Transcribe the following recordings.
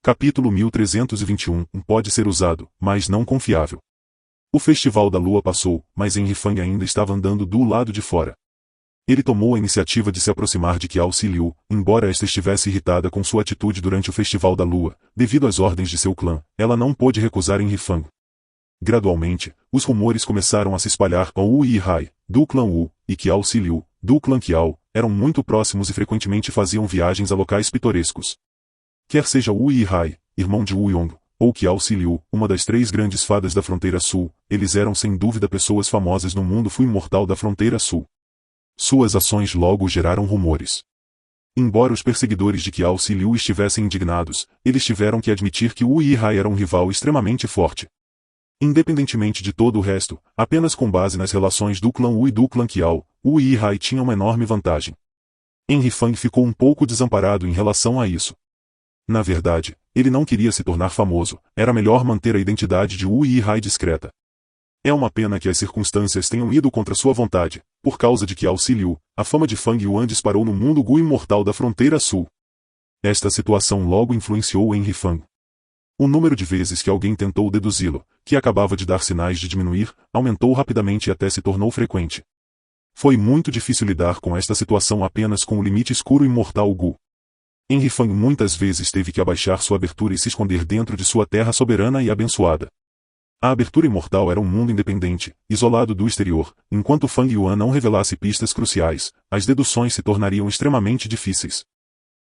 Capítulo 1321 Pode ser usado, mas não confiável. O Festival da Lua passou, mas Henry Fang ainda estava andando do lado de fora. Ele tomou a iniciativa de se aproximar de Qiao Siliu, embora esta estivesse irritada com sua atitude durante o Festival da Lua, devido às ordens de seu clã, ela não pôde recusar Henry Fang. Gradualmente, os rumores começaram a se espalhar com Wu Yihai, do clã Wu, e Qiao Siliu, do clã Qiao, eram muito próximos e frequentemente faziam viagens a locais pitorescos. Quer seja Wu Yihai, irmão de Wu Yong, ou Qiao Siliu, uma das 3 grandes fadas da Fronteira Sul, eles eram sem dúvida pessoas famosas no mundo imortal da Fronteira Sul. Suas ações logo geraram rumores. Embora os perseguidores de Qiao Siliu estivessem indignados, eles tiveram que admitir que Wu Yihai era um rival extremamente forte. Independentemente de todo o resto, apenas com base nas relações do clã Wu e do clã Qiao, Wu Yihai tinha uma enorme vantagem. Henry Fang ficou um pouco desamparado em relação a isso. Na verdade, ele não queria se tornar famoso, era melhor manter a identidade de Wu Yihai discreta. É uma pena que as circunstâncias tenham ido contra sua vontade, por causa de Qiao Siliu, a fama de Fang Yuan disparou no mundo Gu imortal da Fronteira Sul. Esta situação logo influenciou Henry Fang. O número de vezes que alguém tentou deduzi-lo, que acabava de dar sinais de diminuir, aumentou rapidamente e até se tornou frequente. Foi muito difícil lidar com esta situação apenas com o limite escuro imortal Gu. Henry Fang muitas vezes teve que abaixar sua abertura e se esconder dentro de sua terra soberana e abençoada. A abertura imortal era um mundo independente, isolado do exterior, enquanto Fang Yuan não revelasse pistas cruciais, as deduções se tornariam extremamente difíceis.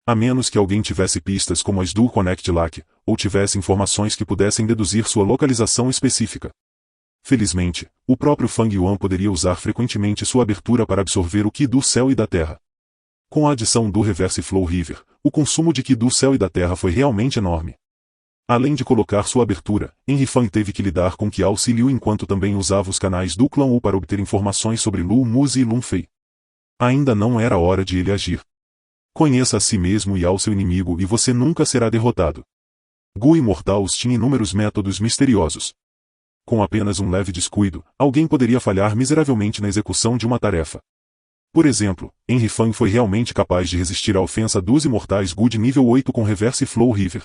A menos que alguém tivesse pistas como as do Connect Lock, ou tivesse informações que pudessem deduzir sua localização específica. Felizmente, o próprio Fang Yuan poderia usar frequentemente sua abertura para absorver o Qi do céu e da terra. Com a adição do Reverse Flow River, o consumo de Qi do céu e da terra foi realmente enorme. Além de colocar sua abertura, Henry Fang teve que lidar com Qiao Siliu enquanto também usava os canais do clã Wu para obter informações sobre Lu Muzi e Lun Fei. Ainda não era hora de ele agir. Conheça a si mesmo e ao seu inimigo e você nunca será derrotado. Gu Imortals tinha inúmeros métodos misteriosos. Com apenas um leve descuido, alguém poderia falhar miseravelmente na execução de uma tarefa. Por exemplo, Henry Fang foi realmente capaz de resistir à ofensa dos imortais Gu de nível 8 com Reverse Flow River.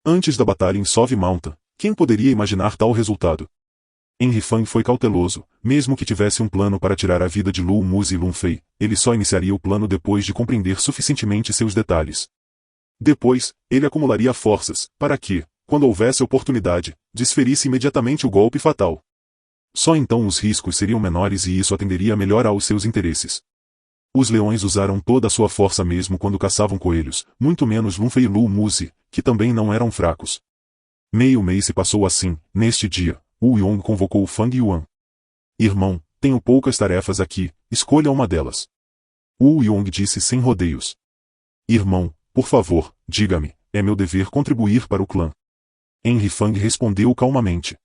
Antes da batalha em Sove Mountain, quem poderia imaginar tal resultado? Henry Fang foi cauteloso, mesmo que tivesse um plano para tirar a vida de Lu Muzi e Lun Fei, ele só iniciaria o plano depois de compreender suficientemente seus detalhes. Depois, ele acumularia forças, para que, quando houvesse oportunidade, desferisse imediatamente o golpe fatal. Só então os riscos seriam menores e isso atenderia melhor aos seus interesses. Os leões usaram toda a sua força mesmo quando caçavam coelhos, muito menos Lun Fei e Lu Muzi, que também não eram fracos. Meio mês se passou assim, neste dia, Wu Yong convocou Fang Yuan. Irmão, tenho poucas tarefas aqui, escolha uma delas. Wu Yong disse sem rodeios. Irmão, por favor, diga-me, é meu dever contribuir para o clã. Henry Fang respondeu calmamente.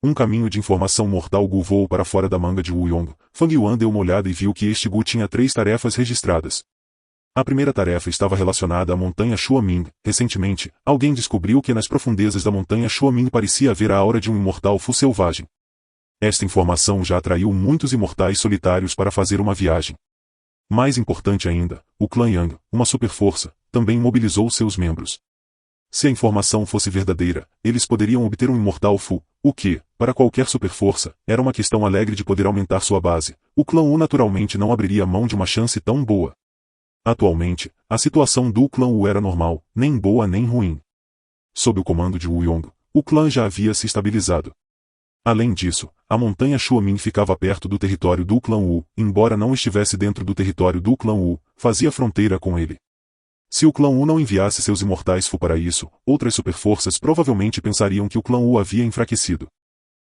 Um caminho de informação mortal Gu voou para fora da manga de Wu Yong. Fang Yuan deu uma olhada e viu que este Gu tinha 3 tarefas registradas. A primeira tarefa estava relacionada à montanha Xuaming. Recentemente, alguém descobriu que nas profundezas da montanha Xuaming parecia haver a aura de um imortal Fu selvagem. Esta informação já atraiu muitos imortais solitários para fazer uma viagem. Mais importante ainda, o clã Yang, uma superforça, também mobilizou seus membros. Se a informação fosse verdadeira, eles poderiam obter um imortal Fu, o que, para qualquer superforça, era uma questão alegre de poder aumentar sua base. O clã Wu naturalmente não abriria mão de uma chance tão boa. Atualmente, a situação do clã Wu era normal, nem boa nem ruim. Sob o comando de Wu Yong, o clã já havia se estabilizado. Além disso, a montanha Xuaming ficava perto do território do clã Wu, embora não estivesse dentro do território do clã Wu, fazia fronteira com ele. Se o clã Wu não enviasse seus imortais Fu para isso, outras superforças provavelmente pensariam que o clã Wu havia enfraquecido.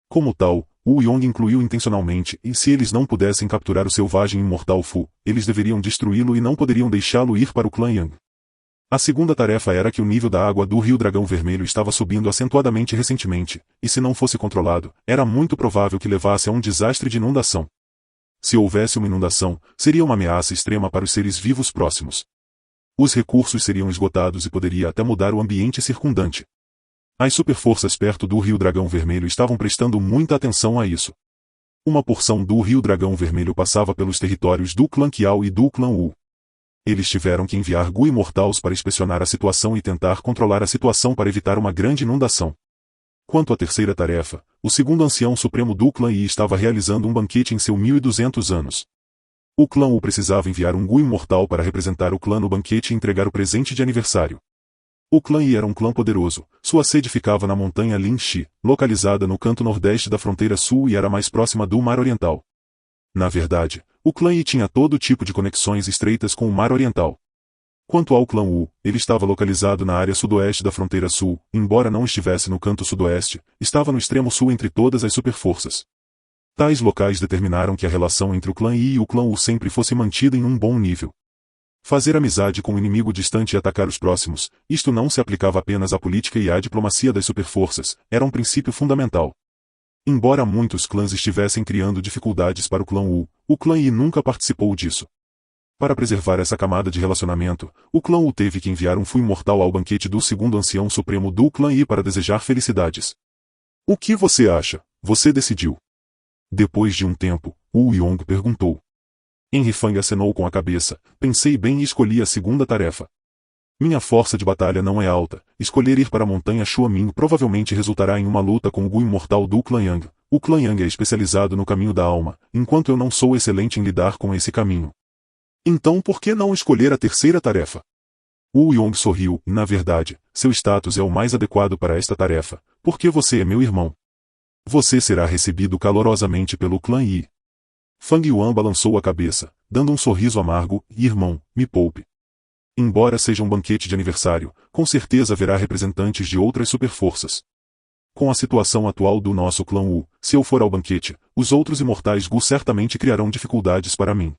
Como tal, Wu Yong incluiu intencionalmente, e se eles não pudessem capturar o selvagem imortal Fu, eles deveriam destruí-lo e não poderiam deixá-lo ir para o clã Yang. A segunda tarefa era que o nível da água do Rio Dragão Vermelho estava subindo acentuadamente recentemente, e se não fosse controlado, era muito provável que levasse a um desastre de inundação. Se houvesse uma inundação, seria uma ameaça extrema para os seres vivos próximos. Os recursos seriam esgotados e poderia até mudar o ambiente circundante. As superforças perto do Rio Dragão Vermelho estavam prestando muita atenção a isso. Uma porção do Rio Dragão Vermelho passava pelos territórios do clã Qiao e do clã Wu. Eles tiveram que enviar Gu Imortals para inspecionar a situação e tentar controlar a situação para evitar uma grande inundação. Quanto à terceira tarefa, o segundo ancião supremo do clã Yi estava realizando um banquete em seu 1200 anos. O clã Wu precisava enviar um Gu imortal para representar o clã no banquete e entregar o presente de aniversário. O clã Yi era um clã poderoso, sua sede ficava na montanha Lin Shi, localizada no canto nordeste da fronteira sul e era mais próxima do Mar Oriental. Na verdade, o clã Yi tinha todo tipo de conexões estreitas com o Mar Oriental. Quanto ao clã Wu, ele estava localizado na área sudoeste da fronteira sul, embora não estivesse no canto sudoeste, estava no extremo sul entre todas as superforças. Tais locais determinaram que a relação entre o clã Yi e o clã Wu sempre fosse mantida em um bom nível. Fazer amizade com o inimigo distante e atacar os próximos, isto não se aplicava apenas à política e à diplomacia das superforças, era um princípio fundamental. Embora muitos clãs estivessem criando dificuldades para o clã Wu, o clã Yi nunca participou disso. Para preservar essa camada de relacionamento, o clã Wu teve que enviar um Fu imortal ao banquete do segundo ancião supremo do clã Yi para desejar felicidades. O que você acha? Você decidiu. Depois de um tempo, Wu Yong perguntou. Henry Fang acenou com a cabeça, pensei bem e escolhi a segunda tarefa. Minha força de batalha não é alta, escolher ir para a montanha Xuamin provavelmente resultará em uma luta com o Gu imortal do clã Yang. O clã Yang é especializado no caminho da alma, enquanto eu não sou excelente em lidar com esse caminho. Então por que não escolher a terceira tarefa? Wu Yong sorriu, na verdade, seu status é o mais adequado para esta tarefa, porque você é meu irmão. Você será recebido calorosamente pelo clã Yi. Fang Yuan balançou a cabeça, dando um sorriso amargo, irmão, me poupe. Embora seja um banquete de aniversário, com certeza haverá representantes de outras superforças. Com a situação atual do nosso clã Wu, se eu for ao banquete, os outros imortais Gu certamente criarão dificuldades para mim.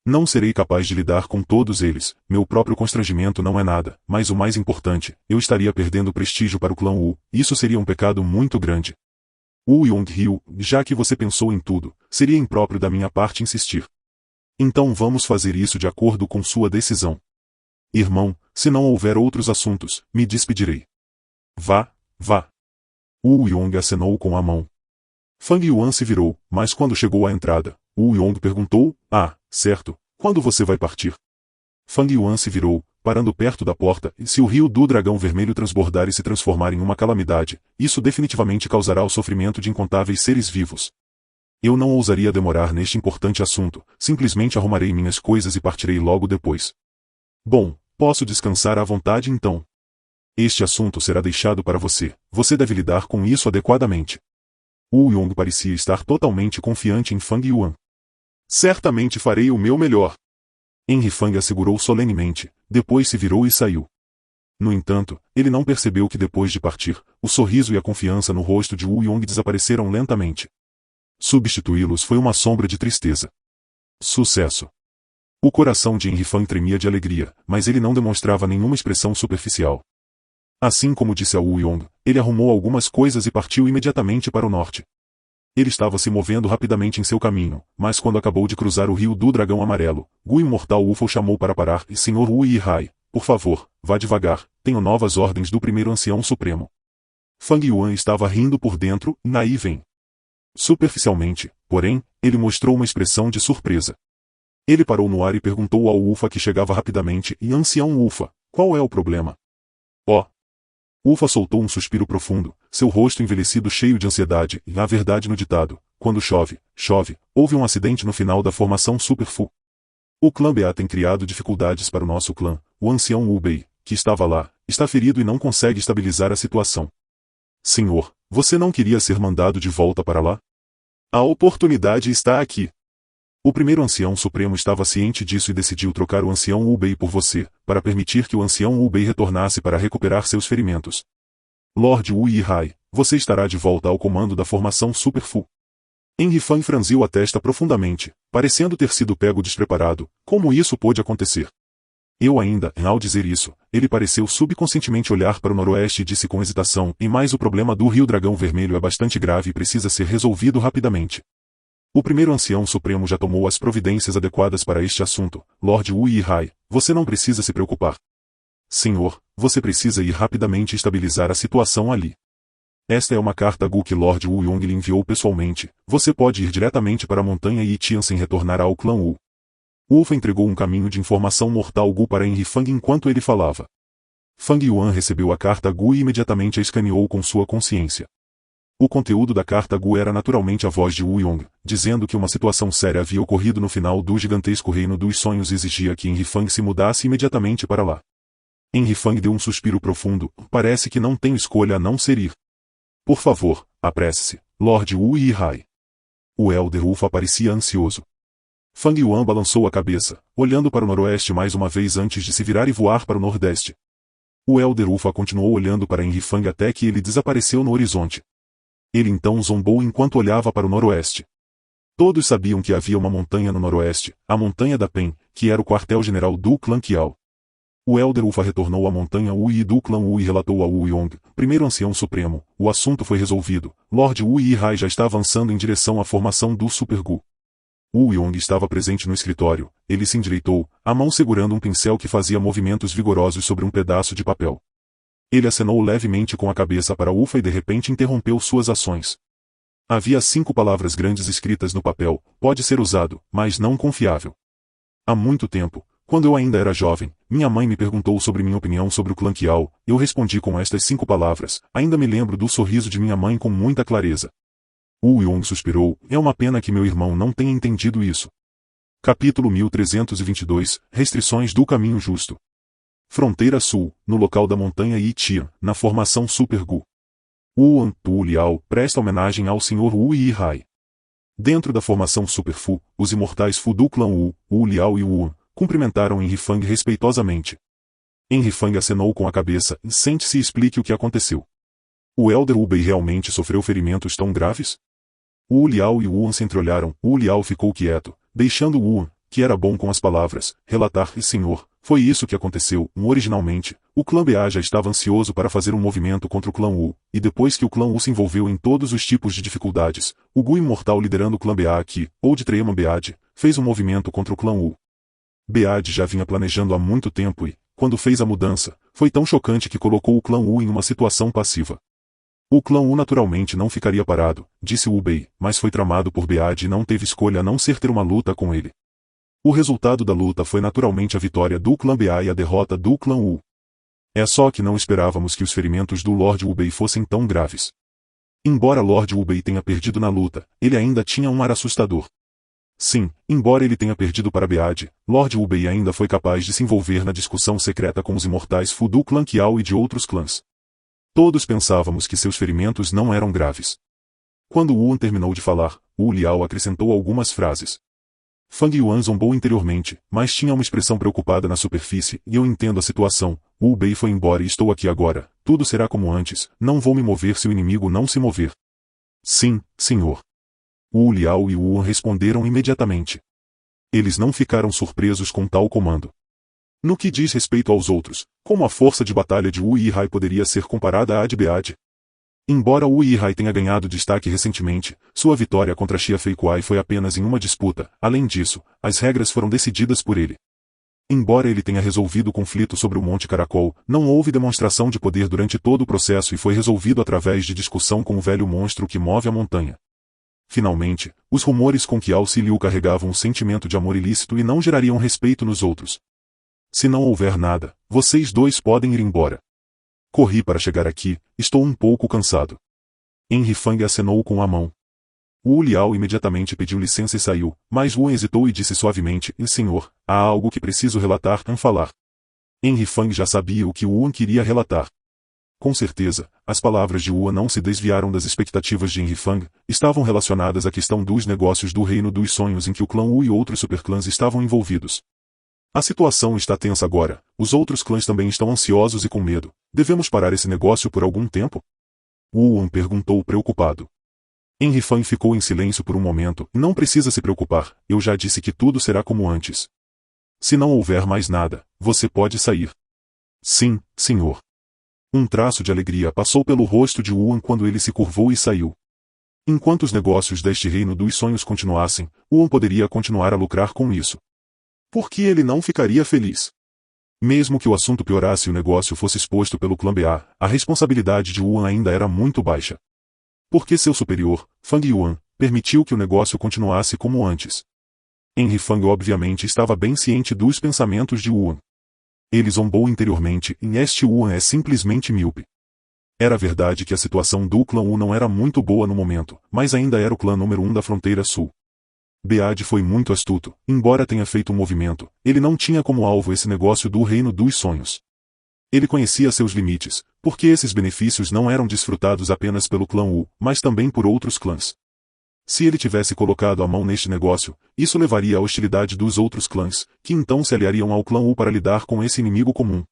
Não serei capaz de lidar com todos eles, meu próprio constrangimento não é nada, mas o mais importante, eu estaria perdendo prestígio para o clã Wu, isso seria um pecado muito grande. Wu Yong riu, já que você pensou em tudo, seria impróprio da minha parte insistir. Então vamos fazer isso de acordo com sua decisão. Irmão, se não houver outros assuntos, me despedirei. Vá, vá. Wu Yong acenou com a mão. Fang Yuan se virou, mas quando chegou à entrada, Wu Yong perguntou, certo, quando você vai partir? Fang Yuan se virou, parando perto da porta, e se o rio do dragão vermelho transbordar e se transformar em uma calamidade, isso definitivamente causará o sofrimento de incontáveis seres vivos. Eu não ousaria demorar neste importante assunto, simplesmente arrumarei minhas coisas e partirei logo depois. Bom, posso descansar à vontade então. Este assunto será deixado para você, você deve lidar com isso adequadamente. Wu Yong parecia estar totalmente confiante em Fang Yuan. Certamente farei o meu melhor. Henry Fang assegurou solenemente, depois se virou e saiu. No entanto, ele não percebeu que depois de partir, o sorriso e a confiança no rosto de Wu Yong desapareceram lentamente. Substituí-los foi uma sombra de tristeza. Sucesso. O coração de Henry Fang tremia de alegria, mas ele não demonstrava nenhuma expressão superficial. Assim como disse a Wu Yong, ele arrumou algumas coisas e partiu imediatamente para o norte. Ele estava se movendo rapidamente em seu caminho, mas quando acabou de cruzar o rio do dragão amarelo, Gu imortal Ufo chamou para parar e Senhor Wu Yihai, por favor, vá devagar, tenho novas ordens do primeiro ancião supremo. Fang Yuan estava rindo por dentro, naí vem. Superficialmente, porém, ele mostrou uma expressão de surpresa. Ele parou no ar e perguntou ao Ufa que chegava rapidamente, e ancião Ufa, qual é o problema? Ufa soltou um suspiro profundo, seu rosto envelhecido cheio de ansiedade, e há verdade no ditado, quando chove, chove, houve um acidente no final da formação Super Fu. O clã Bea tem criado dificuldades para o nosso clã, o ancião Wu Bei, que estava lá, está ferido e não consegue estabilizar a situação. Senhor, você não queria ser mandado de volta para lá? A oportunidade está aqui. O primeiro ancião supremo estava ciente disso e decidiu trocar o ancião Wu Bei por você, para permitir que o ancião Wu Bei retornasse para recuperar seus ferimentos. Lord Wu Yihai, você estará de volta ao comando da formação Super Fu. Henry Fang franziu a testa profundamente, parecendo ter sido pego despreparado. Como isso pôde acontecer? Ao dizer isso, ele pareceu subconscientemente olhar para o noroeste e disse com hesitação, mas o problema do Rio Dragão Vermelho é bastante grave e precisa ser resolvido rapidamente. O primeiro ancião supremo já tomou as providências adequadas para este assunto, Lord Wu Yihai, você não precisa se preocupar. Senhor, você precisa ir rapidamente estabilizar a situação ali. Esta é uma carta Gu que Lord Wu Yong lhe enviou pessoalmente, você pode ir diretamente para a montanha Yitian sem retornar ao clã Wu. Ufa entregou um caminho de informação mortal Gu para Henry Fang enquanto ele falava. Fang Yuan recebeu a carta Gu e imediatamente a escaneou com sua consciência. O conteúdo da carta Gu era naturalmente a voz de Wu Yong, dizendo que uma situação séria havia ocorrido no final do gigantesco reino dos sonhos e exigia que Henry Fang se mudasse imediatamente para lá. Henry Fang deu um suspiro profundo, parece que não tenho escolha a não ser ir. Por favor, apresse-se, Lord Wu Yihai. O Elder Ufa parecia ansioso. Fang Yuan balançou a cabeça, olhando para o noroeste mais uma vez antes de se virar e voar para o nordeste. O Elder Ufa continuou olhando para Henry Fang até que ele desapareceu no horizonte. Ele então zombou enquanto olhava para o noroeste. Todos sabiam que havia uma montanha no noroeste, a Montanha da Pen, que era o quartel-general do clã Qiao. O Elder Ufa retornou à montanha Wu do clã Wu e relatou a Wu Yong, primeiro ancião supremo, o assunto foi resolvido, Lord Wu Yihai já está avançando em direção à formação do Super Gu. Wu Yong estava presente no escritório, ele se endireitou, a mão segurando um pincel que fazia movimentos vigorosos sobre um pedaço de papel. Ele acenou levemente com a cabeça para Ufa e de repente interrompeu suas ações. Havia 5 palavras grandes escritas no papel, pode ser usado, mas não confiável. Há muito tempo, quando eu ainda era jovem, minha mãe me perguntou sobre minha opinião sobre o clã Qiao, eu respondi com estas 5 palavras, ainda me lembro do sorriso de minha mãe com muita clareza. Wu Yong suspirou, é uma pena que meu irmão não tenha entendido isso. Capítulo 1322, Restrições do Caminho Justo. Fronteira Sul, no local da montanha Yitia, na formação Super Gu. Wuan Tu Liao presta homenagem ao Sr. Wu Yihai. Dentro da formação Super Fu, os imortais Fu do clã Wu, Wu Liao e Wuan, cumprimentaram Henry Fang respeitosamente. Henry Fang acenou com a cabeça, sente-se e explique o que aconteceu. O Elder Wu Bei realmente sofreu ferimentos tão graves? Wu Liao e Wuan se entreolharam, Wu Liao ficou quieto, deixando Wuan, que era bom com as palavras, relatar, senhor, foi isso que aconteceu, originalmente, o clã Ba já estava ansioso para fazer um movimento contra o clã Wu, e depois que o clã Wu se envolveu em todos os tipos de dificuldades, o Gu Imortal liderando o clã Ba aqui, ou de Treman Bead, fez um movimento contra o clã Wu. Bead já vinha planejando há muito tempo e, quando fez a mudança, foi tão chocante que colocou o clã Wu em uma situação passiva. O clã Wu naturalmente não ficaria parado, disse Wu Bei, mas foi tramado por Bead e não teve escolha a não ser ter uma luta com ele. O resultado da luta foi naturalmente a vitória do clã Ba e a derrota do clã Wu. É só que não esperávamos que os ferimentos do Lord Wu Bei fossem tão graves. Embora Lord Wu Bei tenha perdido na luta, ele ainda tinha um ar assustador. Sim, embora ele tenha perdido para Bead, Lord Wu Bei ainda foi capaz de se envolver na discussão secreta com os imortais Fu do clã Qiao e de outros clãs. Todos pensávamos que seus ferimentos não eram graves. Quando Wuan terminou de falar, Wu Liao acrescentou algumas frases. Fang Yuan zombou interiormente, mas tinha uma expressão preocupada na superfície, e eu entendo a situação, Wu Bei foi embora e estou aqui agora, tudo será como antes, não vou me mover se o inimigo não se mover. Sim, senhor. Wu Liao e Wuan responderam imediatamente. Eles não ficaram surpresos com tal comando. No que diz respeito aos outros, como a força de batalha de Wu Yihai poderia ser comparada à de Bead? Embora Wu Yihai tenha ganhado destaque recentemente, sua vitória contra Xia Feiquai foi apenas em uma disputa, além disso, as regras foram decididas por ele. Embora ele tenha resolvido o conflito sobre o Monte Caracol, não houve demonstração de poder durante todo o processo e foi resolvido através de discussão com o velho monstro que move a montanha. Finalmente, os rumores com que Ao Si Liu carregavam um sentimento de amor ilícito e não gerariam respeito nos outros. Se não houver nada, vocês dois podem ir embora. Corri para chegar aqui, estou um pouco cansado. Henry Fang acenou com a mão. Wu Liao imediatamente pediu licença e saiu, mas Wu hesitou e disse suavemente, senhor, há algo que preciso relatar falar. Henry Fang já sabia o que Wu queria relatar. Com certeza, as palavras de Wu não se desviaram das expectativas de Henry Fang, estavam relacionadas à questão dos negócios do Reino dos Sonhos em que o clã Wu e outros superclãs estavam envolvidos. A situação está tensa agora, os outros clãs também estão ansiosos e com medo. Devemos parar esse negócio por algum tempo? Wu perguntou preocupado. Henry Fang ficou em silêncio por um momento. Não precisa se preocupar, eu já disse que tudo será como antes. Se não houver mais nada, você pode sair. Sim, senhor. Um traço de alegria passou pelo rosto de Wu quando ele se curvou e saiu. Enquanto os negócios deste reino dos sonhos continuassem, Wu poderia continuar a lucrar com isso. Por que ele não ficaria feliz? Mesmo que o assunto piorasse e o negócio fosse exposto pelo clã Ba, a responsabilidade de Wu ainda era muito baixa. Porque seu superior, Fang Yuan, permitiu que o negócio continuasse como antes. Henry Fang obviamente estava bem ciente dos pensamentos de Yuan. Ele zombou interiormente, e este Yuan é simplesmente míope. Era verdade que a situação do clã Wu não era muito boa no momento, mas ainda era o clã número 1 da fronteira sul. Bead foi muito astuto, embora tenha feito um movimento, ele não tinha como alvo esse negócio do reino dos sonhos. Ele conhecia seus limites, porque esses benefícios não eram desfrutados apenas pelo clã Wu, mas também por outros clãs. Se ele tivesse colocado a mão neste negócio, isso levaria à hostilidade dos outros clãs, que então se aliariam ao clã Wu para lidar com esse inimigo comum.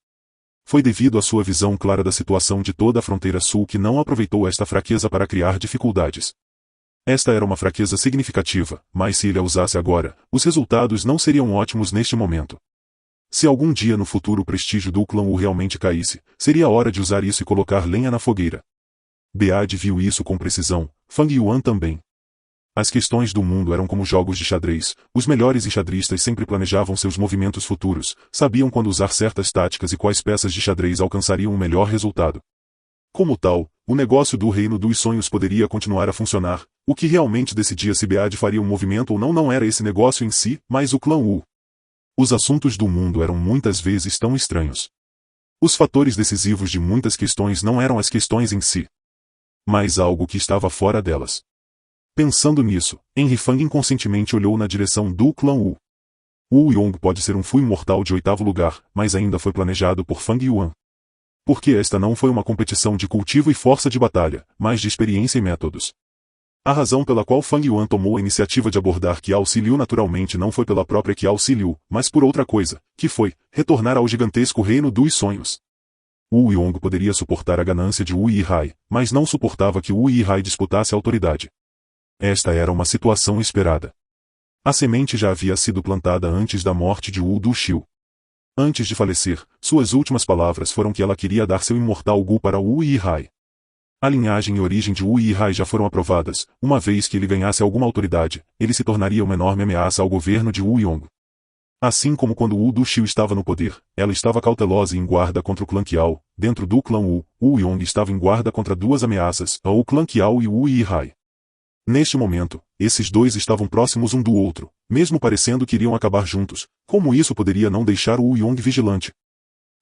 Foi devido à sua visão clara da situação de toda a fronteira sul que não aproveitou esta fraqueza para criar dificuldades. Esta era uma fraqueza significativa, mas se ele a usasse agora, os resultados não seriam ótimos neste momento. Se algum dia no futuro o prestígio do clã Wu realmente caísse, seria a hora de usar isso e colocar lenha na fogueira. Bead viu isso com precisão, Fang Yuan também. As questões do mundo eram como jogos de xadrez, os melhores enxadristas sempre planejavam seus movimentos futuros, sabiam quando usar certas táticas e quais peças de xadrez alcançariam o melhor resultado. Como tal, o negócio do reino dos sonhos poderia continuar a funcionar, o que realmente decidia se Bead faria um movimento ou não era esse negócio em si, mas o clã Wu. Os assuntos do mundo eram muitas vezes tão estranhos. Os fatores decisivos de muitas questões não eram as questões em si, mas algo que estava fora delas. Pensando nisso, Henry Fang inconscientemente olhou na direção do clã Wu. Wu Yong pode ser um Fu imortal de 8º lugar, mas ainda foi planejado por Fang Yuan. Porque esta não foi uma competição de cultivo e força de batalha, mas de experiência e métodos. A razão pela qual Fang Yuan tomou a iniciativa de abordar Qiao Siliu naturalmente não foi pela própria Qiao Siliu, mas por outra coisa, que foi retornar ao gigantesco reino dos sonhos. Wu Yong poderia suportar a ganância de Wu Yihai, mas não suportava que Wu Yihai disputasse a autoridade. Esta era uma situação esperada. A semente já havia sido plantada antes da morte de Wu Duxiu. Antes de falecer, suas últimas palavras foram que ela queria dar seu imortal Gu para Wu Yihai. A linhagem e origem de Wu Yihai já foram aprovadas, uma vez que ele ganhasse alguma autoridade, ele se tornaria uma enorme ameaça ao governo de Wu Yong. Assim como quando Wu Duxiu estava no poder, ela estava cautelosa e em guarda contra o clã Qiao, dentro do clã Wu, Wu Yong estava em guarda contra duas ameaças, o clã Qiao e Wu Yihai. Neste momento, esses dois estavam próximos um do outro, mesmo parecendo que iriam acabar juntos, como isso poderia não deixar Wu Yong vigilante?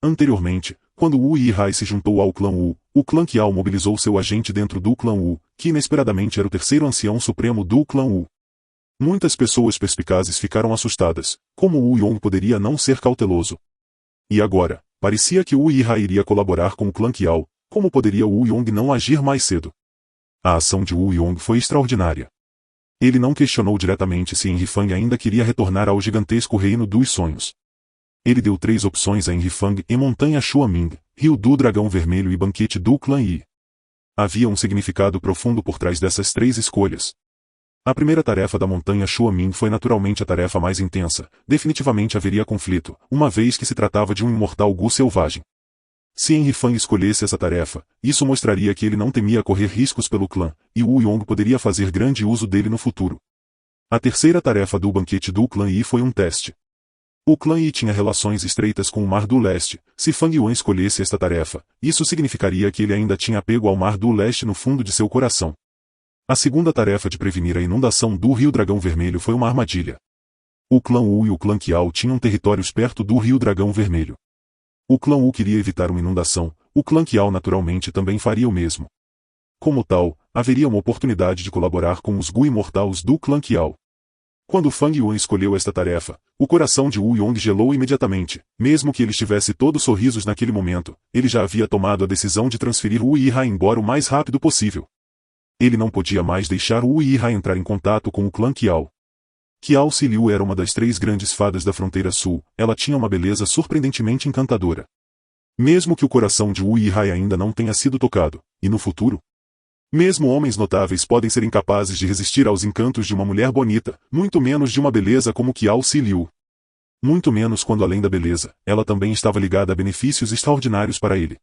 Anteriormente, quando Wu Yihai se juntou ao clã Wu, o clã Qiao mobilizou seu agente dentro do clã Wu, que inesperadamente era o terceiro ancião supremo do clã Wu. Muitas pessoas perspicazes ficaram assustadas, como Wu Yong poderia não ser cauteloso? E agora, parecia que Wu Yihai iria colaborar com o clã Qiao, como poderia Wu Yong não agir mais cedo? A ação de Wu Yong foi extraordinária. Ele não questionou diretamente se Henry Fang ainda queria retornar ao gigantesco reino dos sonhos. Ele deu 3 opções a Henry Fang em Montanha Xuaming, Rio do Dragão Vermelho e Banquete do Clã Yi. Havia um significado profundo por trás dessas 3 escolhas. A primeira tarefa da Montanha Xuaming foi naturalmente a tarefa mais intensa, definitivamente haveria conflito, uma vez que se tratava de um imortal Gu selvagem. Se Henry Fang escolhesse essa tarefa, isso mostraria que ele não temia correr riscos pelo clã, e Wu Yong poderia fazer grande uso dele no futuro. A terceira tarefa do banquete do clã Yi foi um teste. O clã Yi tinha relações estreitas com o Mar do Leste. Se Fang Yuan escolhesse esta tarefa, isso significaria que ele ainda tinha apego ao Mar do Leste no fundo de seu coração. A segunda tarefa de prevenir a inundação do Rio Dragão Vermelho foi uma armadilha. O clã Wu e o clã Qiao tinham territórios perto do Rio Dragão Vermelho. O clã Wu queria evitar uma inundação, o clã Qiao naturalmente também faria o mesmo. Como tal, haveria uma oportunidade de colaborar com os Gu imortais do clã Qiao. Quando Fang Yuan escolheu esta tarefa, o coração de Wu Yong gelou imediatamente, mesmo que ele estivesse todo sorrisos naquele momento, ele já havia tomado a decisão de transferir Wu Yihai embora o mais rápido possível. Ele não podia mais deixar Wu Yihai entrar em contato com o clã Qiao. Qiao Siliu era uma das 3 grandes fadas da fronteira sul, ela tinha uma beleza surpreendentemente encantadora. Mesmo que o coração de Wu Yihai ainda não tenha sido tocado, e no futuro? Mesmo homens notáveis podem ser incapazes de resistir aos encantos de uma mulher bonita, muito menos de uma beleza como Qiao Siliu. Muito menos quando além da beleza, ela também estava ligada a benefícios extraordinários para ele.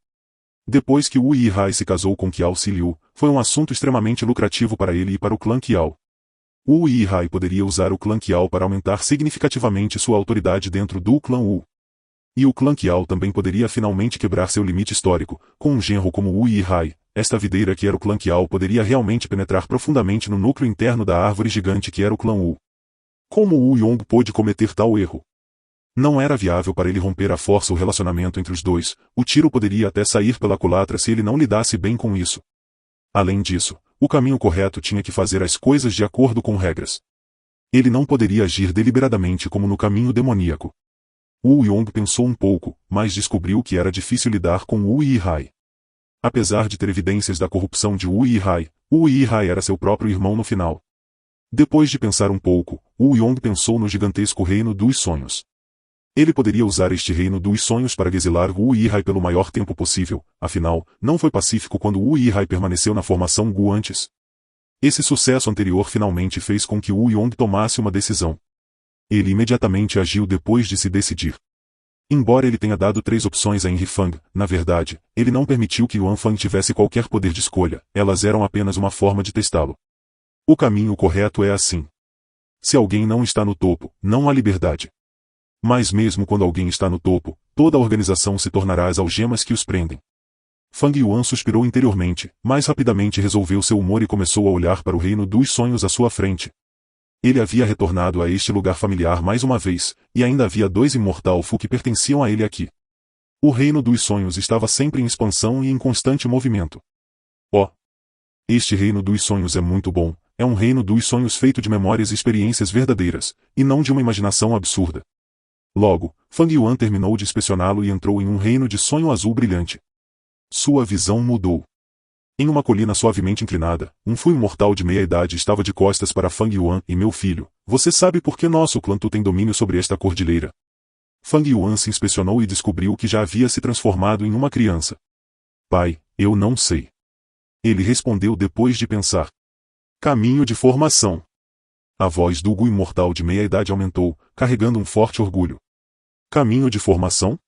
Depois que Wu Yihai se casou com Qiao Siliu, foi um assunto extremamente lucrativo para ele e para o clã Qiao. Wu Yihai poderia usar o clã Qiao para aumentar significativamente sua autoridade dentro do clã Wu. E o clã Qiao também poderia finalmente quebrar seu limite histórico, com um genro como Wu Yihai. Esta videira que era o clã Qiao poderia realmente penetrar profundamente no núcleo interno da árvore gigante que era o clã Wu. Como Wu Yong pôde cometer tal erro? Não era viável para ele romper à força o relacionamento entre os dois, o tiro poderia até sair pela culatra se ele não lidasse bem com isso. Além disso, o caminho correto tinha que fazer as coisas de acordo com regras. Ele não poderia agir deliberadamente como no caminho demoníaco. Wu Yong pensou um pouco, mas descobriu que era difícil lidar com Wu Yihai. Apesar de ter evidências da corrupção de Wu Yihai era seu próprio irmão no final. Depois de pensar um pouco, Wu Yong pensou no gigantesco reino dos sonhos. Ele poderia usar este reino dos sonhos para exilar Wu Yihai pelo maior tempo possível, afinal, não foi pacífico quando Wu Yihai permaneceu na formação Gu antes. Esse sucesso anterior finalmente fez com que Wu Yong tomasse uma decisão. Ele imediatamente agiu depois de se decidir. Embora ele tenha dado 3 opções a Henry Fang, na verdade, ele não permitiu que Yuan Fang tivesse qualquer poder de escolha, elas eram apenas uma forma de testá-lo. O caminho correto é assim. Se alguém não está no topo, não há liberdade. Mas mesmo quando alguém está no topo, toda a organização se tornará as algemas que os prendem. Fang Yuan suspirou interiormente, mas rapidamente resolveu seu humor e começou a olhar para o reino dos sonhos à sua frente. Ele havia retornado a este lugar familiar mais uma vez, e ainda havia 2 Imortal Fu que pertenciam a ele aqui. O reino dos sonhos estava sempre em expansão e em constante movimento. Oh! Este reino dos sonhos é muito bom, é um reino dos sonhos feito de memórias e experiências verdadeiras, e não de uma imaginação absurda. Logo, Fang Yuan terminou de inspecioná-lo e entrou em um reino de sonho azul brilhante. Sua visão mudou. Em uma colina suavemente inclinada, um Fu imortal de meia-idade estava de costas para Fang Yuan e meu filho. Você sabe por que nosso clã Tu tem domínio sobre esta cordilheira? Fang Yuan se inspecionou e descobriu que já havia se transformado em uma criança. Pai, eu não sei. Ele respondeu depois de pensar. Caminho de formação. A voz do Gu imortal de meia-idade aumentou, carregando um forte orgulho. Caminho de formação?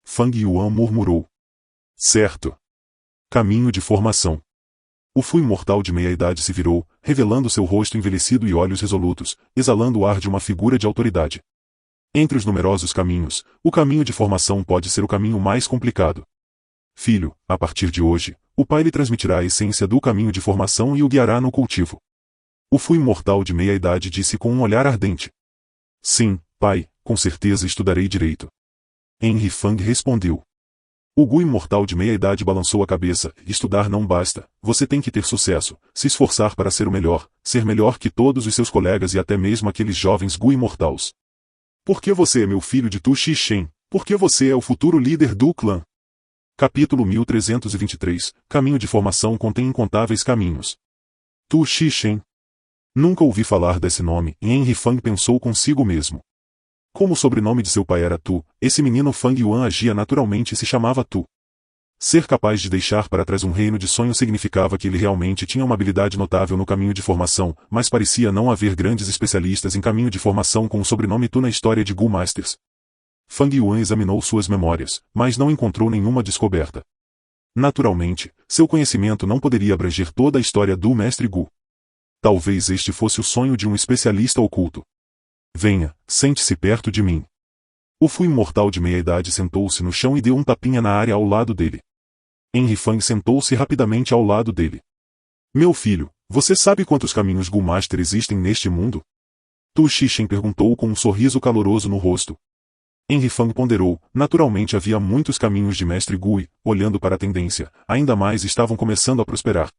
Fang Yuan murmurou. Certo. Caminho de formação. O Fu imortal de meia-idade se virou, revelando seu rosto envelhecido e olhos resolutos, exalando o ar de uma figura de autoridade. Entre os numerosos caminhos, o caminho de formação pode ser o caminho mais complicado. Filho, a partir de hoje, o pai lhe transmitirá a essência do caminho de formação e o guiará no cultivo. O Fu imortal de meia-idade disse com um olhar ardente. Sim, pai, com certeza estudarei direito. Henry Fang respondeu. O Gu imortal de meia-idade balançou a cabeça. Estudar não basta, você tem que ter sucesso, se esforçar para ser o melhor, ser melhor que todos os seus colegas e até mesmo aqueles jovens Gu imortais. Porque você é meu filho de Tu Xishen, porque você é o futuro líder do clã. Capítulo 1323, Caminho de formação contém incontáveis caminhos. Tu Xishen. Nunca ouvi falar desse nome, e Henry Fang pensou consigo mesmo. Como o sobrenome de seu pai era Tu, esse menino Fang Yuan agia naturalmente e se chamava Tu. Ser capaz de deixar para trás um reino de sonho significava que ele realmente tinha uma habilidade notável no caminho de formação, mas parecia não haver grandes especialistas em caminho de formação com o sobrenome Tu na história de Gu Masters. Fang Yuan examinou suas memórias, mas não encontrou nenhuma descoberta. Naturalmente, seu conhecimento não poderia abranger toda a história do Mestre Gu. Talvez este fosse o sonho de um especialista oculto. Venha, sente-se perto de mim. O Fu imortal de meia-idade sentou-se no chão e deu um tapinha na área ao lado dele. Henry Fang sentou-se rapidamente ao lado dele. Meu filho, você sabe quantos caminhos Gu Master existem neste mundo? Tu Xishen perguntou com um sorriso caloroso no rosto. Henry Fang ponderou, naturalmente havia muitos caminhos de Mestre Gu e, olhando para a tendência, ainda mais estavam começando a prosperar.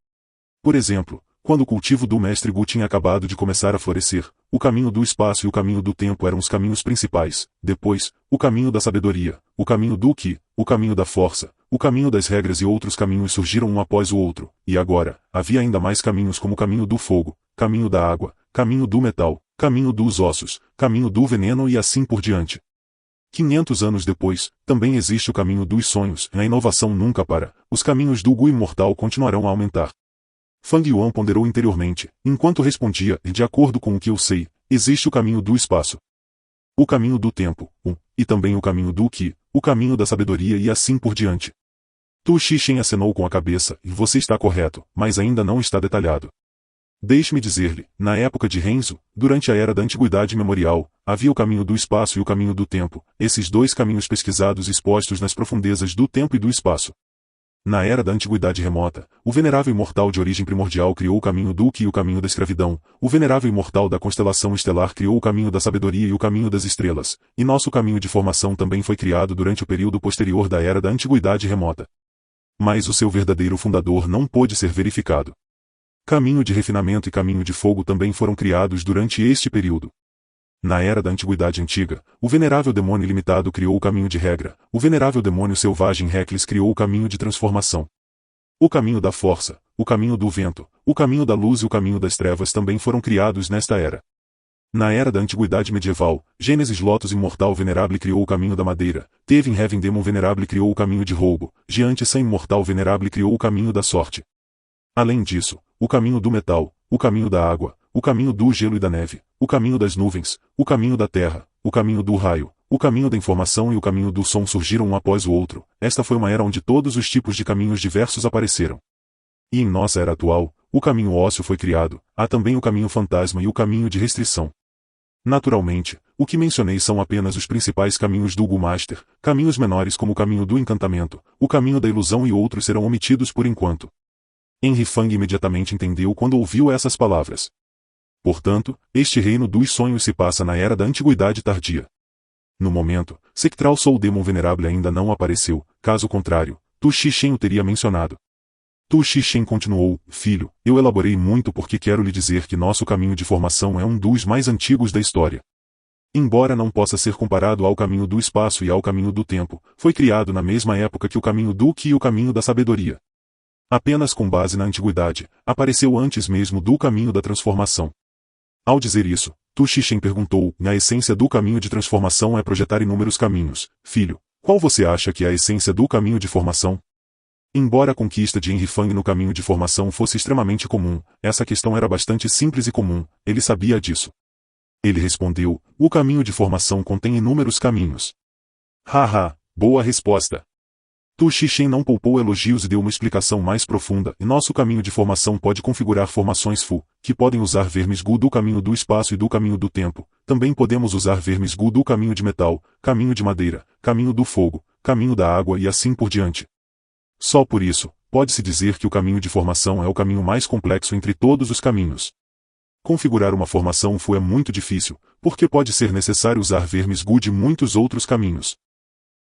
Por exemplo, quando o cultivo do Mestre Gu tinha acabado de começar a florescer, o caminho do espaço e o caminho do tempo eram os caminhos principais. Depois, o caminho da sabedoria, o caminho do Qi, o caminho da força, o caminho das regras e outros caminhos surgiram um após o outro, e agora, havia ainda mais caminhos como o caminho do fogo, caminho da água, caminho do metal, caminho dos ossos, caminho do veneno e assim por diante. 500 anos depois, também existe o caminho dos sonhos, e a inovação nunca para, os caminhos do Gu imortal continuarão a aumentar. Fang Yuan ponderou interiormente, enquanto respondia, de acordo com o que eu sei, existe o caminho do espaço. O caminho do tempo, e também o caminho do Qi, o caminho da sabedoria e assim por diante. Tu Xishen acenou com a cabeça, e você está correto, mas ainda não está detalhado. Deixe-me dizer-lhe, na época de Renzo, durante a era da Antiguidade Memorial, havia o caminho do espaço e o caminho do tempo, esses 2 caminhos pesquisados expostos nas profundezas do tempo e do espaço. Na era da Antiguidade Remota, o venerável imortal de origem primordial criou o caminho do Ki e o caminho da escravidão, o venerável imortal da constelação estelar criou o caminho da sabedoria e o caminho das estrelas, e nosso caminho de formação também foi criado durante o período posterior da era da Antiguidade Remota. Mas o seu verdadeiro fundador não pôde ser verificado. Caminho de refinamento e caminho de fogo também foram criados durante este período. Na era da Antiguidade Antiga, o venerável demônio ilimitado criou o caminho de regra, o venerável demônio selvagem Reckless criou o caminho de transformação. O caminho da força, o caminho do vento, o caminho da luz e o caminho das trevas também foram criados nesta era. Na era da Antiguidade Medieval, Gênesis Lotus Imortal Venerable criou o caminho da madeira, Tevin Heaven Demon Venerable criou o caminho de roubo, Giante Sam Imortal Venerable criou o caminho da sorte. Além disso, o caminho do metal, o caminho da água, o caminho do gelo e da neve, o caminho das nuvens, o caminho da terra, o caminho do raio, o caminho da informação e o caminho do som surgiram um após o outro. Esta foi uma era onde todos os tipos de caminhos diversos apareceram. E em nossa era atual, o caminho ósseo foi criado, há também o caminho fantasma e o caminho de restrição. Naturalmente, o que mencionei são apenas os principais caminhos do Gu Master, caminhos menores como o caminho do encantamento, o caminho da ilusão e outros serão omitidos por enquanto. Henry Fang imediatamente entendeu quando ouviu essas palavras. Portanto, este reino dos sonhos se passa na era da Antiguidade Tardia. No momento, Sectral Soul Demon Venerable ainda não apareceu, caso contrário, Tu Xixen o teria mencionado. Tu Xixen continuou, filho, eu elaborei muito porque quero lhe dizer que nosso caminho de formação é um dos mais antigos da história. Embora não possa ser comparado ao caminho do espaço e ao caminho do tempo, foi criado na mesma época que o caminho do Ki e o caminho da sabedoria. Apenas com base na antiguidade, apareceu antes mesmo do caminho da transformação. Ao dizer isso, Tu Xixen perguntou, a essência do caminho de transformação é projetar inúmeros caminhos. Filho, qual você acha que é a essência do caminho de formação? Embora a conquista de Henry Fang no caminho de formação fosse extremamente comum, essa questão era bastante simples e comum, ele sabia disso. Ele respondeu, o caminho de formação contém inúmeros caminhos. Haha, boa resposta. Tu Xixen não poupou elogios e deu uma explicação mais profunda, e nosso caminho de formação pode configurar formações Fu, que podem usar vermes Gu do caminho do espaço e do caminho do tempo, também podemos usar vermes Gu do caminho de metal, caminho de madeira, caminho do fogo, caminho da água e assim por diante. Só por isso, pode-se dizer que o caminho de formação é o caminho mais complexo entre todos os caminhos. Configurar uma formação Fu é muito difícil, porque pode ser necessário usar vermes Gu de muitos outros caminhos.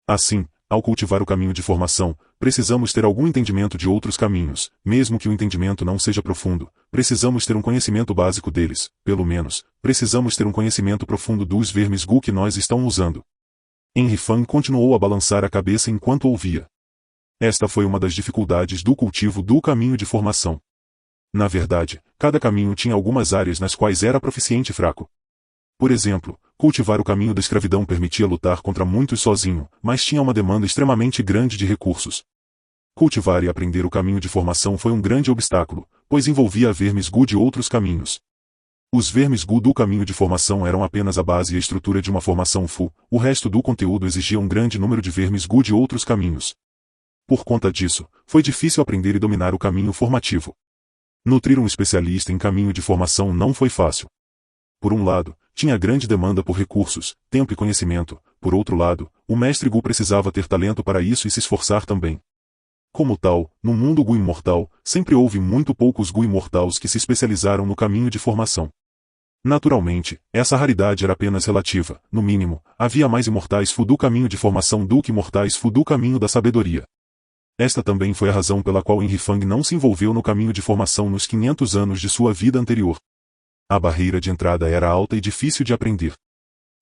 Assim, ao cultivar o caminho de formação, precisamos ter algum entendimento de outros caminhos, mesmo que o entendimento não seja profundo, precisamos ter um conhecimento básico deles, pelo menos, precisamos ter um conhecimento profundo dos vermes Gu que nós estamos usando. Henry Fang continuou a balançar a cabeça enquanto ouvia. Esta foi uma das dificuldades do cultivo do caminho de formação. Na verdade, cada caminho tinha algumas áreas nas quais era proficiente e fraco. Por exemplo, cultivar o caminho da escravidão permitia lutar contra muitos sozinho, mas tinha uma demanda extremamente grande de recursos. Cultivar e aprender o caminho de formação foi um grande obstáculo, pois envolvia vermes Gu de outros caminhos. Os vermes Gu do caminho de formação eram apenas a base e a estrutura de uma formação Fu, o resto do conteúdo exigia um grande número de vermes Gu de outros caminhos. Por conta disso, foi difícil aprender e dominar o caminho formativo. Nutrir um especialista em caminho de formação não foi fácil. Por um lado, tinha grande demanda por recursos, tempo e conhecimento, por outro lado, o mestre Gu precisava ter talento para isso e se esforçar também. Como tal, no mundo Gu imortal, sempre houve muito poucos Gu imortais que se especializaram no caminho de formação. Naturalmente, essa raridade era apenas relativa, no mínimo, havia mais imortais Fu do caminho de formação do que imortais Fu do caminho da sabedoria. Esta também foi a razão pela qual Henry Fang não se envolveu no caminho de formação nos 500 anos de sua vida anterior. A barreira de entrada era alta e difícil de aprender.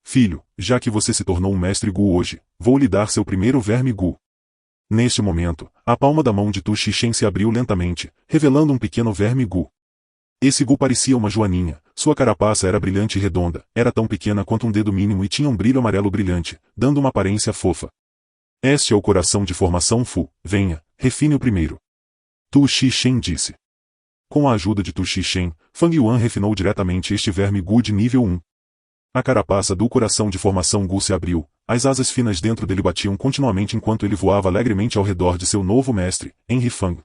Filho, já que você se tornou um mestre Gu hoje, vou lhe dar seu primeiro verme Gu. Neste momento, a palma da mão de Tu Xixen se abriu lentamente, revelando um pequeno verme Gu. Esse Gu parecia uma joaninha, sua carapaça era brilhante e redonda, era tão pequena quanto um dedo mínimo e tinha um brilho amarelo brilhante, dando uma aparência fofa. Este é o coração de formação Fu, venha, refine o primeiro. Tu Xixen disse. Com a ajuda de Tu Xixen, Fang Yuan refinou diretamente este verme Gu de nível 1. A carapaça do coração de formação Gu se abriu, as asas finas dentro dele batiam continuamente enquanto ele voava alegremente ao redor de seu novo mestre, Henry Fang.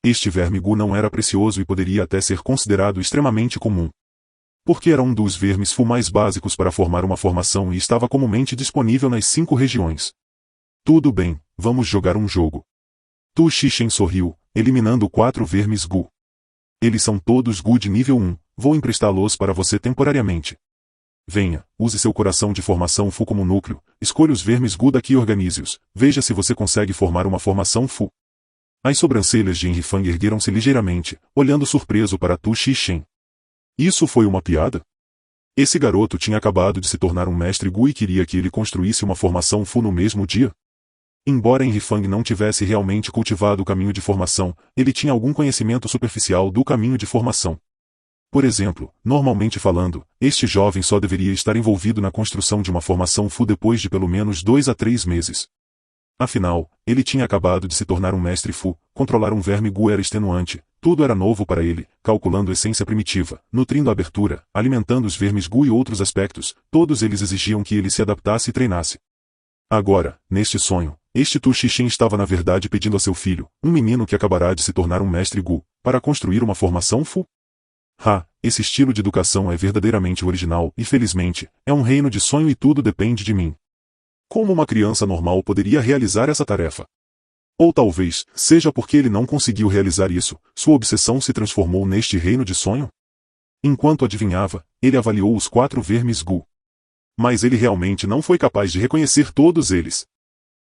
Este verme Gu não era precioso e poderia até ser considerado extremamente comum. Porque era um dos vermes Fu mais básicos para formar uma formação e estava comumente disponível nas 5 regiões. Tudo bem, vamos jogar um jogo. Tu Xixen sorriu, eliminando 4 vermes Gu. Eles são todos Gu de nível 1, vou emprestá-los para você temporariamente. Venha, use seu coração de formação Fu como núcleo, escolha os vermes Gu daqui e organize-os, veja se você consegue formar uma formação Fu. As sobrancelhas de Enrifang ergueram-se ligeiramente, olhando surpreso para Tu Xixen. Isso foi uma piada? Esse garoto tinha acabado de se tornar um mestre Gu e queria que ele construísse uma formação Fu no mesmo dia? Embora Enrifang não tivesse realmente cultivado o caminho de formação, ele tinha algum conhecimento superficial do caminho de formação. Por exemplo, normalmente falando, este jovem só deveria estar envolvido na construção de uma formação Fu depois de pelo menos 2 a 3 meses. Afinal, ele tinha acabado de se tornar um mestre Fu, controlar um verme Gu era extenuante, tudo era novo para ele, calculando essência primitiva, nutrindo a abertura, alimentando os vermes Gu e outros aspectos, todos eles exigiam que ele se adaptasse e treinasse. Agora, neste sonho, este Tu Xixen estava na verdade pedindo a seu filho, um menino que acabará de se tornar um mestre Gu, para construir uma formação Fu? Esse estilo de educação é verdadeiramente original e felizmente, é um reino de sonho e tudo depende de mim. Como uma criança normal poderia realizar essa tarefa? Ou talvez, seja porque ele não conseguiu realizar isso, sua obsessão se transformou neste reino de sonho? Enquanto adivinhava, ele avaliou os 4 vermes Gu. Mas ele realmente não foi capaz de reconhecer todos eles.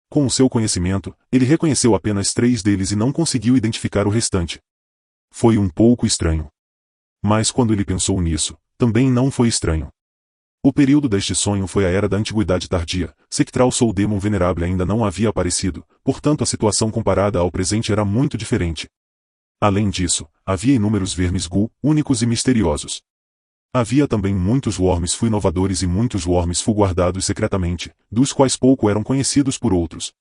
Com o seu conhecimento, ele reconheceu apenas 3 deles e não conseguiu identificar o restante. Foi um pouco estranho. Mas quando ele pensou nisso, também não foi estranho. O período deste sonho foi a Era da Antiguidade Tardia, Sectral Soul Demon Venerável ainda não havia aparecido, portanto a situação comparada ao presente era muito diferente. Além disso, havia inúmeros vermes Gu, únicos e misteriosos. Havia também muitos Worms Fu inovadores e muitos Worms Fu guardados secretamente, dos quais pouco eram conhecidos por outros.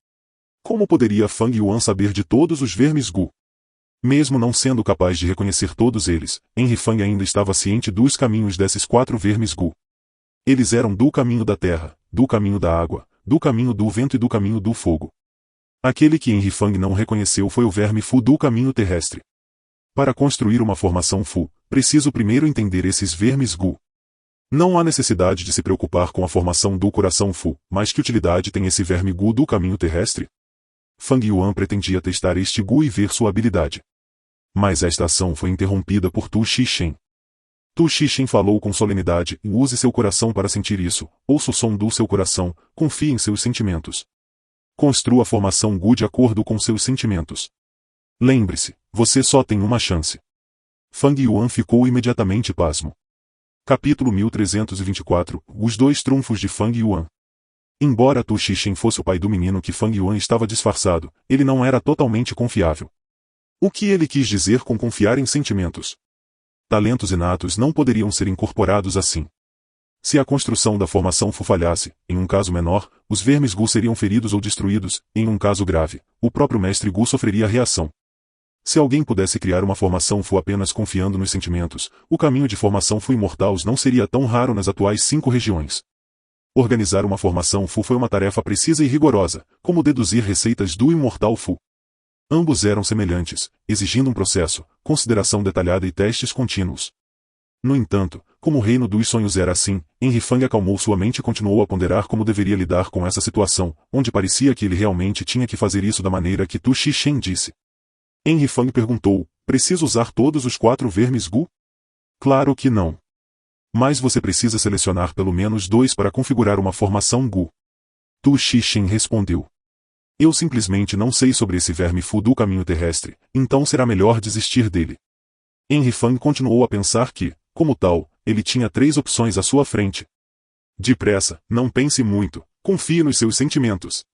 Como poderia Fang Yuan saber de todos os vermes Gu? Mesmo não sendo capaz de reconhecer todos eles, Enrifang ainda estava ciente dos caminhos desses 4 vermes Gu. Eles eram do caminho da terra, do caminho da água, do caminho do vento e do caminho do fogo. Aquele que Enrifang não reconheceu foi o verme Fu do caminho terrestre. Para construir uma formação Fu, preciso primeiro entender esses vermes Gu. Não há necessidade de se preocupar com a formação do coração Fu, mas que utilidade tem esse verme Gu do caminho terrestre? Fang Yuan pretendia testar este Gu e ver sua habilidade. Mas esta ação foi interrompida por Tu Xixen. Tu Xixen falou com solenidade, use seu coração para sentir isso, ouça o som do seu coração, confie em seus sentimentos. Construa a formação Gu de acordo com seus sentimentos. Lembre-se, você só tem uma chance. Fang Yuan ficou imediatamente pasmo. Capítulo 1324, Os 2 trunfos de Fang Yuan. Embora Tu Xixen fosse o pai do menino que Fang Yuan estava disfarçado, ele não era totalmente confiável. O que ele quis dizer com confiar em sentimentos? Talentos inatos não poderiam ser incorporados assim. Se a construção da formação Fu falhasse, em um caso menor, os vermes Gu seriam feridos ou destruídos, em um caso grave, o próprio mestre Gu sofreria reação. Se alguém pudesse criar uma formação Fu apenas confiando nos sentimentos, o caminho de formação Fu imortais não seria tão raro nas atuais 5 regiões. Organizar uma formação Fu foi uma tarefa precisa e rigorosa, como deduzir receitas do imortal Fu. Ambos eram semelhantes, exigindo um processo, consideração detalhada e testes contínuos. No entanto, como o reino dos sonhos era assim, Enrifang acalmou sua mente e continuou a ponderar como deveria lidar com essa situação, onde parecia que ele realmente tinha que fazer isso da maneira que Tu Xixen disse. Enrifang perguntou, preciso usar todos os 4 vermes Gu? Claro que não. Mas você precisa selecionar pelo menos 2 para configurar uma formação Gu. Tu Xixen respondeu. Eu simplesmente não sei sobre esse verme Fu do caminho terrestre, então será melhor desistir dele. Enrifang continuou a pensar que, como tal, ele tinha 3 opções à sua frente. Depressa, não pense muito, confie nos seus sentimentos.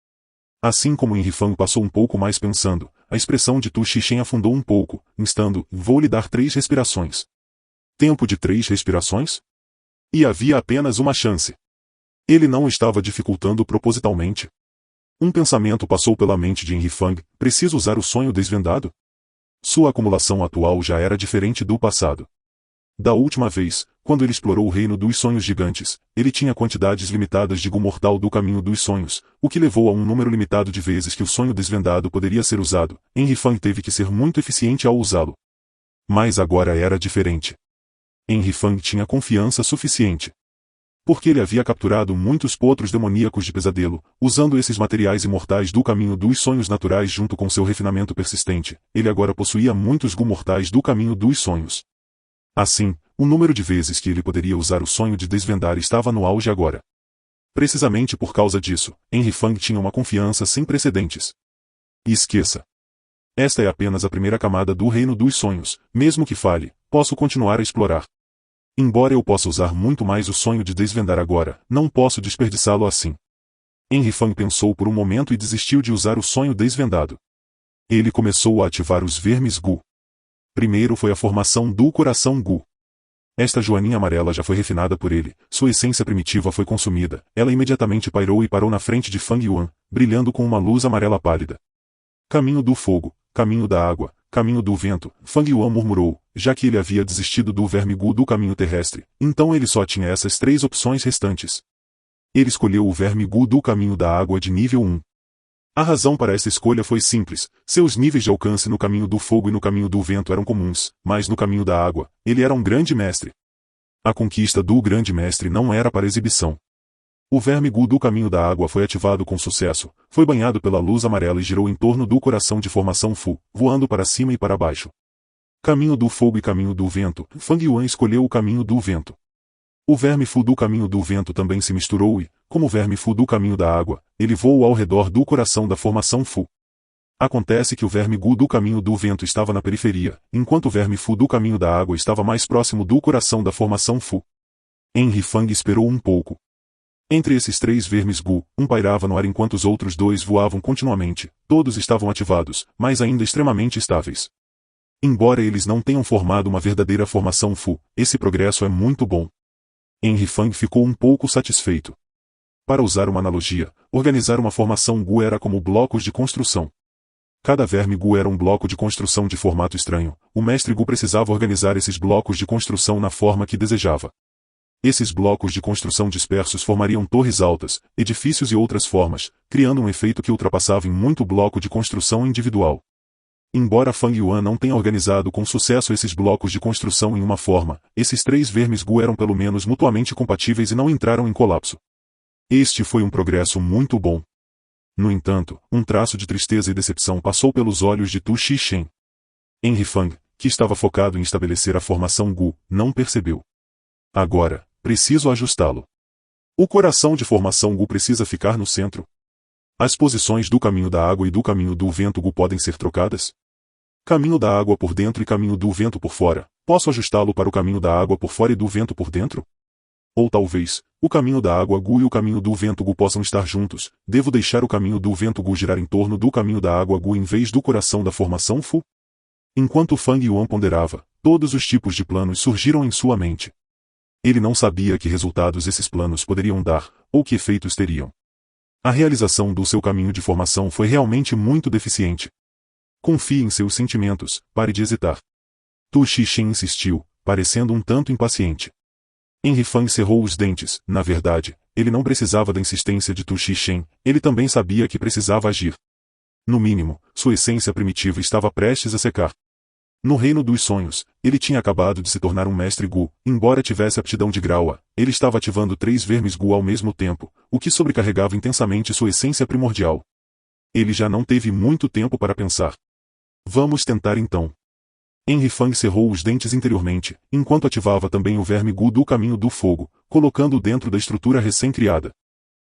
Assim como Enrifang passou um pouco mais pensando, a expressão de Tu Xixen afundou um pouco, instando, vou lhe dar 3 respirações. Tempo de 3 respirações? E havia apenas uma chance. Ele não estava dificultando propositalmente. Um pensamento passou pela mente de Enrifang, preciso usar o sonho desvendado? Sua acumulação atual já era diferente do passado. Da última vez, quando ele explorou o reino dos sonhos gigantes, ele tinha quantidades limitadas de Gu mortal do caminho dos sonhos, o que levou a um número limitado de vezes que o sonho desvendado poderia ser usado. Enrifang teve que ser muito eficiente ao usá-lo. Mas agora era diferente. Enrifang tinha confiança suficiente. Porque ele havia capturado muitos potros demoníacos de pesadelo, usando esses materiais imortais do caminho dos sonhos naturais junto com seu refinamento persistente, ele agora possuía muitos gu mortais do caminho dos sonhos. Assim, o número de vezes que ele poderia usar o sonho de desvendar estava no auge agora. Precisamente por causa disso, Henry Fang tinha uma confiança sem precedentes. E esqueça. Esta é apenas a primeira camada do reino dos sonhos, mesmo que falhe, posso continuar a explorar. Embora eu possa usar muito mais o sonho de desvendar agora, não posso desperdiçá-lo assim. Henry Fang pensou por um momento e desistiu de usar o sonho desvendado. Ele começou a ativar os vermes Gu. Primeiro foi a formação do coração Gu. Esta joaninha amarela já foi refinada por ele, sua essência primitiva foi consumida, ela imediatamente pairou e parou na frente de Fang Yuan, brilhando com uma luz amarela pálida. Caminho do fogo, caminho da água, caminho do vento, Fang Yuan murmurou, já que ele havia desistido do verme Gu do caminho terrestre, então ele só tinha essas 3 opções restantes. Ele escolheu o verme Gu do caminho da água de nível 1. A razão para essa escolha foi simples, seus níveis de alcance no caminho do fogo e no caminho do vento eram comuns, mas no caminho da água, ele era um grande mestre. A conquista do grande mestre não era para exibição. O verme Gu do caminho da água foi ativado com sucesso, foi banhado pela luz amarela e girou em torno do coração de formação Fu, voando para cima e para baixo. Caminho do fogo e caminho do vento, Fang Yuan escolheu o caminho do vento. O verme Fu do caminho do vento também se misturou e, como o verme Fu do caminho da água, ele voou ao redor do coração da formação Fu. Acontece que o verme Gu do caminho do vento estava na periferia, enquanto o verme Fu do caminho da água estava mais próximo do coração da formação Fu. Henry Fang esperou um pouco. Entre esses 3 vermes Gu, um pairava no ar enquanto os outros 2 voavam continuamente, todos estavam ativados, mas ainda extremamente estáveis. Embora eles não tenham formado uma verdadeira formação Fu, esse progresso é muito bom. Henry Fang ficou um pouco satisfeito. Para usar uma analogia, organizar uma formação Gu era como blocos de construção. Cada verme Gu era um bloco de construção de formato estranho, o mestre Gu precisava organizar esses blocos de construção na forma que desejava. Esses blocos de construção dispersos formariam torres altas, edifícios e outras formas, criando um efeito que ultrapassava em muito bloco de construção individual. Embora Fang Yuan não tenha organizado com sucesso esses blocos de construção em uma forma, esses 3 vermes Gu eram pelo menos mutuamente compatíveis e não entraram em colapso. Este foi um progresso muito bom. No entanto, um traço de tristeza e decepção passou pelos olhos de Tu Xishen. Henry Fang, que estava focado em estabelecer a formação Gu, não percebeu. Agora, preciso ajustá-lo. O coração de formação Gu precisa ficar no centro. As posições do caminho da água e do caminho do vento Gu podem ser trocadas? Caminho da água por dentro e caminho do vento por fora, posso ajustá-lo para o caminho da água por fora e do vento por dentro? Ou talvez, o caminho da água Gu e o caminho do vento Gu possam estar juntos, devo deixar o caminho do vento Gu girar em torno do caminho da água Gu em vez do coração da formação Fu? Enquanto Fang Yuan ponderava, todos os tipos de planos surgiram em sua mente. Ele não sabia que resultados esses planos poderiam dar, ou que efeitos teriam. A realização do seu caminho de formação foi realmente muito deficiente. Confie em seus sentimentos, pare de hesitar. Tu Xishen insistiu, parecendo um tanto impaciente. Henry Fang cerrou os dentes, na verdade, ele não precisava da insistência de Tu Xishen, ele também sabia que precisava agir. No mínimo, sua essência primitiva estava prestes a secar. No reino dos sonhos, ele tinha acabado de se tornar um mestre Gu, embora tivesse aptidão de grau A, ele estava ativando 3 vermes Gu ao mesmo tempo, o que sobrecarregava intensamente sua essência primordial. Ele já não teve muito tempo para pensar. Vamos tentar então. Henry Fang cerrou os dentes interiormente, enquanto ativava também o verme Gu do caminho do fogo, colocando-o dentro da estrutura recém-criada.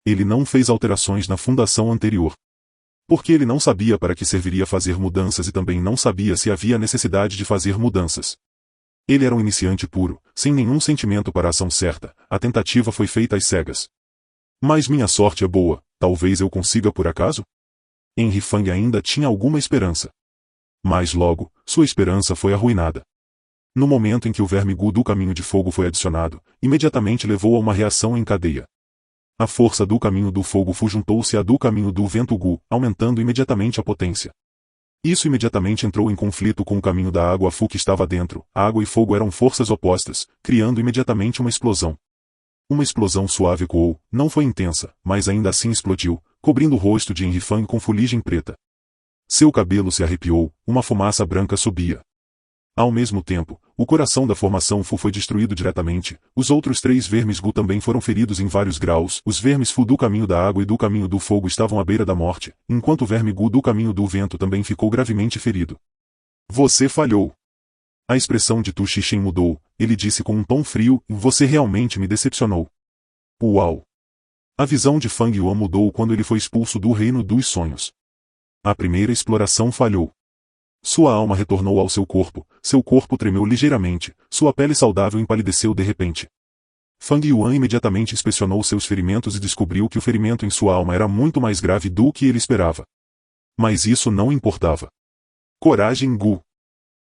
Ele não fez alterações na fundação anterior. Porque ele não sabia para que serviria fazer mudanças e também não sabia se havia necessidade de fazer mudanças. Ele era um iniciante puro, sem nenhum sentimento para a ação certa, a tentativa foi feita às cegas. Mas minha sorte é boa, talvez eu consiga por acaso? Henry Fang ainda tinha alguma esperança. Mas logo, sua esperança foi arruinada. No momento em que o verme Gu do caminho de fogo foi adicionado, imediatamente levou a uma reação em cadeia. A força do caminho do fogo Fu juntou-se à do caminho do vento Gu, aumentando imediatamente a potência. Isso imediatamente entrou em conflito com o caminho da água Fu que estava dentro, a água e fogo eram forças opostas, criando imediatamente uma explosão. Uma explosão suave ecoou, não foi intensa, mas ainda assim explodiu, cobrindo o rosto de Henry Fang com fuligem preta. Seu cabelo se arrepiou, uma fumaça branca subia. Ao mesmo tempo, o coração da formação Fu foi destruído diretamente, os outros 3 vermes Gu também foram feridos em vários graus, os vermes Fu do caminho da água e do caminho do fogo estavam à beira da morte, enquanto o verme Gu do caminho do vento também ficou gravemente ferido. Você falhou. A expressão de Tu Xixin mudou, ele disse com um tom frio, você realmente me decepcionou. Uau! A visão de Fang Yuan mudou quando ele foi expulso do reino dos sonhos. A primeira exploração falhou. Sua alma retornou ao seu corpo tremeu ligeiramente, sua pele saudável empalideceu de repente. Fang Yuan imediatamente inspecionou seus ferimentos e descobriu que o ferimento em sua alma era muito mais grave do que ele esperava. Mas isso não importava. Coragem Gu.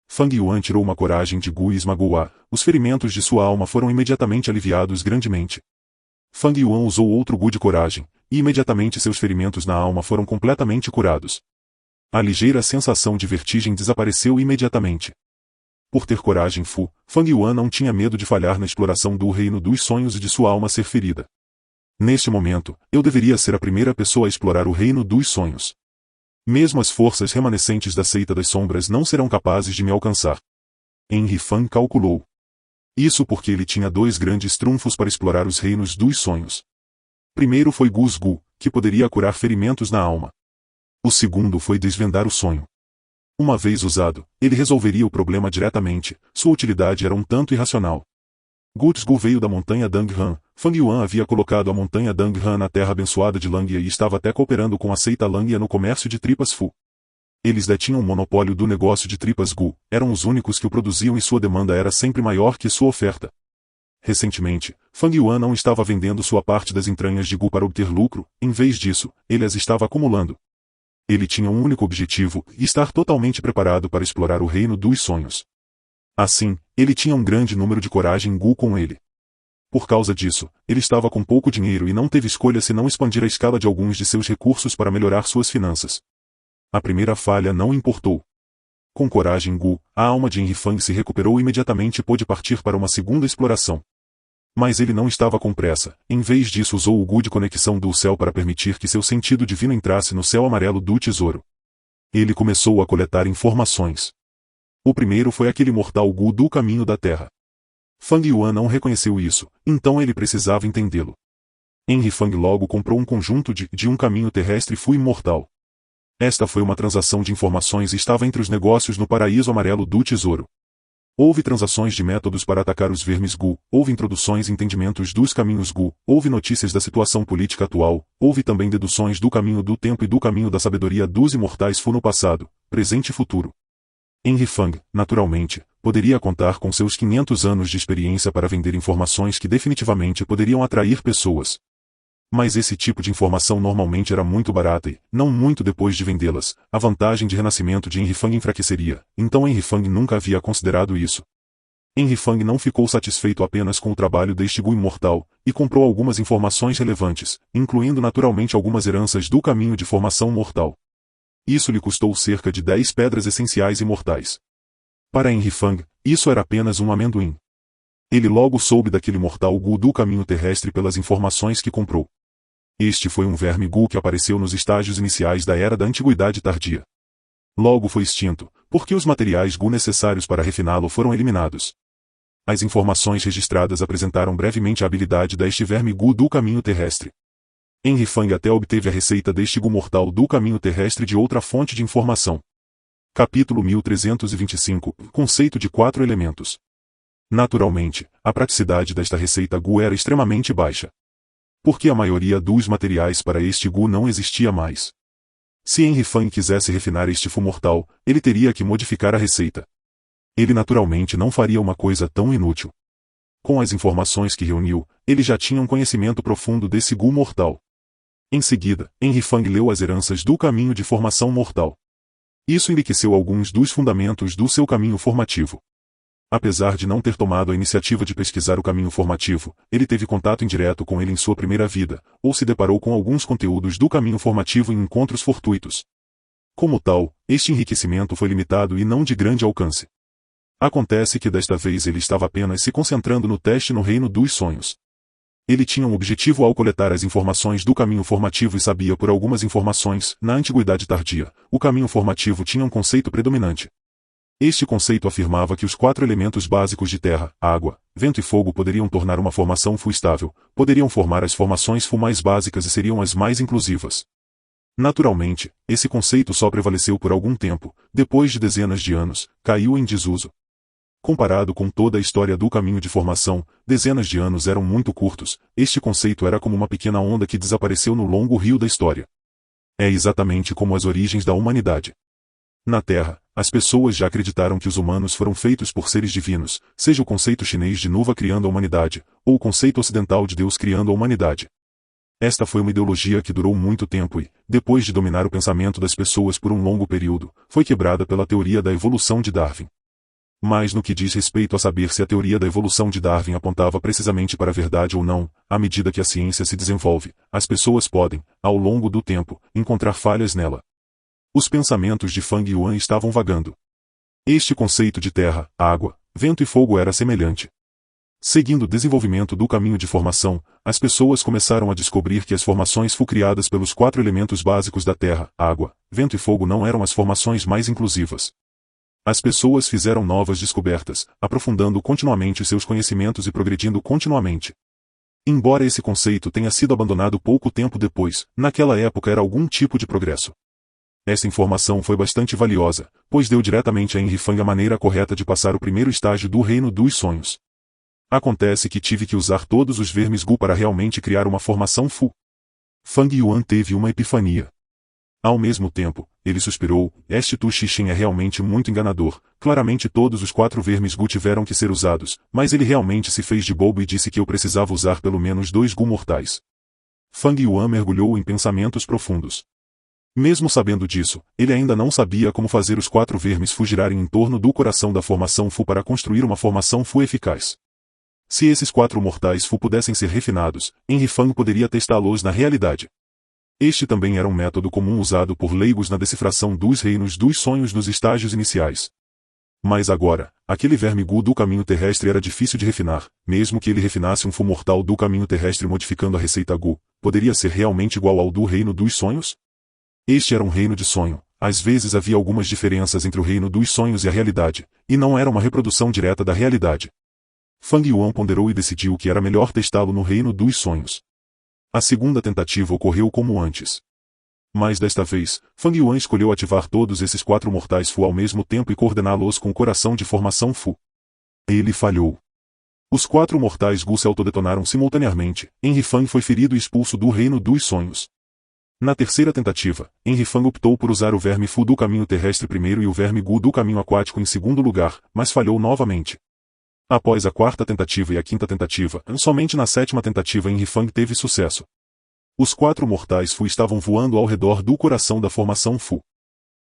Fang Yuan tirou uma coragem de Gu e esmagou-a, os ferimentos de sua alma foram imediatamente aliviados grandemente. Fang Yuan usou outro Gu de coragem, e imediatamente seus ferimentos na alma foram completamente curados. A ligeira sensação de vertigem desapareceu imediatamente. Por ter coragem Fang Yuan não tinha medo de falhar na exploração do reino dos sonhos e de sua alma ser ferida. Neste momento, eu deveria ser a primeira pessoa a explorar o reino dos sonhos. Mesmo as forças remanescentes da seita das sombras não serão capazes de me alcançar. Henry Fang calculou. Isso porque ele tinha 2 grandes trunfos para explorar os reinos dos sonhos. Primeiro foi Gus Gu, que poderia curar ferimentos na alma. O segundo foi desvendar o sonho. Uma vez usado, ele resolveria o problema diretamente, sua utilidade era um tanto irracional. Gus Gu veio da montanha Danghan, Fang Yuan havia colocado a montanha Danghan na terra abençoada de Langya e estava até cooperando com a seita Langya no comércio de tripas Fu. Eles detinham o monopólio do negócio de tripas Gu, eram os únicos que o produziam e sua demanda era sempre maior que sua oferta. Recentemente, Fang Yuan não estava vendendo sua parte das entranhas de Gu para obter lucro, em vez disso, ele as estava acumulando. Ele tinha um único objetivo, estar totalmente preparado para explorar o reino dos sonhos. Assim, ele tinha um grande número de coragem Gu com ele. Por causa disso, ele estava com pouco dinheiro e não teve escolha senão expandir a escala de alguns de seus recursos para melhorar suas finanças. A primeira falha não importou. Com coragem Gu, a alma de Henry Fang se recuperou imediatamente e pôde partir para uma segunda exploração. Mas ele não estava com pressa, em vez disso usou o Gu de conexão do céu para permitir que seu sentido divino entrasse no céu amarelo do tesouro. Ele começou a coletar informações. O primeiro foi aquele mortal Gu do caminho da terra. Fang Yuan não reconheceu isso, então ele precisava entendê-lo. Henry Fang logo comprou um conjunto de um caminho terrestre Fu imortal. Esta foi uma transação de informações e estava entre os negócios no paraíso amarelo do tesouro. Houve transações de métodos para atacar os vermes Gu, houve introduções e entendimentos dos caminhos Gu, houve notícias da situação política atual, houve também deduções do caminho do tempo e do caminho da sabedoria dos imortais Fu no passado, presente e futuro. Henry Fang, naturalmente, poderia contar com seus 500 anos de experiência para vender informações que definitivamente poderiam atrair pessoas. Mas esse tipo de informação normalmente era muito barata e, não muito depois de vendê-las, a vantagem de renascimento de Henry Fang enfraqueceria, então Henry Fang nunca havia considerado isso. Henry Fang não ficou satisfeito apenas com o trabalho deste Gu imortal, e comprou algumas informações relevantes, incluindo naturalmente algumas heranças do caminho de formação mortal. Isso lhe custou cerca de 10 pedras essenciais imortais. Para Henry Fang, isso era apenas um amendoim. Ele logo soube daquele mortal Gu do caminho terrestre pelas informações que comprou. Este foi um verme Gu que apareceu nos estágios iniciais da Era da Antiguidade Tardia. Logo foi extinto, porque os materiais Gu necessários para refiná-lo foram eliminados. As informações registradas apresentaram brevemente a habilidade deste verme Gu do caminho terrestre. Henry Fang até obteve a receita deste Gu mortal do caminho terrestre de outra fonte de informação. Capítulo 1325 – Conceito de 4 elementos. Naturalmente, a praticidade desta receita Gu era extremamente baixa. Porque a maioria dos materiais para este Gu não existia mais. Se Henry Fang quisesse refinar este Fu mortal, ele teria que modificar a receita. Ele naturalmente não faria uma coisa tão inútil. Com as informações que reuniu, ele já tinha um conhecimento profundo desse Gu mortal. Em seguida, Henry Fang leu as heranças do caminho de formação mortal. Isso enriqueceu alguns dos fundamentos do seu caminho formativo. Apesar de não ter tomado a iniciativa de pesquisar o caminho formativo, ele teve contato indireto com ele em sua primeira vida, ou se deparou com alguns conteúdos do caminho formativo em encontros fortuitos. Como tal, este enriquecimento foi limitado e não de grande alcance. Acontece que desta vez ele estava apenas se concentrando no teste no reino dos sonhos. Ele tinha um objetivo ao coletar as informações do caminho formativo e sabia por algumas informações, na antiguidade tardia, o caminho formativo tinha um conceito predominante. Este conceito afirmava que os 4 elementos básicos de terra, água, vento e fogo poderiam tornar uma formação Fu estável, poderiam formar as formações Fu mais básicas e seriam as mais inclusivas. Naturalmente, esse conceito só prevaleceu por algum tempo, depois de dezenas de anos, caiu em desuso. Comparado com toda a história do caminho de formação, dezenas de anos eram muito curtos, este conceito era como uma pequena onda que desapareceu no longo rio da história. É exatamente como as origens da humanidade. Na Terra, as pessoas já acreditaram que os humanos foram feitos por seres divinos, seja o conceito chinês de Nuva criando a humanidade, ou o conceito ocidental de Deus criando a humanidade. Esta foi uma ideologia que durou muito tempo e, depois de dominar o pensamento das pessoas por um longo período, foi quebrada pela teoria da evolução de Darwin. Mas no que diz respeito a saber se a teoria da evolução de Darwin apontava precisamente para a verdade ou não, à medida que a ciência se desenvolve, as pessoas podem, ao longo do tempo, encontrar falhas nela. Os pensamentos de Fang Yuan estavam vagando. Este conceito de terra, água, vento e fogo era semelhante. Seguindo o desenvolvimento do caminho de formação, as pessoas começaram a descobrir que as formações Fu criadas pelos 4 elementos básicos da terra, água, vento e fogo não eram as formações mais inclusivas. As pessoas fizeram novas descobertas, aprofundando continuamente seus conhecimentos e progredindo continuamente. Embora esse conceito tenha sido abandonado pouco tempo depois, naquela época era algum tipo de progresso. Essa informação foi bastante valiosa, pois deu diretamente a Henry Fang a maneira correta de passar o primeiro estágio do reino dos sonhos. Acontece que tive que usar todos os vermes Gu para realmente criar uma formação Fu. Fang Yuan teve uma epifania. Ao mesmo tempo, ele suspirou, este Tu Xixin é realmente muito enganador, claramente todos os 4 vermes Gu tiveram que ser usados, mas ele realmente se fez de bobo e disse que eu precisava usar pelo menos 2 Gu mortais. Fang Yuan mergulhou em pensamentos profundos. Mesmo sabendo disso, ele ainda não sabia como fazer os 4 vermes Fu girarem em torno do coração da formação Fu para construir uma formação Fu eficaz. Se esses 4 mortais Fu pudessem ser refinados, Henry Fang poderia testá-los na realidade. Este também era um método comum usado por leigos na decifração dos reinos dos sonhos nos estágios iniciais. Mas agora, aquele verme Gu do caminho terrestre era difícil de refinar, mesmo que ele refinasse um Fu mortal do caminho terrestre modificando a receita Gu, poderia ser realmente igual ao do reino dos sonhos? Este era um reino de sonho, às vezes havia algumas diferenças entre o reino dos sonhos e a realidade, e não era uma reprodução direta da realidade. Fang Yuan ponderou e decidiu que era melhor testá-lo no reino dos sonhos. A segunda tentativa ocorreu como antes. Mas desta vez, Fang Yuan escolheu ativar todos esses 4 mortais Fu ao mesmo tempo e coordená-los com o coração de formação Fu. Ele falhou. Os 4 mortais Gu se autodetonaram simultaneamente, Henry Fang foi ferido e expulso do reino dos sonhos. Na terceira tentativa, Henry Fang optou por usar o verme Fu do caminho terrestre primeiro e o verme Gu do caminho aquático em segundo lugar, mas falhou novamente. Após a 4ª tentativa e a 5ª tentativa, somente na 7ª tentativa Henry Fang teve sucesso. Os 4 mortais Fu estavam voando ao redor do coração da formação Fu.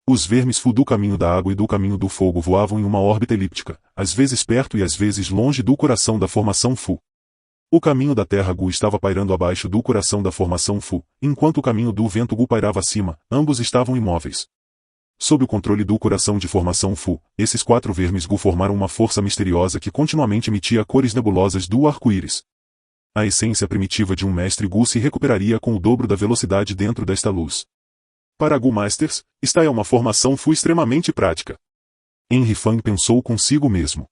Os vermes Fu do caminho da água e do caminho do fogo voavam em uma órbita elíptica, às vezes perto e às vezes longe do coração da formação Fu. O caminho da terra Gu estava pairando abaixo do coração da formação Fu, enquanto o caminho do vento Gu pairava acima, ambos estavam imóveis. Sob o controle do coração de formação Fu, esses 4 vermes Gu formaram uma força misteriosa que continuamente emitia cores nebulosas do arco-íris. A essência primitiva de um mestre Gu se recuperaria com o dobro da velocidade dentro desta luz. Para Gu Masters, esta é uma formação Fu extremamente prática. Henry Fang pensou consigo mesmo.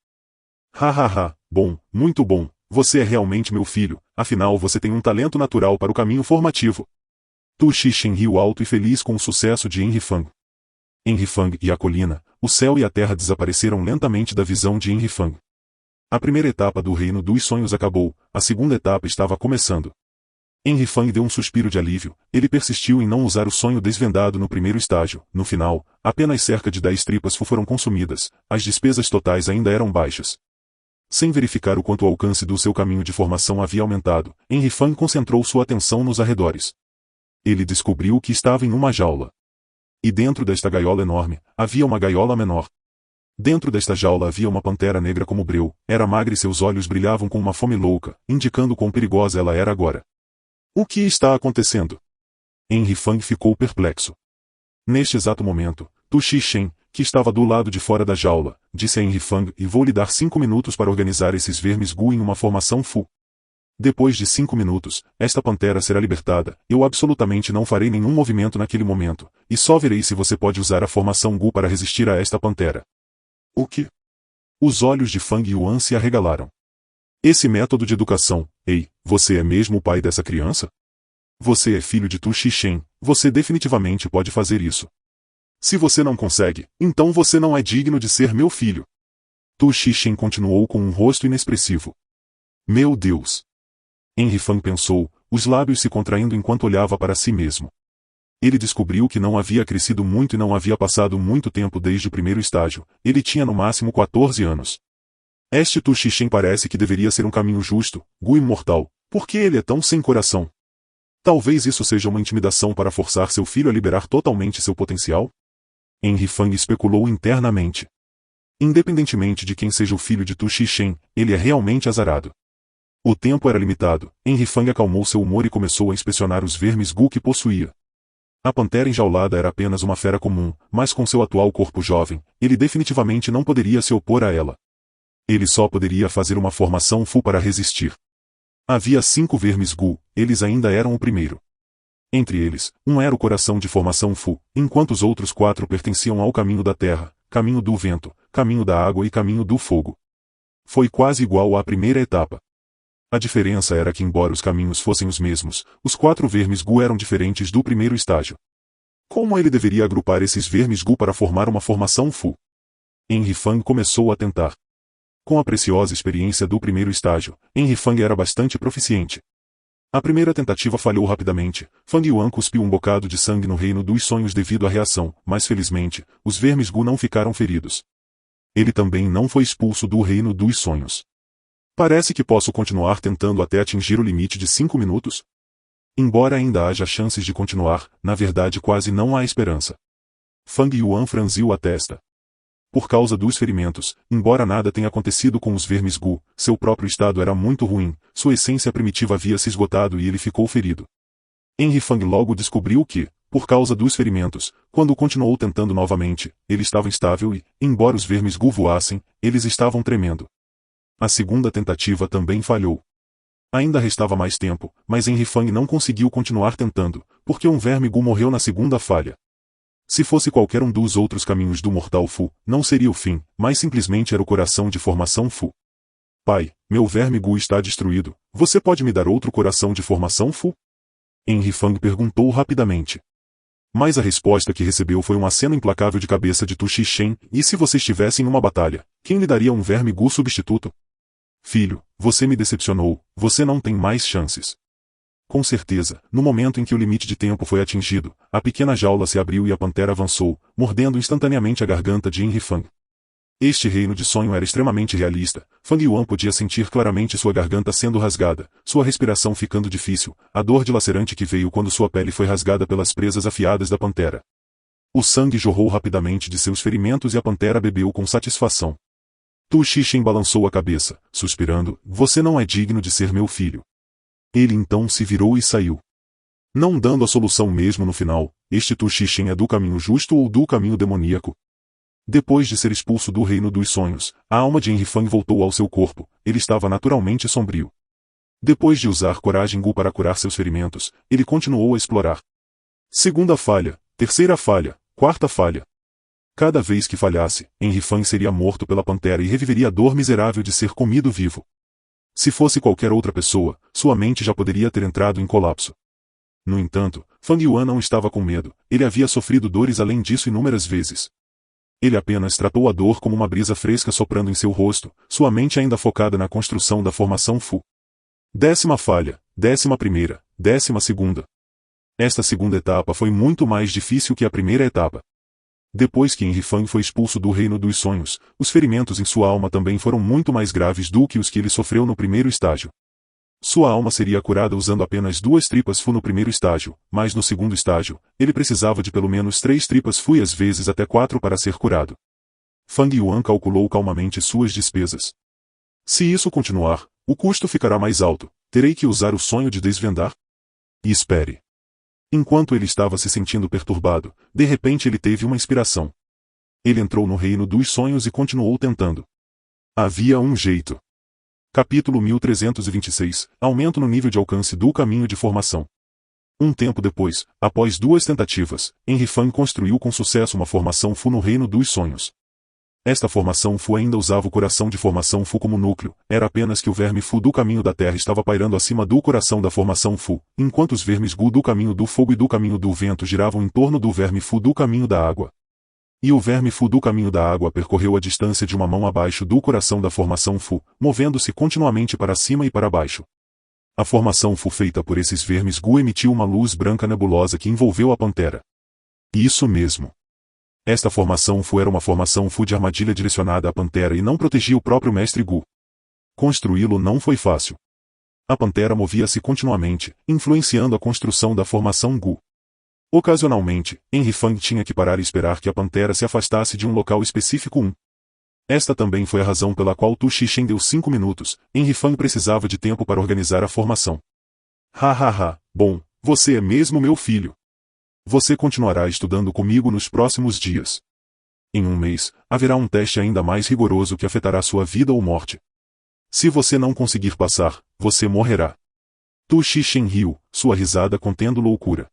Hahaha, bom, muito bom. Você é realmente meu filho, afinal você tem um talento natural para o caminho formativo. Tu Xixin riu alto e feliz com o sucesso de Henry Fang. Henry Fang e a colina, o céu e a terra desapareceram lentamente da visão de Henry Fang. A primeira etapa do reino dos sonhos acabou, a segunda etapa estava começando. Henry Fang deu um suspiro de alívio, ele persistiu em não usar o sonho desvendado no primeiro estágio, no final, apenas cerca de 10 tripas foram consumidas, as despesas totais ainda eram baixas. Sem verificar o quanto o alcance do seu caminho de formação havia aumentado, Henry Fang concentrou sua atenção nos arredores. Ele descobriu que estava em uma jaula. E dentro desta gaiola enorme, havia uma gaiola menor. Dentro desta jaula havia uma pantera negra como breu, era magra e seus olhos brilhavam com uma fome louca, indicando quão perigosa ela era agora. O que está acontecendo? Henry Fang ficou perplexo. Neste exato momento, Tu Xixin, que estava do lado de fora da jaula, disse a Henry Fang e vou lhe dar 5 minutos para organizar esses vermes Gu em uma formação Fu. Depois de 5 minutos, esta pantera será libertada, eu absolutamente não farei nenhum movimento naquele momento, e só verei se você pode usar a formação Gu para resistir a esta pantera. O que? Os olhos de Fang Yuan se arregalaram. Esse método de educação, ei, você é mesmo o pai dessa criança? Você é filho de Tu Xishen, você definitivamente pode fazer isso. Se você não consegue, então você não é digno de ser meu filho. Tu Xishen continuou com um rosto inexpressivo. Meu Deus! Henry Fang pensou, os lábios se contraindo enquanto olhava para si mesmo. Ele descobriu que não havia crescido muito e não havia passado muito tempo desde o primeiro estágio, ele tinha no máximo 14 anos. Este Tu Xishen parece que deveria ser um caminho justo, Gu imortal, por que ele é tão sem coração? Talvez isso seja uma intimidação para forçar seu filho a liberar totalmente seu potencial? Henry Fang especulou internamente. Independentemente de quem seja o filho de Tu Xishen, ele é realmente azarado. O tempo era limitado, Henry Fang acalmou seu humor e começou a inspecionar os vermes Gu que possuía. A pantera enjaulada era apenas uma fera comum, mas com seu atual corpo jovem, ele definitivamente não poderia se opor a ela. Ele só poderia fazer uma formação Fu para resistir. Havia 5 vermes Gu, eles ainda eram o primeiro. Entre eles, um era o coração de formação Fu, enquanto os outros 4 pertenciam ao caminho da terra, caminho do vento, caminho da água e caminho do fogo. Foi quase igual à primeira etapa. A diferença era que embora os caminhos fossem os mesmos, os 4 vermes Gu eram diferentes do primeiro estágio. Como ele deveria agrupar esses vermes Gu para formar uma formação Fu? Henry Fang começou a tentar. Com a preciosa experiência do primeiro estágio, Henry Fang era bastante proficiente. A primeira tentativa falhou rapidamente, Fang Yuan cuspiu um bocado de sangue no reino dos sonhos devido à reação, mas felizmente, os vermes Gu não ficaram feridos. Ele também não foi expulso do reino dos sonhos. Parece que posso continuar tentando até atingir o limite de 5 minutos? Embora ainda haja chances de continuar, na verdade quase não há esperança. Fang Yuan franziu a testa. Por causa dos ferimentos, embora nada tenha acontecido com os vermes Gu, seu próprio estado era muito ruim, sua essência primitiva havia se esgotado e ele ficou ferido. Henry Fang logo descobriu que, por causa dos ferimentos, quando continuou tentando novamente, ele estava instável e, embora os vermes Gu voassem, eles estavam tremendo. A segunda tentativa também falhou. Ainda restava mais tempo, mas Henry Fang não conseguiu continuar tentando, porque um verme Gu morreu na segunda falha. Se fosse qualquer um dos outros caminhos do Mortal Fu, não seria o fim, mas simplesmente era o coração de formação Fu. Pai, meu verme Gu está destruído, você pode me dar outro coração de formação Fu? Henry Fang perguntou rapidamente. Mas a resposta que recebeu foi um aceno implacável de cabeça de Tu Xishen, e se você estivesse em uma batalha, quem lhe daria um verme Gu substituto? Filho, você me decepcionou, você não tem mais chances. Com certeza, no momento em que o limite de tempo foi atingido, a pequena jaula se abriu e a pantera avançou, mordendo instantaneamente a garganta de Henry Fang. Este reino de sonho era extremamente realista, Fang Yuan podia sentir claramente sua garganta sendo rasgada, sua respiração ficando difícil, a dor dilacerante que veio quando sua pele foi rasgada pelas presas afiadas da pantera. O sangue jorrou rapidamente de seus ferimentos e a pantera bebeu com satisfação. Tu Xishen balançou a cabeça, suspirando, você não é digno de ser meu filho. Ele então se virou e saiu. Não dando a solução mesmo no final, este Tu Xishen é do caminho justo ou do caminho demoníaco? Depois de ser expulso do reino dos sonhos, a alma de Henry Fang voltou ao seu corpo, ele estava naturalmente sombrio. Depois de usar coragem Gu para curar seus ferimentos, ele continuou a explorar. Segunda falha, terceira falha, quarta falha. Cada vez que falhasse, Henry Fang seria morto pela pantera e reviveria a dor miserável de ser comido vivo. Se fosse qualquer outra pessoa, sua mente já poderia ter entrado em colapso. No entanto, Fang Yuan não estava com medo, ele havia sofrido dores além disso inúmeras vezes. Ele apenas tratou a dor como uma brisa fresca soprando em seu rosto, sua mente ainda focada na construção da formação Fu. 10ª falha, 11ª, 12ª. Esta segunda etapa foi muito mais difícil que a primeira etapa. Depois que Henry Fang foi expulso do reino dos sonhos, os ferimentos em sua alma também foram muito mais graves do que os que ele sofreu no primeiro estágio. Sua alma seria curada usando apenas 2 tripas Fu no primeiro estágio, mas no segundo estágio, ele precisava de pelo menos 3 tripas Fu e às vezes até 4 para ser curado. Fang Yuan calculou calmamente suas despesas. Se isso continuar, o custo ficará mais alto, terei que usar o sonho de desvendar? E espere. Enquanto ele estava se sentindo perturbado, de repente ele teve uma inspiração. Ele entrou no reino dos sonhos e continuou tentando. Havia um jeito. Capítulo 1326, Aumento no nível de alcance do caminho de formação. Um tempo depois, após 2 tentativas, Henry Fang construiu com sucesso uma formação Fu no reino dos sonhos. Esta formação Fu ainda usava o coração de formação Fu como núcleo, era apenas que o verme Fu do caminho da terra estava pairando acima do coração da formação Fu, enquanto os vermes Gu do caminho do fogo e do caminho do vento giravam em torno do verme Fu do caminho da água. E o verme Fu do caminho da água percorreu a distância de uma mão abaixo do coração da formação Fu, movendo-se continuamente para cima e para baixo. A formação Fu feita por esses vermes Gu emitiu uma luz branca nebulosa que envolveu a pantera. Isso mesmo. Esta formação Fu era uma formação Fu de armadilha direcionada à pantera e não protegia o próprio mestre Gu. Construí-lo não foi fácil. A pantera movia-se continuamente, influenciando a construção da formação Gu. Ocasionalmente, Henry Fang tinha que parar e esperar que a pantera se afastasse de um local específico. Esta também foi a razão pela qual Tu Xixen deu 5 minutos, Henry Fang precisava de tempo para organizar a formação. Bom, você é mesmo meu filho. Você continuará estudando comigo nos próximos dias. Em um mês, haverá um teste ainda mais rigoroso que afetará sua vida ou morte. Se você não conseguir passar, você morrerá. Tu Xixen riu, sua risada contendo loucura.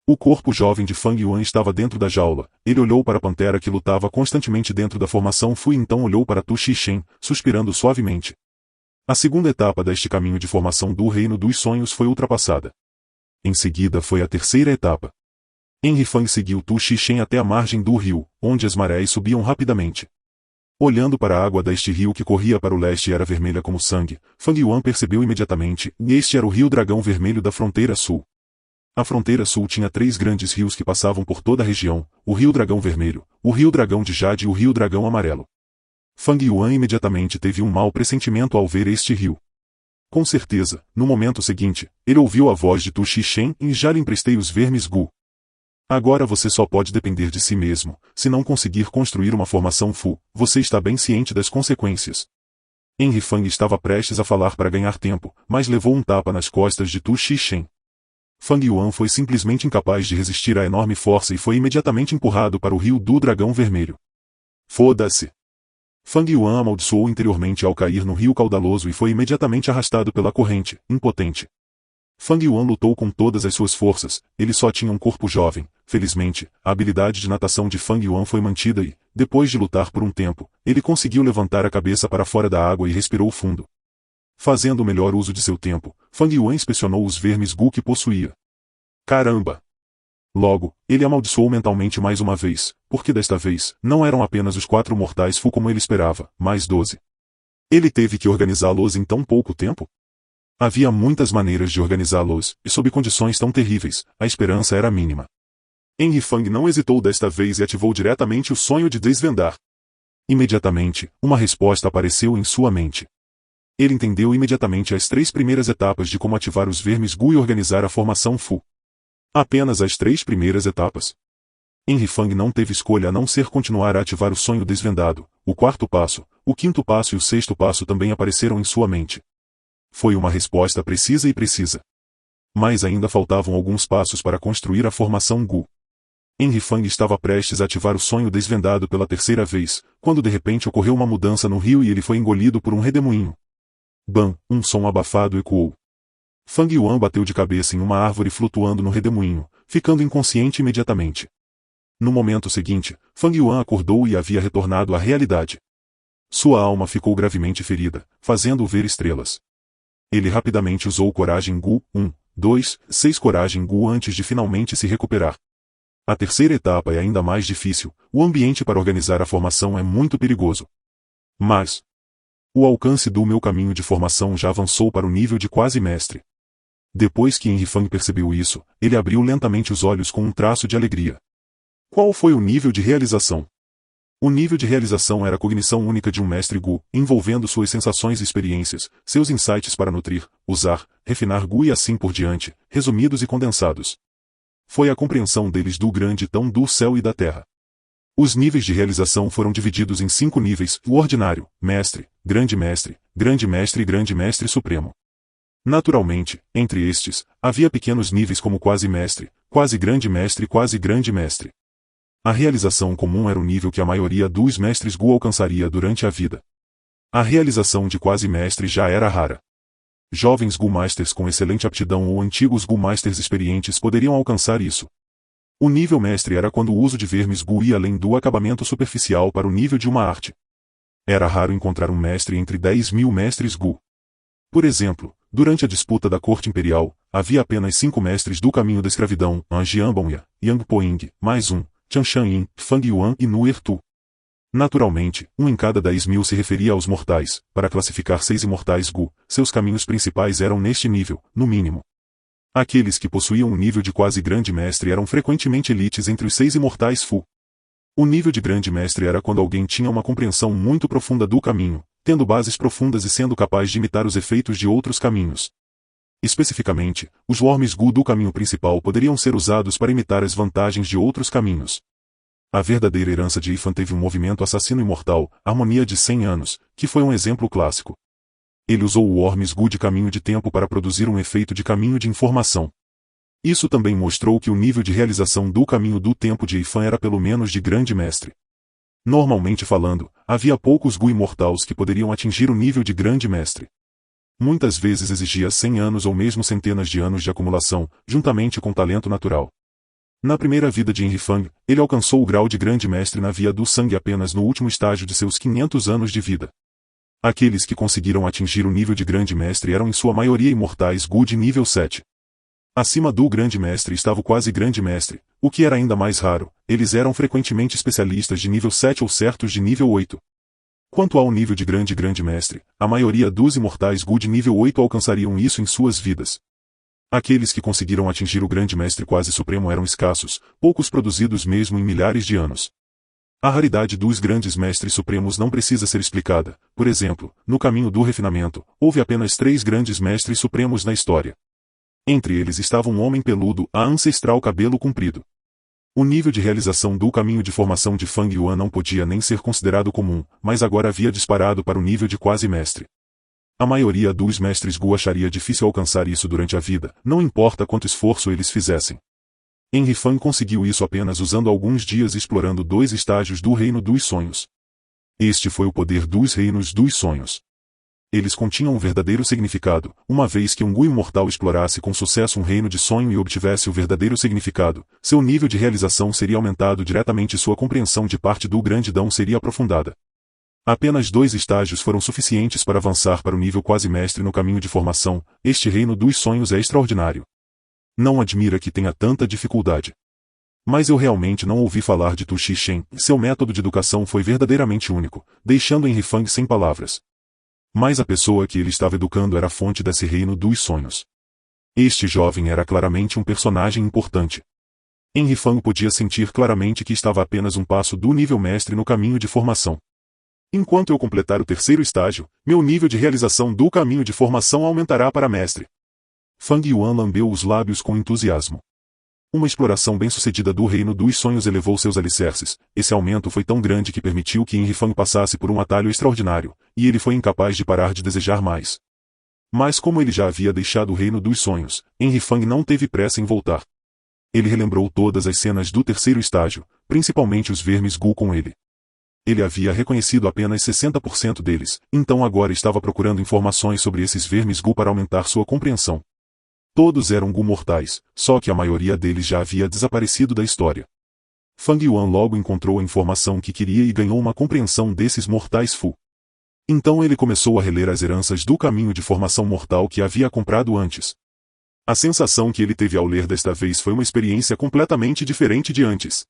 O corpo jovem de Fang Yuan estava dentro da jaula, ele olhou para a pantera que lutava constantemente dentro da formação Fu e então olhou para Tu Xixen, suspirando suavemente. A segunda etapa deste caminho de formação do Reino dos Sonhos foi ultrapassada. Em seguida foi a terceira etapa. Henry Fang seguiu Tu Xixen até a margem do rio, onde as marés subiam rapidamente. Olhando para a água deste rio que corria para o leste e era vermelha como sangue, Fang Yuan percebeu imediatamente, e este era o Rio Dragão Vermelho da fronteira sul. A fronteira sul tinha 3 grandes rios que passavam por toda a região, o Rio Dragão Vermelho, o Rio Dragão de Jade e o Rio Dragão Amarelo. Fang Yuan imediatamente teve um mau pressentimento ao ver este rio. Com certeza, no momento seguinte, ele ouviu a voz de Tu Xixen e já lhe emprestei os vermes Gu. Agora você só pode depender de si mesmo, se não conseguir construir uma formação Fu, você está bem ciente das consequências. Henry Fang estava prestes a falar para ganhar tempo, mas levou um tapa nas costas de Tu Xixen. Fang Yuan foi simplesmente incapaz de resistir à enorme força e foi imediatamente empurrado para o rio do Dragão Vermelho. Foda-se! Fang Yuan amaldiçoou interiormente ao cair no rio caudaloso e foi imediatamente arrastado pela corrente, impotente. Fang Yuan lutou com todas as suas forças, ele só tinha um corpo jovem. Felizmente, a habilidade de natação de Fang Yuan foi mantida e, depois de lutar por um tempo, ele conseguiu levantar a cabeça para fora da água e respirou fundo. Fazendo o melhor uso de seu tempo, Fang Yuan inspecionou os vermes Gu que possuía. Caramba! Logo, ele amaldiçoou mentalmente mais uma vez, porque desta vez, não eram apenas os 4 mortais Fu como ele esperava, mas 12. Ele teve que organizá-los em tão pouco tempo? Havia muitas maneiras de organizá-los, e sob condições tão terríveis, a esperança era mínima. Henry Fang não hesitou desta vez e ativou diretamente o sonho de desvendar. Imediatamente, uma resposta apareceu em sua mente. Ele entendeu imediatamente as 3 primeiras etapas de como ativar os vermes Gu e organizar a formação Fu. Apenas as 3 primeiras etapas. Henry Fang não teve escolha a não ser continuar a ativar o sonho desvendado. O 4º passo, o 5º passo e o 6º passo também apareceram em sua mente. Foi uma resposta precisa e precisa. Mas ainda faltavam alguns passos para construir a formação Gu. Henry Fang estava prestes a ativar o sonho desvendado pela 3ª vez, quando de repente ocorreu uma mudança no rio e ele foi engolido por um redemoinho. Bam! Um som abafado ecoou. Fang Yuan bateu de cabeça em uma árvore flutuando no redemoinho, ficando inconsciente imediatamente. No momento seguinte, Fang Yuan acordou e havia retornado à realidade. Sua alma ficou gravemente ferida, fazendo-o ver estrelas. Ele rapidamente usou Coragem Gu, 1, 2, 6 Coragem Gu antes de finalmente se recuperar. A 3ª etapa é ainda mais difícil, o ambiente para organizar a formação é muito perigoso. Mas o alcance do meu caminho de formação já avançou para o nível de quase mestre. Depois que Henry Fang percebeu isso, ele abriu lentamente os olhos com um traço de alegria. Qual foi o nível de realização? O nível de realização era a cognição única de um mestre Gu, envolvendo suas sensações e experiências, seus insights para nutrir, usar, refinar Gu e assim por diante, resumidos e condensados. Foi a compreensão deles do grande tão do céu e da terra. Os níveis de realização foram divididos em 5 níveis: o ordinário, mestre, grande mestre e grande mestre supremo. Naturalmente, entre estes, havia pequenos níveis como quase mestre, quase grande mestre e quase grande mestre. A realização comum era o nível que a maioria dos mestres Gu alcançaria durante a vida. A realização de quase mestre já era rara. Jovens Gu Masters com excelente aptidão ou antigos Gu Masters experientes poderiam alcançar isso. O nível mestre era quando o uso de vermes Gu ia além do acabamento superficial para o nível de uma arte. Era raro encontrar um mestre entre 10.000 mestres Gu. Por exemplo, durante a disputa da corte imperial, havia apenas 5 mestres do caminho da escravidão, An Jianbongya, Yang Poing, mais um, Chan Shanyin, Fang Yuan e Nu Ertu. Naturalmente, um em cada 10.000 se referia aos mortais. Para classificar 6 imortais Gu, seus caminhos principais eram neste nível, no mínimo. Aqueles que possuíam um nível de quase grande mestre eram frequentemente elites entre os 6 imortais Fu. O nível de grande mestre era quando alguém tinha uma compreensão muito profunda do caminho, tendo bases profundas e sendo capaz de imitar os efeitos de outros caminhos. Especificamente, os worms Gu do caminho principal poderiam ser usados para imitar as vantagens de outros caminhos. A verdadeira herança de Ifan teve um movimento assassino imortal, Harmonia de 100 anos, que foi um exemplo clássico. Ele usou o worms Gu de caminho de tempo para produzir um efeito de caminho de informação. Isso também mostrou que o nível de realização do caminho do tempo de Ifan era pelo menos de grande mestre. Normalmente falando, havia poucos Gu imortais que poderiam atingir o nível de grande mestre. Muitas vezes exigia 100 anos ou mesmo centenas de anos de acumulação, juntamente com talento natural. Na primeira vida de Enrifang, ele alcançou o grau de grande mestre na via do sangue apenas no último estágio de seus 500 anos de vida. Aqueles que conseguiram atingir o nível de grande mestre eram em sua maioria imortais Gu de nível 7. Acima do grande mestre estava o quase grande mestre, o que era ainda mais raro, eles eram frequentemente especialistas de nível 7 ou certos de nível 8. Quanto ao nível de grande mestre, a maioria dos imortais Gu de nível 8 alcançariam isso em suas vidas. Aqueles que conseguiram atingir o grande mestre quase supremo eram escassos, poucos produzidos mesmo em milhares de anos. A raridade dos grandes mestres supremos não precisa ser explicada. Por exemplo, no caminho do refinamento, houve apenas 3 grandes mestres supremos na história. Entre eles estava um homem peludo, a ancestral cabelo comprido. O nível de realização do caminho de formação de Fang Yuan não podia nem ser considerado comum, mas agora havia disparado para o nível de quase mestre. A maioria dos mestres Gu acharia difícil alcançar isso durante a vida, não importa quanto esforço eles fizessem. Enrifang conseguiu isso apenas usando alguns dias explorando 2 estágios do Reino dos Sonhos. Este foi o poder dos Reinos dos Sonhos. Eles continham um verdadeiro significado, uma vez que um Gu imortal explorasse com sucesso um reino de sonho e obtivesse o verdadeiro significado, seu nível de realização seria aumentado diretamente e sua compreensão de parte do grande dão seria aprofundada. Apenas 2 estágios foram suficientes para avançar para o nível quase mestre no caminho de formação. Este reino dos sonhos é extraordinário. Não admira que tenha tanta dificuldade. Mas eu realmente não ouvi falar de Tu Shi Shen. Seu método de educação foi verdadeiramente único, deixando Enrifang sem palavras. Mas a pessoa que ele estava educando era a fonte desse reino dos sonhos. Este jovem era claramente um personagem importante. Enrifang podia sentir claramente que estava apenas um passo do nível mestre no caminho de formação. Enquanto eu completar o 3º estágio, meu nível de realização do caminho de formação aumentará para mestre. Fang Yuan lambeu os lábios com entusiasmo. Uma exploração bem-sucedida do reino dos sonhos elevou seus alicerces. Esse aumento foi tão grande que permitiu que Enrifang passasse por um atalho extraordinário, e ele foi incapaz de parar de desejar mais. Mas como ele já havia deixado o reino dos sonhos, Enrifang não teve pressa em voltar. Ele relembrou todas as cenas do 3º estágio, principalmente os vermes Gu com ele. Ele havia reconhecido apenas 60% deles, então agora estava procurando informações sobre esses vermes Gu para aumentar sua compreensão. Todos eram Gu mortais, só que a maioria deles já havia desaparecido da história. Fang Yuan logo encontrou a informação que queria e ganhou uma compreensão desses mortais Fu. Então ele começou a reler as heranças do caminho de formação mortal que havia comprado antes. A sensação que ele teve ao ler desta vez foi uma experiência completamente diferente de antes.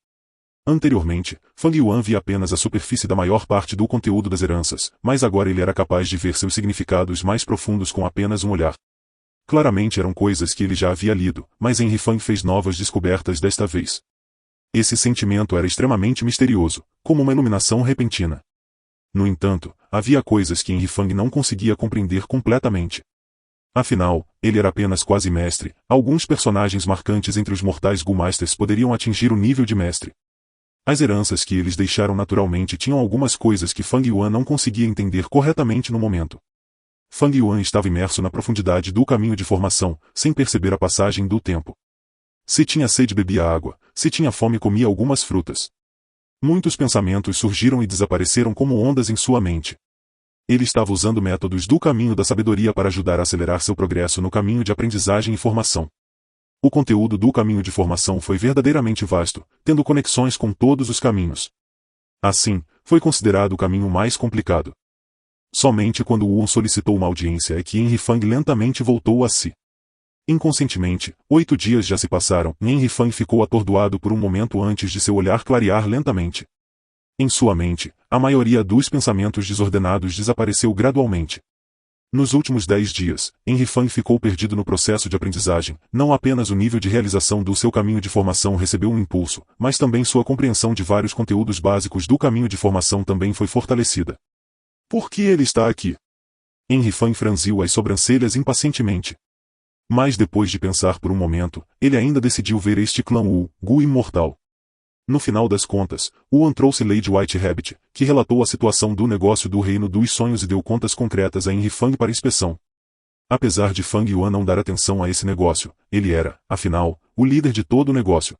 Anteriormente, Fang Yuan via apenas a superfície da maior parte do conteúdo das heranças, mas agora ele era capaz de ver seus significados mais profundos com apenas um olhar. Claramente eram coisas que ele já havia lido, mas Enrifang fez novas descobertas desta vez. Esse sentimento era extremamente misterioso, como uma iluminação repentina. No entanto, havia coisas que Enrifang não conseguia compreender completamente. Afinal, ele era apenas quase mestre, alguns personagens marcantes entre os mortais Gu Masters poderiam atingir o nível de mestre. As heranças que eles deixaram naturalmente tinham algumas coisas que Fang Yuan não conseguia entender corretamente no momento. Fang Yuan estava imerso na profundidade do caminho de formação, sem perceber a passagem do tempo. Se tinha sede bebia água, se tinha fome comia algumas frutas. Muitos pensamentos surgiram e desapareceram como ondas em sua mente. Ele estava usando métodos do caminho da sabedoria para ajudar a acelerar seu progresso no caminho de aprendizagem e formação. O conteúdo do caminho de formação foi verdadeiramente vasto, tendo conexões com todos os caminhos. Assim, foi considerado o caminho mais complicado. Somente quando Wuhan solicitou uma audiência é que Henry Fang lentamente voltou a si. Inconscientemente, 8 dias já se passaram e Henry Fang ficou atordoado por um momento antes de seu olhar clarear lentamente. Em sua mente, a maioria dos pensamentos desordenados desapareceu gradualmente. Nos últimos 10 dias, Henry Fang ficou perdido no processo de aprendizagem. Não apenas o nível de realização do seu caminho de formação recebeu um impulso, mas também sua compreensão de vários conteúdos básicos do caminho de formação também foi fortalecida. Por que ele está aqui? Henry Fang franziu as sobrancelhas impacientemente. Mas depois de pensar por um momento, ele ainda decidiu ver este clã Gu imortal. No final das contas, Wuhan trouxe Lady White Rabbit, que relatou a situação do negócio do Reino dos Sonhos e deu contas concretas a Henry Fang para inspeção. Apesar de Fang Yuan não dar atenção a esse negócio, ele era, afinal, o líder de todo o negócio.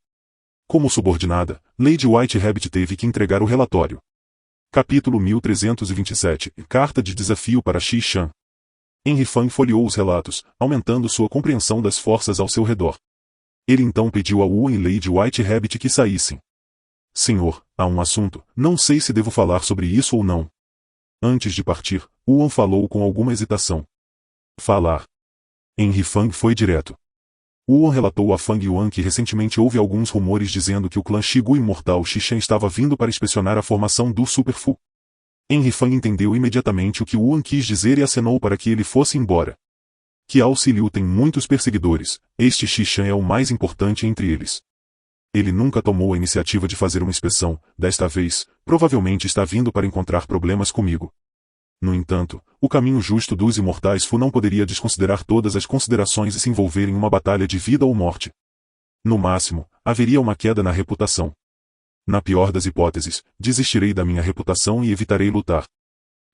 Como subordinada, Lady White Rabbit teve que entregar o relatório. Capítulo 1327 – Carta de desafio para Xi Shan. Henry Fang folheou os relatos, aumentando sua compreensão das forças ao seu redor. Ele então pediu a Wuhan e Lady White Rabbit que saíssem. Senhor, há um assunto, não sei se devo falar sobre isso ou não. Antes de partir, Wuhan falou com alguma hesitação. Falar. Henry Fang foi direto. Wuhan relatou a Fang Yuan que recentemente houve alguns rumores dizendo que o clã Shigu imortal Xishan estava vindo para inspecionar a formação do Super Fu. Henry Fang entendeu imediatamente o que Wuhan quis dizer e acenou para que ele fosse embora. Que Auxiliu tem muitos perseguidores, este Xishan é o mais importante entre eles. Ele nunca tomou a iniciativa de fazer uma inspeção, desta vez, provavelmente está vindo para encontrar problemas comigo. No entanto, o caminho justo dos imortais Fu não poderia desconsiderar todas as considerações e se envolver em uma batalha de vida ou morte. No máximo, haveria uma queda na reputação. Na pior das hipóteses, desistirei da minha reputação e evitarei lutar.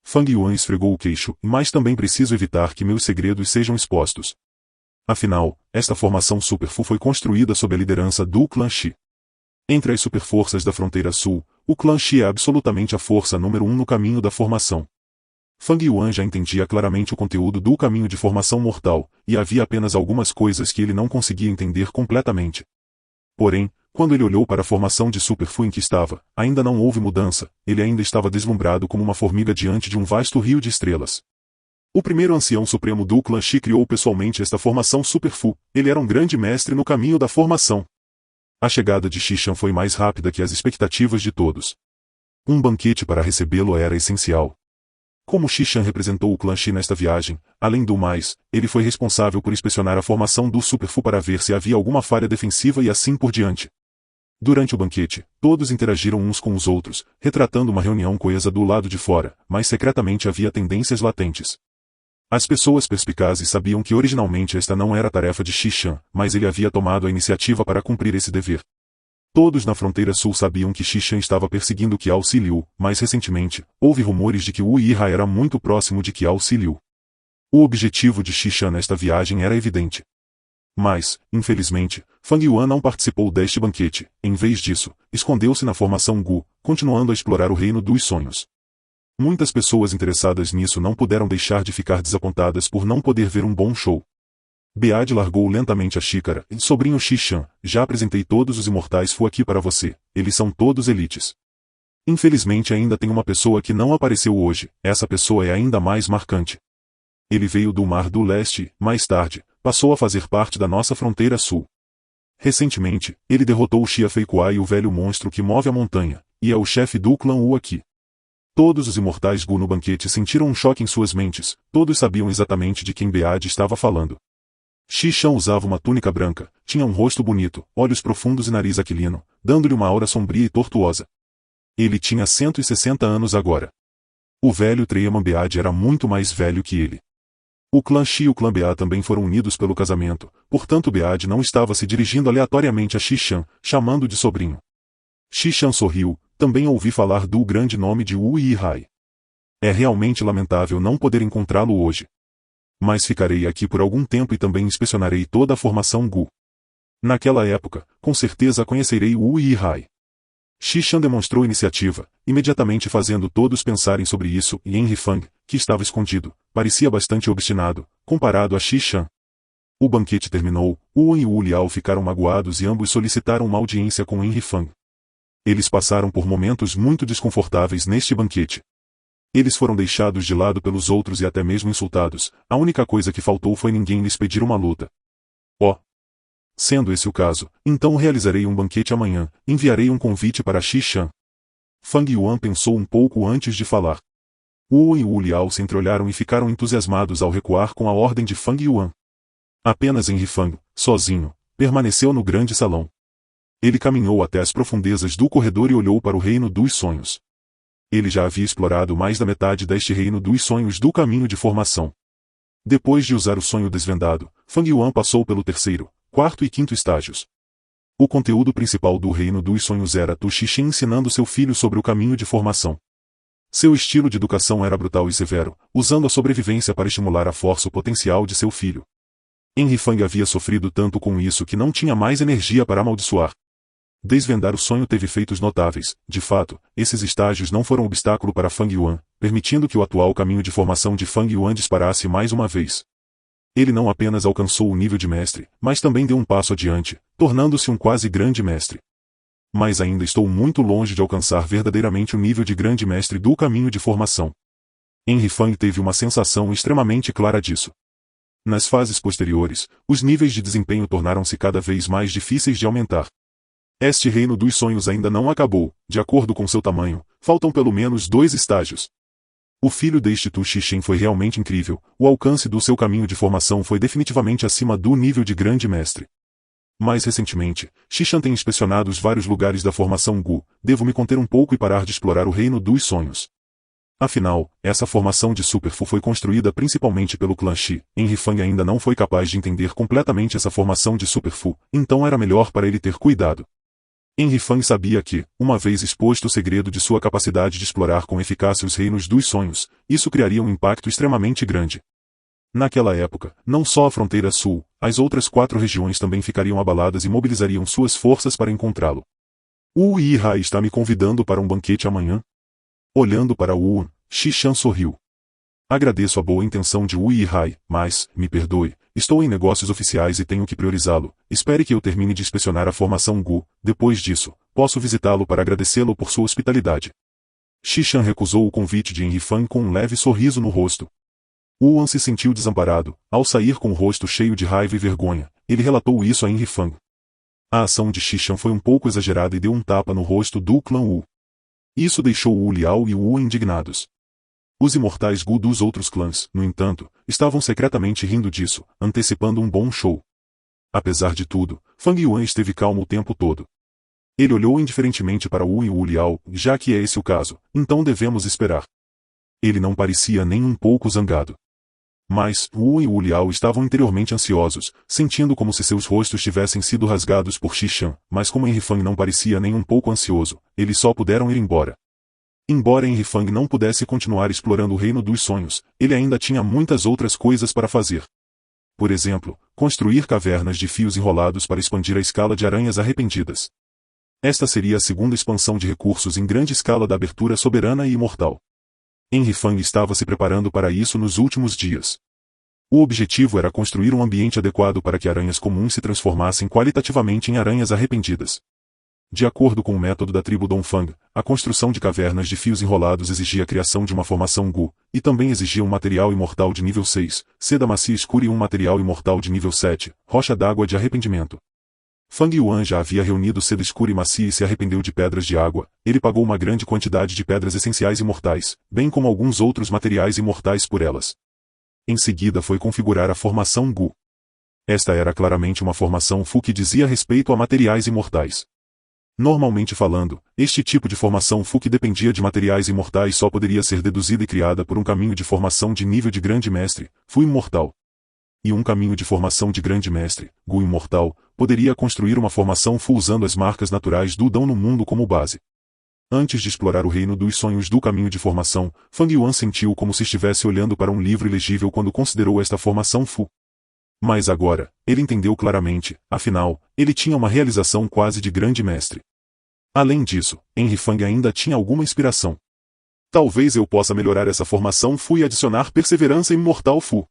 Fang Yuan esfregou o queixo, mas também preciso evitar que meus segredos sejam expostos. Afinal, esta formação Super Fu foi construída sob a liderança do clã Shi. Entre as superforças da fronteira sul, o clã Shi é absolutamente a força número 1 no caminho da formação. Fang Yuan já entendia claramente o conteúdo do caminho de formação mortal, e havia apenas algumas coisas que ele não conseguia entender completamente. Porém, quando ele olhou para a formação de Super Fu em que estava, ainda não houve mudança, ele ainda estava deslumbrado como uma formiga diante de um vasto rio de estrelas. O primeiro ancião supremo do clã Shi criou pessoalmente esta formação Super Fu, ele era um grande mestre no caminho da formação. A chegada de Xishan foi mais rápida que as expectativas de todos. Um banquete para recebê-lo era essencial. Como Xishan representou o clã Shi nesta viagem, além do mais, ele foi responsável por inspecionar a formação do Super Fu para ver se havia alguma falha defensiva e assim por diante. Durante o banquete, todos interagiram uns com os outros, retratando uma reunião coesa do lado de fora, mas secretamente havia tendências latentes. As pessoas perspicazes sabiam que originalmente esta não era tarefa de Xishan, mas ele havia tomado a iniciativa para cumprir esse dever. Todos na fronteira sul sabiam que Xishan estava perseguindo Qiao Siliu, mas recentemente, houve rumores de que Wu Yiha era muito próximo de Qiao Siliu. O objetivo de Xishan nesta viagem era evidente. Mas, infelizmente, Fang Yuan não participou deste banquete, em vez disso, escondeu-se na formação Gu, continuando a explorar o reino dos sonhos. Muitas pessoas interessadas nisso não puderam deixar de ficar desapontadas por não poder ver um bom show. Bead largou lentamente a xícara. Sobrinho Xishan, já apresentei todos os imortais Fu aqui para você, eles são todos elites. Infelizmente ainda tem uma pessoa que não apareceu hoje, essa pessoa é ainda mais marcante. Ele veio do Mar do Leste e, mais tarde, passou a fazer parte da nossa fronteira sul. Recentemente, ele derrotou o Xia Feikuai, o velho monstro que move a montanha, e é o chefe do clã Wu aqui. Todos os imortais Gu no banquete sentiram um choque em suas mentes, todos sabiam exatamente de quem Bead estava falando. Xishan usava uma túnica branca, tinha um rosto bonito, olhos profundos e nariz aquilino, dando-lhe uma aura sombria e tortuosa. Ele tinha 160 anos agora. O velho Treeman Bead era muito mais velho que ele. O clã Shi e o clã Bead também foram unidos pelo casamento, portanto Bead não estava se dirigindo aleatoriamente a Xishan, chamando de sobrinho. Xishan sorriu, também ouvi falar do grande nome de Wu Yihai. É realmente lamentável não poder encontrá-lo hoje. Mas ficarei aqui por algum tempo e também inspecionarei toda a formação Gu. Naquela época, com certeza conhecerei Wu Yihai. Xishan demonstrou iniciativa, imediatamente fazendo todos pensarem sobre isso, e Henry Fang, que estava escondido, parecia bastante obstinado, comparado a Xishan. O banquete terminou, Wu e Wu Liao ficaram magoados e ambos solicitaram uma audiência com Henry Fang. Eles passaram por momentos muito desconfortáveis neste banquete. Eles foram deixados de lado pelos outros e até mesmo insultados, a única coisa que faltou foi ninguém lhes pedir uma luta. Oh! Sendo esse o caso, então realizarei um banquete amanhã, enviarei um convite para Xishan. Fang Yuan pensou um pouco antes de falar. Wu e Wu Liao se entreolharam e ficaram entusiasmados ao recuar com a ordem de Fang Yuan. Apenas Henry Fang, sozinho, permaneceu no grande salão. Ele caminhou até as profundezas do corredor e olhou para o reino dos sonhos. Ele já havia explorado mais da metade deste reino dos sonhos do caminho de formação. Depois de usar o sonho desvendado, Fang Yuan passou pelo terceiro, quarto e quinto estágios. O conteúdo principal do reino dos sonhos era Tu Xixin ensinando seu filho sobre o caminho de formação. Seu estilo de educação era brutal e severo, usando a sobrevivência para estimular a força potencial de seu filho. Henry Fang havia sofrido tanto com isso que não tinha mais energia para amaldiçoar. Desvendar o sonho teve efeitos notáveis. De fato, esses estágios não foram obstáculo para Fang Yuan, permitindo que o atual caminho de formação de Fang Yuan disparasse mais uma vez. Ele não apenas alcançou o nível de mestre, mas também deu um passo adiante, tornando-se um quase grande mestre. Mas ainda estou muito longe de alcançar verdadeiramente o nível de grande mestre do caminho de formação. Henry Fang teve uma sensação extremamente clara disso. Nas fases posteriores, os níveis de desempenho tornaram-se cada vez mais difíceis de aumentar. Este reino dos sonhos ainda não acabou, de acordo com seu tamanho, faltam pelo menos 2 estágios. O filho deste Tu Xixin foi realmente incrível, o alcance do seu caminho de formação foi definitivamente acima do nível de grande mestre. Mais recentemente, Xishan tem inspecionado os vários lugares da formação Gu, devo me conter um pouco e parar de explorar o reino dos sonhos. Afinal, essa formação de Super Fu foi construída principalmente pelo clã Shi. Henry Fang ainda não foi capaz de entender completamente essa formação de Super Fu, então era melhor para ele ter cuidado. Henry Fang sabia que, uma vez exposto o segredo de sua capacidade de explorar com eficácia os reinos dos sonhos, isso criaria um impacto extremamente grande. Naquela época, não só a fronteira sul, as outras 4 regiões também ficariam abaladas e mobilizariam suas forças para encontrá-lo. Wu Yihai está me convidando para um banquete amanhã? Olhando para Wu, Xishan sorriu. Agradeço a boa intenção de Wu Yihai, mas, me perdoe, estou em negócios oficiais e tenho que priorizá-lo. Espere que eu termine de inspecionar a formação Gu, depois disso, posso visitá-lo para agradecê-lo por sua hospitalidade. Xishan recusou o convite de Henry Fang com um leve sorriso no rosto. Wu se sentiu desamparado, ao sair com o rosto cheio de raiva e vergonha, ele relatou isso a Henry Fang. A ação de Xishan foi um pouco exagerada e deu um tapa no rosto do clã Wu. Isso deixou Wu Liao e Wu indignados. Os imortais Gu dos outros clãs, no entanto, estavam secretamente rindo disso, antecipando um bom show. Apesar de tudo, Fang Yuan esteve calmo o tempo todo. Ele olhou indiferentemente para Wu e Wu Liao, já que é esse o caso, então devemos esperar. Ele não parecia nem um pouco zangado. Mas, Wu e Wu Liao estavam interiormente ansiosos, sentindo como se seus rostos tivessem sido rasgados por Xishan, mas como Henry Fang não parecia nem um pouco ansioso, eles só puderam ir embora. Embora Henry Fang não pudesse continuar explorando o reino dos sonhos, ele ainda tinha muitas outras coisas para fazer. Por exemplo, construir cavernas de fios enrolados para expandir a escala de aranhas arrependidas. Esta seria a segunda expansão de recursos em grande escala da abertura soberana e imortal. Henry Fang estava se preparando para isso nos últimos dias. O objetivo era construir um ambiente adequado para que aranhas comuns se transformassem qualitativamente em aranhas arrependidas. De acordo com o método da tribo Dongfang, a construção de cavernas de fios enrolados exigia a criação de uma formação Gu, e também exigia um material imortal de nível 6, seda macia escura e um material imortal de nível 7, rocha d'água de arrependimento. Fang Yuan já havia reunido seda escura e macia e se arrependeu de pedras de água. Ele pagou uma grande quantidade de pedras essenciais imortais, bem como alguns outros materiais imortais por elas. Em seguida foi configurar a formação Gu. Esta era claramente uma formação Fu que dizia respeito a materiais imortais. Normalmente falando, este tipo de formação Fu que dependia de materiais imortais só poderia ser deduzida e criada por um caminho de formação de nível de grande mestre, Fu imortal. E um caminho de formação de grande mestre, Gu imortal, poderia construir uma formação Fu usando as marcas naturais do Dão no mundo como base. Antes de explorar o reino dos sonhos do caminho de formação, Fang Yuan sentiu como se estivesse olhando para um livro ilegível quando considerou esta formação Fu. Mas agora, ele entendeu claramente, afinal, ele tinha uma realização quase de grande mestre. Além disso, Henry Fang ainda tinha alguma inspiração. Talvez eu possa melhorar essa formação Fu e adicionar perseverança imortal Fu.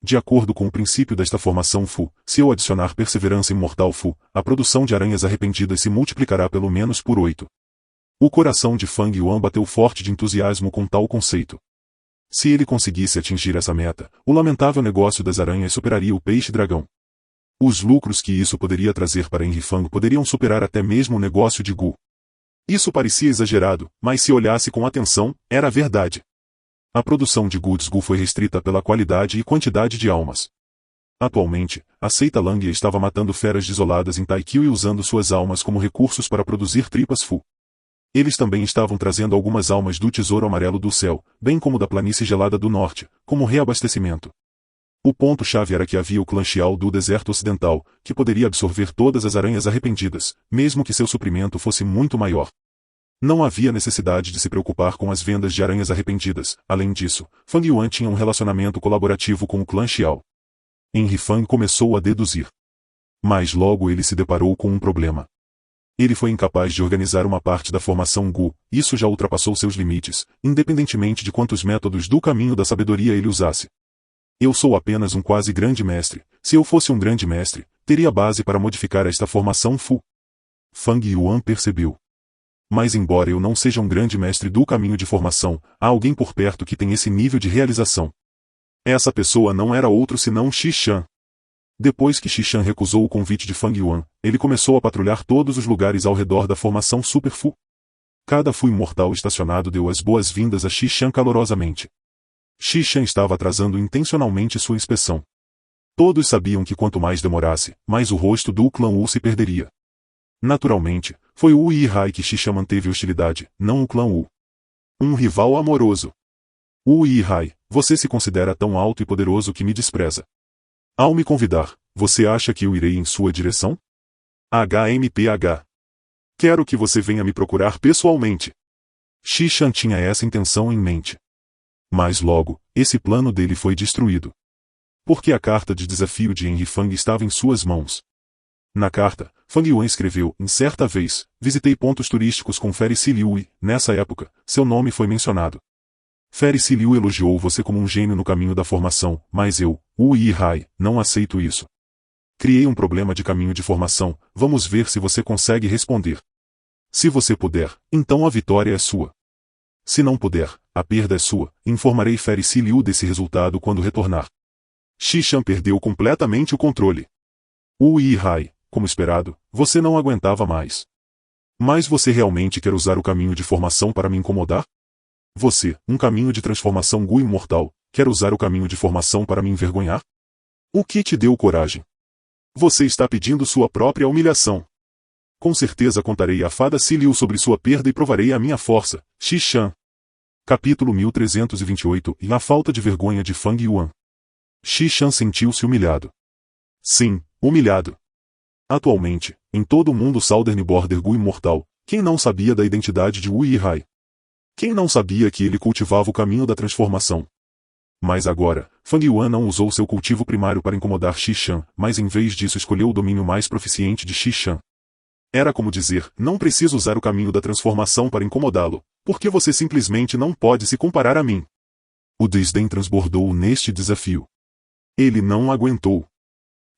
De acordo com o princípio desta formação Fu, se eu adicionar perseverança imortal Fu, a produção de aranhas arrependidas se multiplicará pelo menos por 8. O coração de Fang Yuan bateu forte de entusiasmo com tal conceito. Se ele conseguisse atingir essa meta, o lamentável negócio das aranhas superaria o peixe-dragão. Os lucros que isso poderia trazer para Henry Fang poderiam superar até mesmo o negócio de Gu. Isso parecia exagerado, mas se olhasse com atenção, era verdade. A produção de Goods Gu foi restrita pela qualidade e quantidade de almas. Atualmente, a seita Langia estava matando feras desoladas em Taiqiu e usando suas almas como recursos para produzir tripas Fu. Eles também estavam trazendo algumas almas do Tesouro Amarelo do Céu, bem como da Planície Gelada do Norte, como reabastecimento. O ponto-chave era que havia o clã Xiao do Deserto Ocidental, que poderia absorver todas as aranhas arrependidas, mesmo que seu suprimento fosse muito maior. Não havia necessidade de se preocupar com as vendas de aranhas arrependidas. Além disso, Fang Yuan tinha um relacionamento colaborativo com o clã Xiao. Henry Fang começou a deduzir. Mas logo ele se deparou com um problema. Ele foi incapaz de organizar uma parte da formação Gu, isso já ultrapassou seus limites, independentemente de quantos métodos do caminho da sabedoria ele usasse. Eu sou apenas um quase grande mestre. Se eu fosse um grande mestre, teria base para modificar esta formação Fu. Fang Yuan percebeu. Mas embora eu não seja um grande mestre do caminho de formação, há alguém por perto que tem esse nível de realização. Essa pessoa não era outro senão Xishan. Depois que Xishan recusou o convite de Fang Yuan, ele começou a patrulhar todos os lugares ao redor da formação Super Fu. Cada Fu imortal estacionado deu as boas-vindas a Xishan calorosamente. Xishan estava atrasando intencionalmente sua inspeção. Todos sabiam que quanto mais demorasse, mais o rosto do clã Wu se perderia. Naturalmente, foi o Wu Yihai que Xishan manteve hostilidade, não o clã Wu. Um rival amoroso. Wu Yihai, você se considera tão alto e poderoso que me despreza. Ao me convidar, você acha que eu irei em sua direção? HMPH. Quero que você venha me procurar pessoalmente. Xishan tinha essa intenção em mente. Mas logo, esse plano dele foi destruído. Porque a carta de desafio de Henry Fang estava em suas mãos. Na carta, Fang Yuan escreveu, em certa vez, visitei pontos turísticos com Feri Si Liu e, nessa época, seu nome foi mencionado. Feri Si Liu elogiou você como um gênio no caminho da formação, mas eu, Wu Yihai, não aceito isso. Criei um problema de caminho de formação, vamos ver se você consegue responder. Se você puder, então a vitória é sua. Se não puder, a perda é sua, informarei Feri Si Liu desse resultado quando retornar. Xishan perdeu completamente o controle. Wu Yihai, como esperado, você não aguentava mais. Mas você realmente quer usar o caminho de formação para me incomodar? Você, um caminho de transformação Gu imortal, quer usar o caminho de formação para me envergonhar? O que te deu coragem? Você está pedindo sua própria humilhação. Com certeza contarei à fada Si Liu sobre sua perda e provarei a minha força, Xishan. Capítulo 1328 E a falta de vergonha de Fang Yuan. Xishan sentiu-se humilhado. Sim, humilhado. Atualmente, em todo o mundo Southern Border Gu imortal, quem não sabia da identidade de Wu Yihai? Quem não sabia que ele cultivava o caminho da transformação? Mas agora, Fang Yuan não usou seu cultivo primário para incomodar Xishan, mas em vez disso escolheu o domínio mais proficiente de Xishan. Era como dizer, não preciso usar o caminho da transformação para incomodá-lo, porque você simplesmente não pode se comparar a mim. O desdém transbordou neste desafio. Ele não aguentou.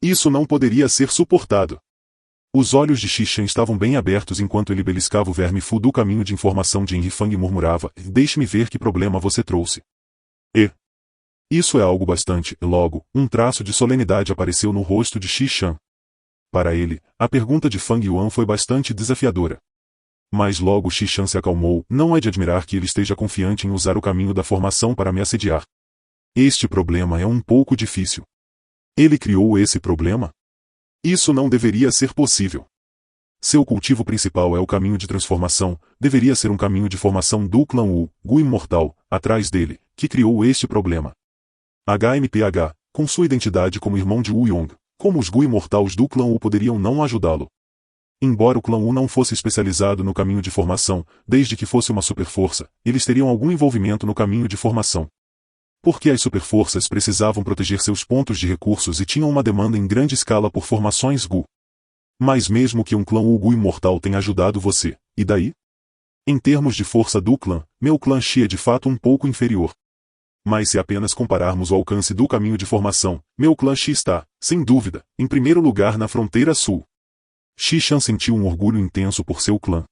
Isso não poderia ser suportado. Os olhos de Xishan estavam bem abertos enquanto ele beliscava o verme Fu do caminho de informação de Henry Fang e murmurava, deixe-me ver que problema você trouxe. Isso é algo bastante, logo, um traço de solenidade apareceu no rosto de Xishan. Para ele, a pergunta de Fang Yuan foi bastante desafiadora. Mas logo Xishan se acalmou, não é de admirar que ele esteja confiante em usar o caminho da formação para me assediar. Este problema é um pouco difícil. Ele criou esse problema? Isso não deveria ser possível. Seu cultivo principal é o caminho de transformação, deveria ser um caminho de formação do clã Wu, Gu imortal, atrás dele, que criou este problema. HMPH, com sua identidade como irmão de Wu Yong, como os Gu imortais do clã Wu poderiam não ajudá-lo? Embora o clã Wu não fosse especializado no caminho de formação, desde que fosse uma superforça, eles teriam algum envolvimento no caminho de formação. Porque as superforças precisavam proteger seus pontos de recursos e tinham uma demanda em grande escala por formações Gu. Mas mesmo que um clã Wu Gu imortal tenha ajudado você, e daí? Em termos de força do clã, meu clã Xi é de fato um pouco inferior. Mas se apenas compararmos o alcance do caminho de formação, meu clã Xi está, sem dúvida, em primeiro lugar na fronteira sul. Xi Shan sentiu um orgulho intenso por seu clã.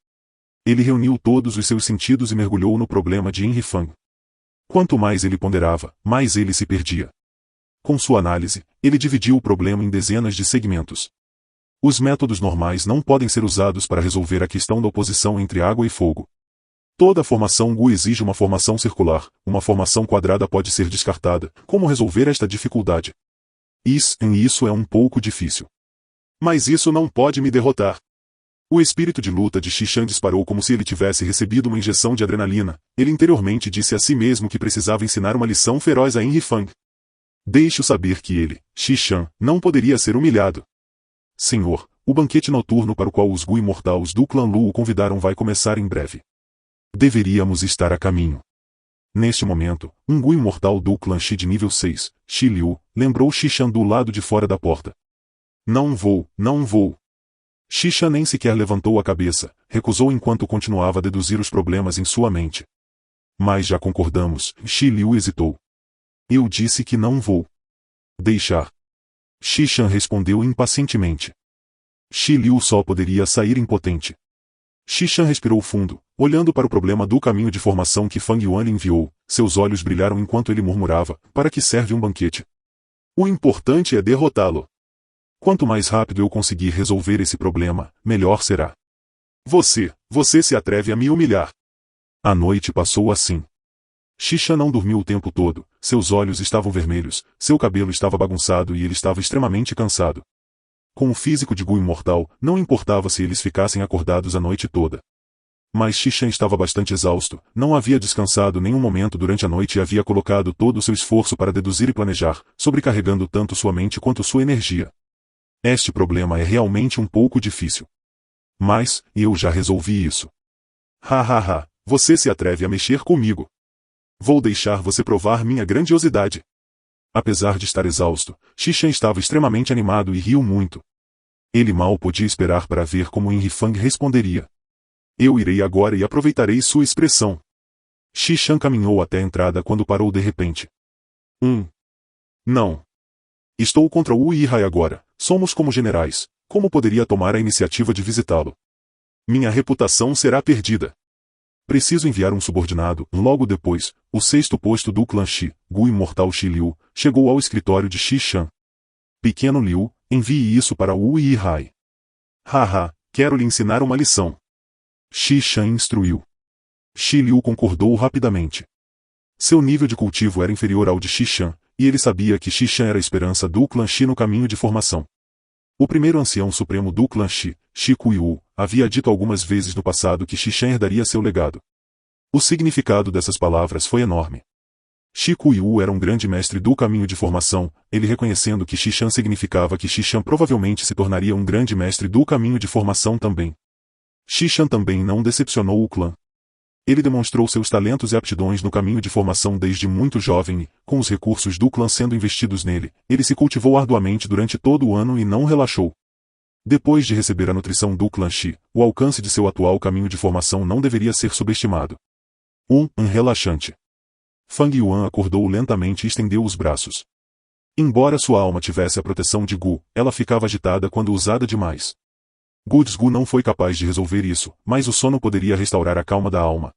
Ele reuniu todos os seus sentidos e mergulhou no problema de Yinrifang. Quanto mais ele ponderava, mais ele se perdia. Com sua análise, ele dividiu o problema em dezenas de segmentos. Os métodos normais não podem ser usados para resolver a questão da oposição entre água e fogo. Toda formação Gu exige uma formação circular, uma formação quadrada pode ser descartada. Como resolver esta dificuldade? Isso é um pouco difícil. Mas isso não pode me derrotar. O espírito de luta de Xi Shan disparou como se ele tivesse recebido uma injeção de adrenalina. Ele interiormente disse a si mesmo que precisava ensinar uma lição feroz a Yinrifang. Deixe-o saber que ele, Xi Shan, não poderia ser humilhado. Senhor, o banquete noturno para o qual os Gu imortais do clã Lu o convidaram vai começar em breve. Deveríamos estar a caminho. Neste momento, um Gu imortal do clã Xi de nível 6, Xi Liu, lembrou Xi Shan do lado de fora da porta. Não vou, não vou. Xi Shan nem sequer levantou a cabeça, recusou enquanto continuava a deduzir os problemas em sua mente. Mas já concordamos, Xi Liu hesitou. Eu disse que não vou. Deixar. Xi Shan respondeu impacientemente. Xi Liu só poderia sair impotente. Xi Shan respirou fundo, olhando para o problema do caminho de formação que Fang Yuan lhe enviou. Seus olhos brilharam enquanto ele murmurava, para que serve um banquete? O importante é derrotá-lo. Quanto mais rápido eu conseguir resolver esse problema, melhor será. Você se atreve a me humilhar. A noite passou assim. Xi Shan não dormiu o tempo todo, seus olhos estavam vermelhos, seu cabelo estava bagunçado e ele estava extremamente cansado. Com o físico de Gu imortal, não importava se eles ficassem acordados a noite toda. Mas Xi Shan estava bastante exausto, não havia descansado nenhum momento durante a noite e havia colocado todo o seu esforço para deduzir e planejar, sobrecarregando tanto sua mente quanto sua energia. Este problema é realmente um pouco difícil. Mas, eu já resolvi isso. Você se atreve a mexer comigo. Vou deixar você provar minha grandiosidade. Apesar de estar exausto, Xi Shan estava extremamente animado e riu muito. Ele mal podia esperar para ver como Yinrifang responderia. Eu irei agora e aproveitarei sua expressão. Xi Shan caminhou até a entrada quando parou de repente. Não. Estou contra Wu Yihai agora, somos como generais, como poderia tomar a iniciativa de visitá-lo? Minha reputação será perdida. Preciso enviar um subordinado. Logo depois, o sexto posto do clã Xi, Gu imortal Xi Liu, chegou ao escritório de Xi Shan. Pequeno Liu, envie isso para Wu Yihai. Quero lhe ensinar uma lição. Xi Shan instruiu. Xi Liu concordou rapidamente. Seu nível de cultivo era inferior ao de Xi Shan, e ele sabia que Xi Shan era a esperança do clã Xi no caminho de formação. O primeiro ancião supremo do clã Xi, Xi Kuiwu, havia dito algumas vezes no passado que Xi Shan herdaria seu legado. O significado dessas palavras foi enorme. Xi Kuiwu era um grande mestre do caminho de formação, ele reconhecendo que Xi Shan significava que Xi Shan provavelmente se tornaria um grande mestre do caminho de formação também. Xi Shan também não decepcionou o clã. Ele demonstrou seus talentos e aptidões no caminho de formação desde muito jovem e, com os recursos do clã sendo investidos nele, ele se cultivou arduamente durante todo o ano e não relaxou. Depois de receber a nutrição do clã Xi, o alcance de seu atual caminho de formação não deveria ser subestimado. Relaxante. Fang Yuan acordou lentamente e estendeu os braços. Embora sua alma tivesse a proteção de Gu, ela ficava agitada quando usada demais. Gu não foi capaz de resolver isso, mas o sono poderia restaurar a calma da alma.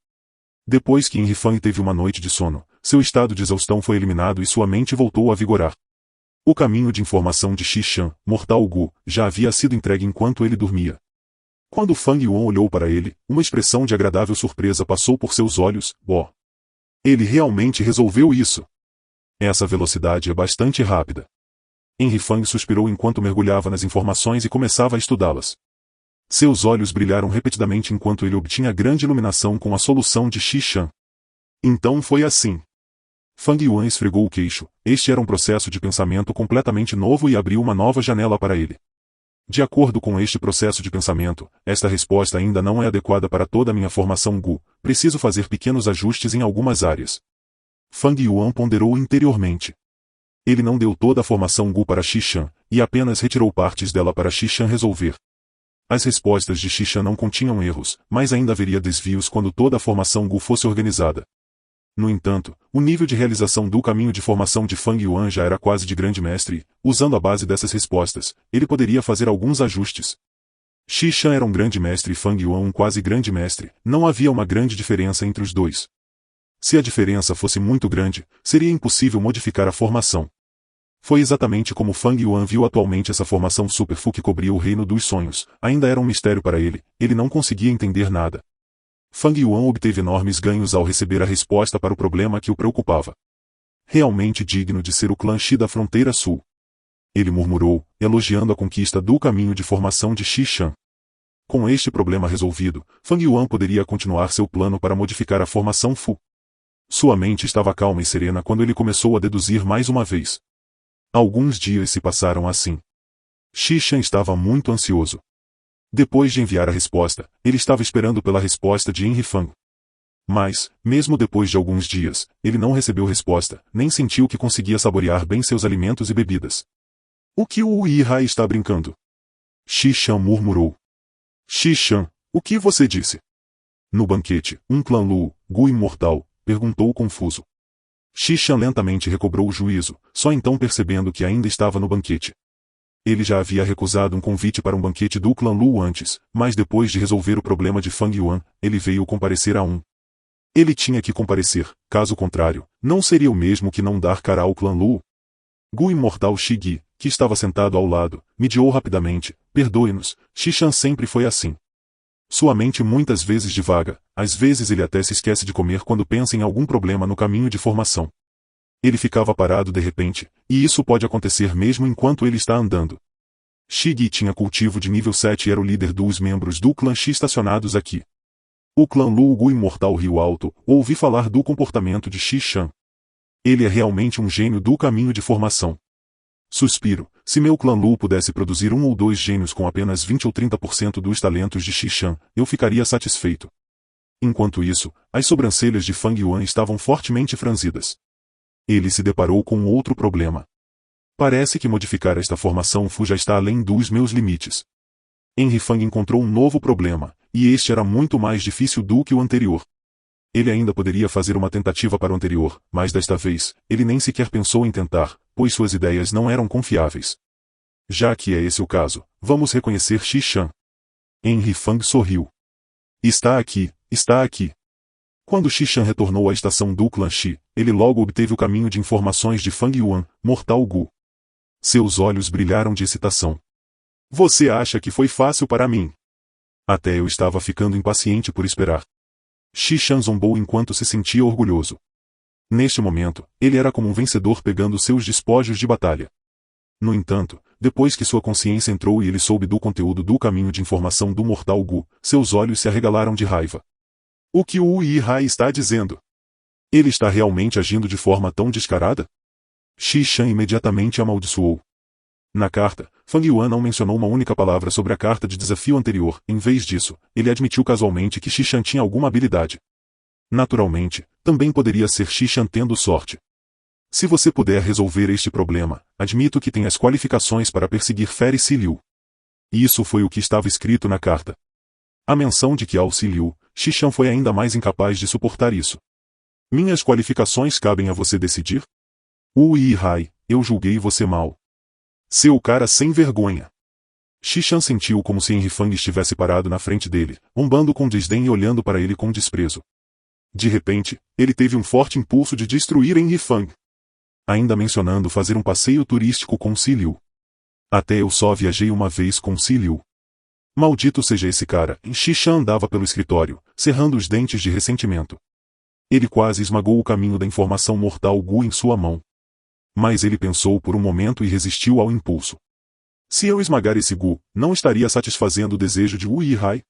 Depois que Yinrifang teve uma noite de sono, seu estado de exaustão foi eliminado e sua mente voltou a vigorar. O caminho de informação de Xi Shan, mortal Gu, já havia sido entregue enquanto ele dormia. Quando Fang Yuan olhou para ele, uma expressão de agradável surpresa passou por seus olhos. Ele realmente resolveu isso. Essa velocidade é bastante rápida. Yinrifang suspirou enquanto mergulhava nas informações e começava a estudá-las. Seus olhos brilharam repetidamente enquanto ele obtinha grande iluminação com a solução de Xi Shan. Então foi assim. Fang Yuan esfregou o queixo. Este era um processo de pensamento completamente novo e abriu uma nova janela para ele. De acordo com este processo de pensamento, esta resposta ainda não é adequada para toda a minha formação Gu. Preciso fazer pequenos ajustes em algumas áreas. Fang Yuan ponderou interiormente. Ele não deu toda a formação Gu para Xi Shan, e apenas retirou partes dela para Xi Shan resolver. As respostas de Xi Shan não continham erros, mas ainda haveria desvios quando toda a formação Gu fosse organizada. No entanto, o nível de realização do caminho de formação de Fang Yuan já era quase de grande mestre e, usando a base dessas respostas, ele poderia fazer alguns ajustes. Xi Shan era um grande mestre e Fang Yuan um quase grande mestre, não havia uma grande diferença entre os dois. Se a diferença fosse muito grande, seria impossível modificar a formação. Foi exatamente como Fang Yuan viu atualmente essa formação Super Fu que cobria o reino dos sonhos, ainda era um mistério para ele não conseguia entender nada. Fang Yuan obteve enormes ganhos ao receber a resposta para o problema que o preocupava. Realmente digno de ser o clã Shi da fronteira sul. Ele murmurou, elogiando a conquista do caminho de formação de Xi Shan. Com este problema resolvido, Fang Yuan poderia continuar seu plano para modificar a formação Fu. Sua mente estava calma e serena quando ele começou a deduzir mais uma vez. Alguns dias se passaram assim. Xi Shan estava muito ansioso. Depois de enviar a resposta, ele estava esperando pela resposta de Enrifang. Mas, mesmo depois de alguns dias, ele não recebeu resposta, nem sentiu que conseguia saborear bem seus alimentos e bebidas. O que o Yi-Hai está brincando? Xi Shan murmurou. Xi Shan, o que você disse? No banquete, um clã Lu, Gu imortal, perguntou confuso. Xi Shan lentamente recobrou o juízo, só então percebendo que ainda estava no banquete. Ele já havia recusado um convite para um banquete do clã Lu antes, mas depois de resolver o problema de Fang Yuan, ele veio comparecer a um. Ele tinha que comparecer, caso contrário, não seria o mesmo que não dar cara ao clã Lu. Gu imortal Shigi, que estava sentado ao lado, mediou rapidamente, perdoe-nos, Xi Shan sempre foi assim. Sua mente muitas vezes divaga, às vezes ele até se esquece de comer quando pensa em algum problema no caminho de formação. Ele ficava parado de repente, e isso pode acontecer mesmo enquanto ele está andando. Shigi tinha cultivo de nível 7 e era o líder dos membros do clã Shi estacionados aqui. O clã Lu Gu imortal riu alto, ouvi falar do comportamento de Xi Shan. Ele é realmente um gênio do caminho de formação. Suspiro, se meu clã Lu pudesse produzir um ou dois gênios com apenas 20 ou 30% dos talentos de Xi Shan, eu ficaria satisfeito. Enquanto isso, as sobrancelhas de Fang Yuan estavam fortemente franzidas. Ele se deparou com outro problema. Parece que modificar esta formação Fu já está além dos meus limites. Enrifang encontrou um novo problema, e este era muito mais difícil do que o anterior. Ele ainda poderia fazer uma tentativa para o anterior, mas desta vez, ele nem sequer pensou em tentar, pois suas ideias não eram confiáveis. Já que é esse o caso, vamos reconhecer Xi Shan. Enrifang sorriu. Está aqui, está aqui. Quando Xi Shan retornou à estação do clã Shi, ele logo obteve o caminho de informações de Fang Yuan, Mortal Gu. Seus olhos brilharam de excitação. Você acha que foi fácil para mim? Até eu estava ficando impaciente por esperar. Xi Shan zombou enquanto se sentia orgulhoso. Neste momento, ele era como um vencedor pegando seus despojos de batalha. No entanto, depois que sua consciência entrou e ele soube do conteúdo do caminho de informação do Mortal Gu, seus olhos se arregalaram de raiva. O que o Yi-Hai está dizendo? Ele está realmente agindo de forma tão descarada? Xi Shan imediatamente amaldiçoou. Na carta, Fang Yuan não mencionou uma única palavra sobre a carta de desafio anterior, em vez disso, ele admitiu casualmente que Xi Shan tinha alguma habilidade. Naturalmente, também poderia ser Xi Shan tendo sorte. Se você puder resolver este problema, admito que tem as qualificações para perseguir Feri Si Liu. Isso foi o que estava escrito na carta. A menção de que ao Si Liu, Xi Shan foi ainda mais incapaz de suportar isso. Minhas qualificações cabem a você decidir? Yi-Hai, eu julguei você mal. Seu cara sem vergonha. Xi Shan sentiu como se Enrifang estivesse parado na frente dele, zombando com desdém e olhando para ele com desprezo. De repente, ele teve um forte impulso de destruir Enrifang. Ainda mencionando fazer um passeio turístico com Si Liu. Até eu só viajei uma vez com Si Liu. Maldito seja esse cara, Xi Shan andava pelo escritório, cerrando os dentes de ressentimento. Ele quase esmagou o caminho da informação Mortal Gu em sua mão. Mas ele pensou por um momento e resistiu ao impulso. Se eu esmagar esse Gu, não estaria satisfazendo o desejo de Wu Yi-Hai?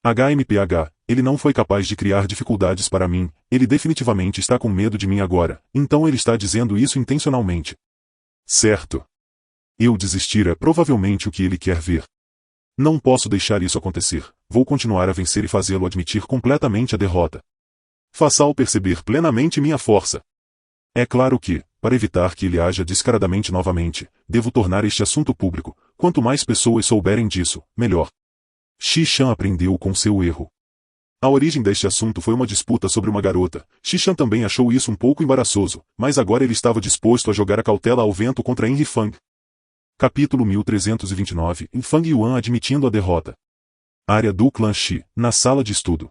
HMPH, ele não foi capaz de criar dificuldades para mim, ele definitivamente está com medo de mim agora, então ele está dizendo isso intencionalmente. Certo. Eu desistir é provavelmente o que ele quer ver. Não posso deixar isso acontecer, vou continuar a vencer e fazê-lo admitir completamente a derrota. Faça-o perceber plenamente minha força. É claro que, para evitar que ele haja descaradamente novamente, devo tornar este assunto público, quanto mais pessoas souberem disso, melhor. Xi Shan aprendeu com seu erro. A origem deste assunto foi uma disputa sobre uma garota. Xishan também achou isso um pouco embaraçoso, mas agora ele estava disposto a jogar a cautela ao vento contra Henry Fang. Capítulo 1329 Fang Yuan admitindo a derrota. Área do clã Shi, na sala de estudo.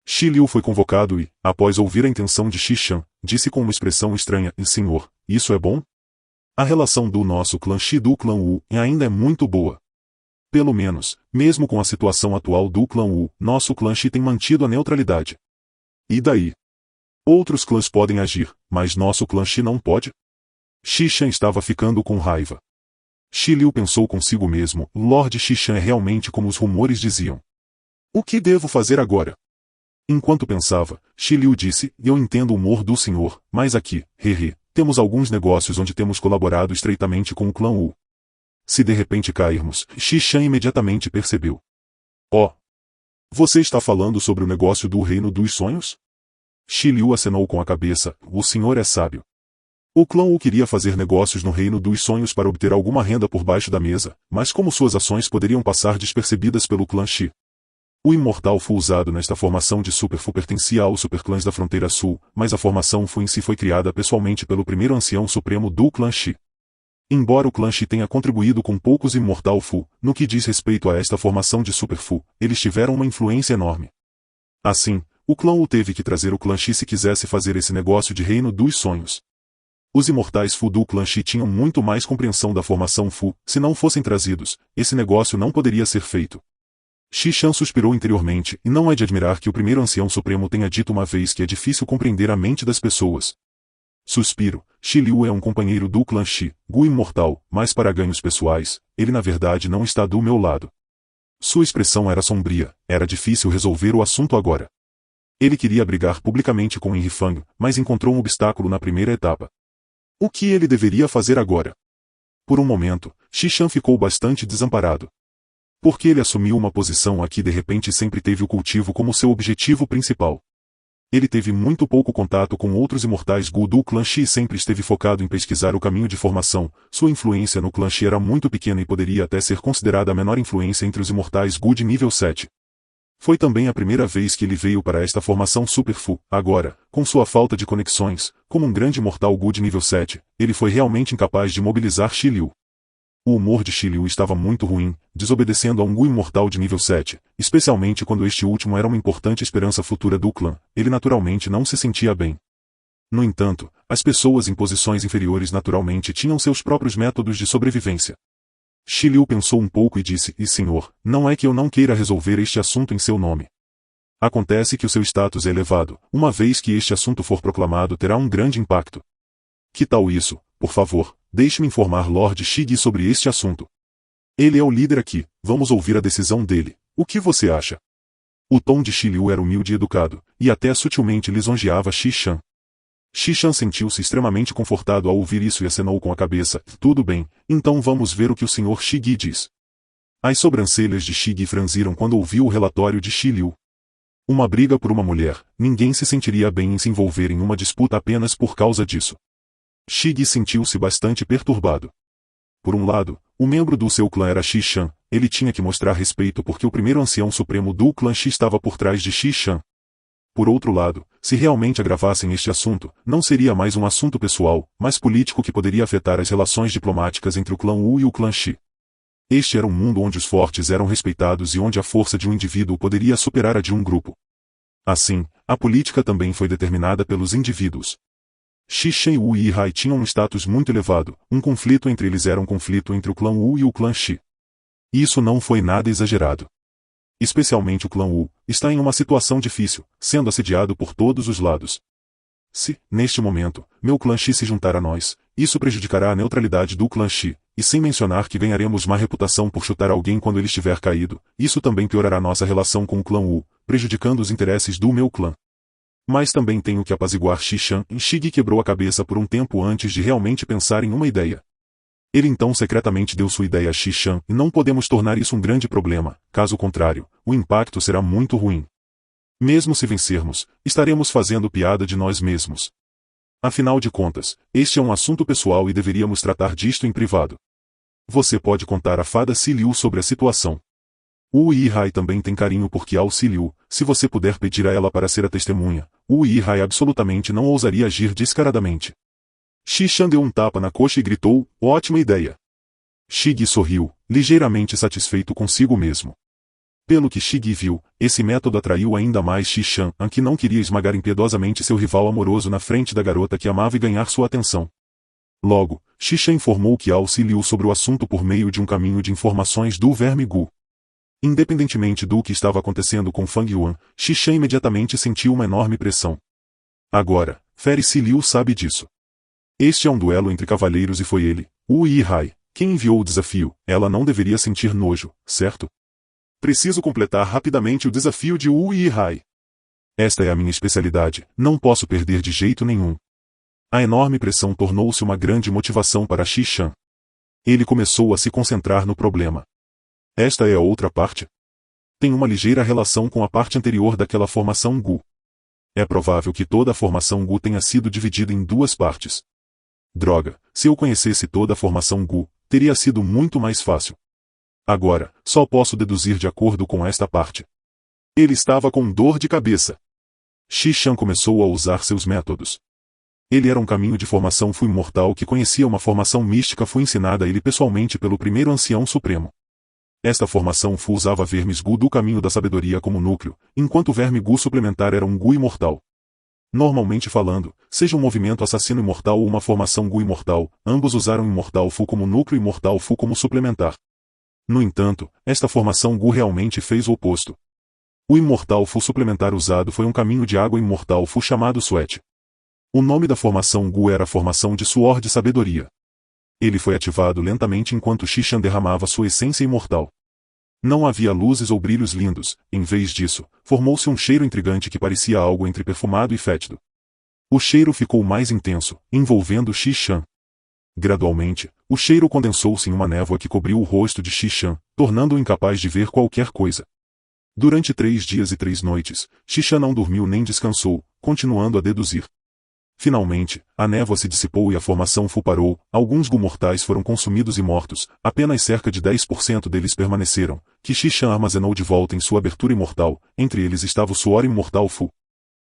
Shi Liu foi convocado e, após ouvir a intenção de Xishan, disse com uma expressão estranha: Senhor, isso é bom? A relação do nosso clã Shi do clã Wu ainda é muito boa. Pelo menos, mesmo com a situação atual do clã Wu, nosso clã Shi tem mantido a neutralidade. E daí? Outros clãs podem agir, mas nosso clã Shi não pode? Xishan estava ficando com raiva. Shi Liu pensou consigo mesmo: Lord Xishan é realmente como os rumores diziam. O que devo fazer agora? Enquanto pensava, Shi Liu disse: Eu entendo o humor do senhor, mas aqui, temos alguns negócios onde temos colaborado estreitamente com o clã Wu. Se de repente cairmos, Xishan imediatamente percebeu. Oh! Você está falando sobre o negócio do Reino dos Sonhos? Shi Liu acenou com a cabeça: O senhor é sábio. O clã Wu queria fazer negócios no Reino dos Sonhos para obter alguma renda por baixo da mesa, mas como suas ações poderiam passar despercebidas pelo clã Shi? O imortal Fu usado nesta formação de Super Fu pertencia aos superclãs da Fronteira Sul, mas a formação Fu em si foi criada pessoalmente pelo primeiro ancião supremo do clã Shi. Embora o clã Shi tenha contribuído com poucos imortal Fu, no que diz respeito a esta formação de Super Fu, eles tiveram uma influência enorme. Assim, o clã Wu teve que trazer o clã Shi se quisesse fazer esse negócio de Reino dos Sonhos. Os imortais Fu do clã Shi tinham muito mais compreensão da formação Fu, se não fossem trazidos, esse negócio não poderia ser feito. Xishan suspirou interiormente, e não é de admirar que o primeiro ancião supremo tenha dito uma vez que é difícil compreender a mente das pessoas. Suspiro: Shi Liu é um companheiro do clã Shi, Gu imortal, mas para ganhos pessoais, ele na verdade não está do meu lado. Sua expressão era sombria, era difícil resolver o assunto agora. Ele queria brigar publicamente com Henry Fang, mas encontrou um obstáculo na primeira etapa. O que ele deveria fazer agora? Por um momento, Xishan ficou bastante desamparado. Porque ele assumiu uma posição a que de repente sempre teve o cultivo como seu objetivo principal. Ele teve muito pouco contato com outros imortais Gu do clã Shi e sempre esteve focado em pesquisar o caminho de formação. Sua influência no clã Shi era muito pequena e poderia até ser considerada a menor influência entre os imortais Gu de nível 7. Foi também a primeira vez que ele veio para esta formação Super Fu. Agora, com sua falta de conexões, como um grande imortal Gu de nível 7, ele foi realmente incapaz de mobilizar Shi Liu. O humor de Shi Liu estava muito ruim, desobedecendo a um Gu imortal de nível 7, especialmente quando este último era uma importante esperança futura do clã. Ele naturalmente não se sentia bem. No entanto, as pessoas em posições inferiores naturalmente tinham seus próprios métodos de sobrevivência. Shi Liu pensou um pouco e disse: senhor, não é que eu não queira resolver este assunto em seu nome. Acontece que o seu status é elevado, uma vez que este assunto for proclamado terá um grande impacto. Que tal isso, por favor? Deixe-me informar Lord Shigi sobre este assunto. Ele é o líder aqui, vamos ouvir a decisão dele. O que você acha? O tom de Shi Liu era humilde e educado, e até sutilmente lisonjeava Xishan. Xishan sentiu-se extremamente confortado ao ouvir isso e acenou com a cabeça. Tudo bem, então vamos ver o que o Sr. Shigi diz. As sobrancelhas de Shigi franziram quando ouviu o relatório de Shi Liu. Uma briga por uma mulher, ninguém se sentiria bem em se envolver em uma disputa apenas por causa disso. Shigi sentiu-se bastante perturbado. Por um lado, o membro do seu clã era Xishan, ele tinha que mostrar respeito porque o primeiro ancião supremo do clã Shi estava por trás de Xishan. Por outro lado, se realmente agravassem este assunto, não seria mais um assunto pessoal, mas político que poderia afetar as relações diplomáticas entre o clã Wu e o clã Shi. Este era um mundo onde os fortes eram respeitados e onde a força de um indivíduo poderia superar a de um grupo. Assim, a política também foi determinada pelos indivíduos. Xishan Wu e Hai tinham um status muito elevado, um conflito entre eles era um conflito entre o clã Wu e o clã Shi. Isso não foi nada exagerado. Especialmente o clã Wu está em uma situação difícil, sendo assediado por todos os lados. Se, neste momento, meu clã Shi se juntar a nós, isso prejudicará a neutralidade do clã Shi, e sem mencionar que ganharemos má reputação por chutar alguém quando ele estiver caído, isso também piorará nossa relação com o clã Wu, prejudicando os interesses do meu clã. Mas também tenho que apaziguar Xishan. Shigi quebrou a cabeça por um tempo antes de realmente pensar em uma ideia. Ele então secretamente deu sua ideia a Xishan, e não podemos tornar isso um grande problema, caso contrário, o impacto será muito ruim. Mesmo se vencermos, estaremos fazendo piada de nós mesmos. Afinal de contas, este é um assunto pessoal e deveríamos tratar disto em privado. Você pode contar a fada Si Liu sobre a situação. Wu Yihai também tem carinho por Qiao Siliu, se você puder pedir a ela para ser a testemunha, Wu Yihai absolutamente não ousaria agir descaradamente. Shi Shan deu um tapa na coxa e gritou, ótima ideia. Shige sorriu, ligeiramente satisfeito consigo mesmo. Pelo que Shige viu, esse método atraiu ainda mais Shi Shan, que não queria esmagar impiedosamente seu rival amoroso na frente da garota que amava e ganhar sua atenção. Logo, Shi Shan informou Qiao Siliu sobre o assunto por meio de um caminho de informações do Verme Gu. Independentemente do que estava acontecendo com Fang Yuan, Shi Shan imediatamente sentiu uma enorme pressão. Agora, Feri Siliu sabe disso. Este é um duelo entre cavaleiros e foi ele, Wu Yihai, quem enviou o desafio. Ela não deveria sentir nojo, certo? Preciso completar rapidamente o desafio de Wu Yihai. Esta é a minha especialidade, não posso perder de jeito nenhum. A enorme pressão tornou-se uma grande motivação para Shi Shan. Ele começou a se concentrar no problema. Esta é a outra parte. Tem uma ligeira relação com a parte anterior daquela formação Gu. É provável que toda a formação Gu tenha sido dividida em duas partes. Droga, se eu conhecesse toda a formação Gu, teria sido muito mais fácil. Agora, só posso deduzir de acordo com esta parte. Ele estava com dor de cabeça. Shi Shan começou a usar seus métodos. Ele era um caminho de formação Fu imortal que conhecia uma formação mística Fu ensinada a ele pessoalmente pelo primeiro ancião supremo. Esta formação Fu usava vermes Gu do caminho da sabedoria como núcleo, enquanto o verme Gu suplementar era um Gu imortal. Normalmente falando, seja um movimento assassino imortal ou uma formação Gu imortal, ambos usaram imortal Fu como núcleo e imortal Fu como suplementar. No entanto, esta formação Gu realmente fez o oposto. O imortal Fu suplementar usado foi um caminho de água imortal Fu chamado Sweat. O nome da formação Gu era a formação de suor de sabedoria. Ele foi ativado lentamente enquanto Shi Shan derramava sua essência imortal. Não havia luzes ou brilhos lindos, em vez disso, formou-se um cheiro intrigante que parecia algo entre perfumado e fétido. O cheiro ficou mais intenso, envolvendo Shi Shan. Gradualmente, o cheiro condensou-se em uma névoa que cobriu o rosto de Shi Shan, tornando-o incapaz de ver qualquer coisa. Durante 3 dias e 3 noites, Shi Shan não dormiu nem descansou, continuando a deduzir. Finalmente, a névoa se dissipou e a formação Fu parou, alguns Gu mortais foram consumidos e mortos, apenas cerca de 10% deles permaneceram, que Shi Shan armazenou de volta em sua abertura imortal, entre eles estava o suor imortal Fu.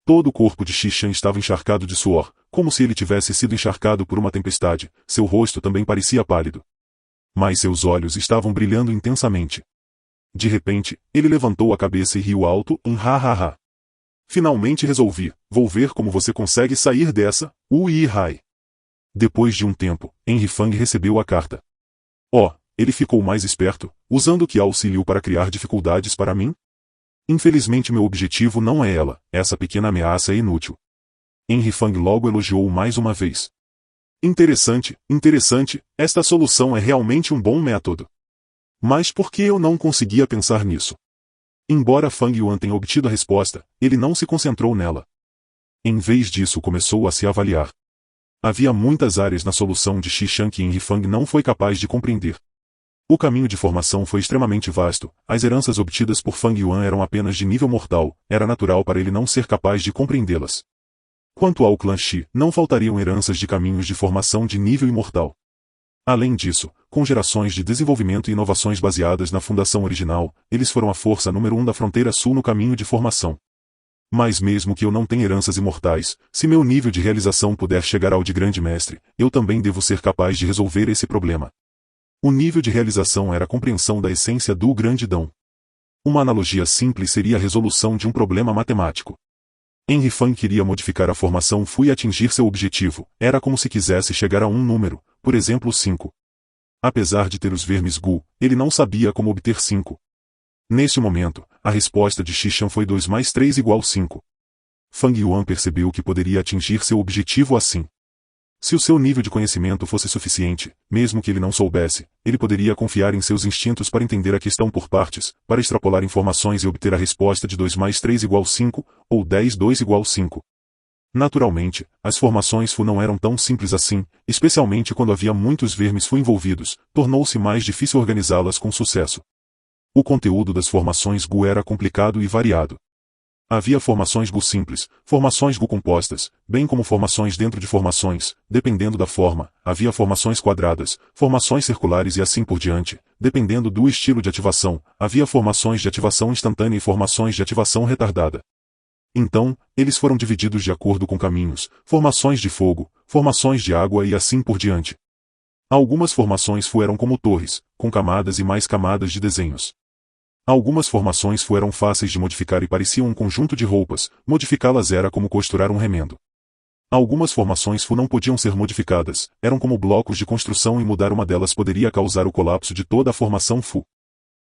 Todo o corpo de Shi Shan estava encharcado de suor, como se ele tivesse sido encharcado por uma tempestade, seu rosto também parecia pálido. Mas seus olhos estavam brilhando intensamente. De repente, ele levantou a cabeça e riu alto, ha ha ha. Finalmente resolvi, vou ver como você consegue sair dessa, Wu Yihai. Depois de um tempo, Henry Fang recebeu a carta. Ele ficou mais esperto, usando Qiao Siliu para criar dificuldades para mim? Infelizmente meu objetivo não é ela, essa pequena ameaça é inútil. Henry Fang logo elogiou mais uma vez. Interessante, esta solução é realmente um bom método. Mas por que eu não conseguia pensar nisso? Embora Fang Yuan tenha obtido a resposta, ele não se concentrou nela. Em vez disso começou a se avaliar. Havia muitas áreas na solução de Shi Shan que Henry Fang não foi capaz de compreender. O caminho de formação foi extremamente vasto, as heranças obtidas por Fang Yuan eram apenas de nível mortal, era natural para ele não ser capaz de compreendê-las. Quanto ao clã Shi, não faltariam heranças de caminhos de formação de nível imortal. Além disso, com gerações de desenvolvimento e inovações baseadas na fundação original, eles foram a força número 1 da fronteira sul no caminho de formação. Mas mesmo que eu não tenha heranças imortais, se meu nível de realização puder chegar ao de grande mestre, eu também devo ser capaz de resolver esse problema. O nível de realização era a compreensão da essência do grande dão. Uma analogia simples seria a resolução de um problema matemático. Henry Fang queria modificar a formação Fu e atingir seu objetivo, era como se quisesse chegar a um número, por exemplo 5. Apesar de ter os vermes Gu, ele não sabia como obter 5. Neste momento, a resposta de Shi Shan foi 2 mais 3 igual 5. Fang Yuan percebeu que poderia atingir seu objetivo assim. Se o seu nível de conhecimento fosse suficiente, mesmo que ele não soubesse, ele poderia confiar em seus instintos para entender a questão por partes, para extrapolar informações e obter a resposta de 2 mais 3 igual 5, ou 10 2 igual 5. Naturalmente, as formações Fu não eram tão simples assim, especialmente quando havia muitos vermes Fu envolvidos, tornou-se mais difícil organizá-las com sucesso. O conteúdo das formações Gu era complicado e variado. Havia formações Gu simples, formações Gu compostas, bem como formações dentro de formações, dependendo da forma. Havia formações quadradas, formações circulares e assim por diante, dependendo do estilo de ativação. Havia formações de ativação instantânea e formações de ativação retardada. Então, eles foram divididos de acordo com caminhos, formações de fogo, formações de água e assim por diante. Algumas formações Fu eram como torres, com camadas e mais camadas de desenhos. Algumas formações Fu eram fáceis de modificar e pareciam um conjunto de roupas, modificá-las era como costurar um remendo. Algumas formações Fu não podiam ser modificadas, eram como blocos de construção e mudar uma delas poderia causar o colapso de toda a formação Fu.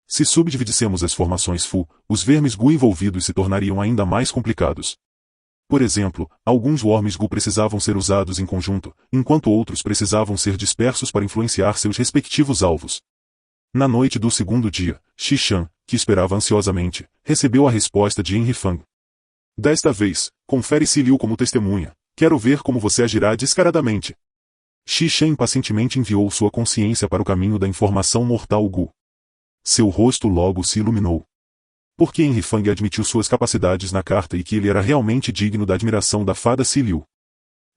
Se subdividíssemos as formações Fu, os vermes Gu envolvidos se tornariam ainda mais complicados. Por exemplo, alguns worms Gu precisavam ser usados em conjunto, enquanto outros precisavam ser dispersos para influenciar seus respectivos alvos. Na noite do segundo dia, Xishan, que esperava ansiosamente, recebeu a resposta de Enrifang. Desta vez, confere Si Liu como testemunha. Quero ver como você agirá descaradamente. Xishan impacientemente enviou sua consciência para o caminho da informação mortal Gu. Seu rosto logo se iluminou. Porque Enrifang admitiu suas capacidades na carta e que ele era realmente digno da admiração da fada Si Liu.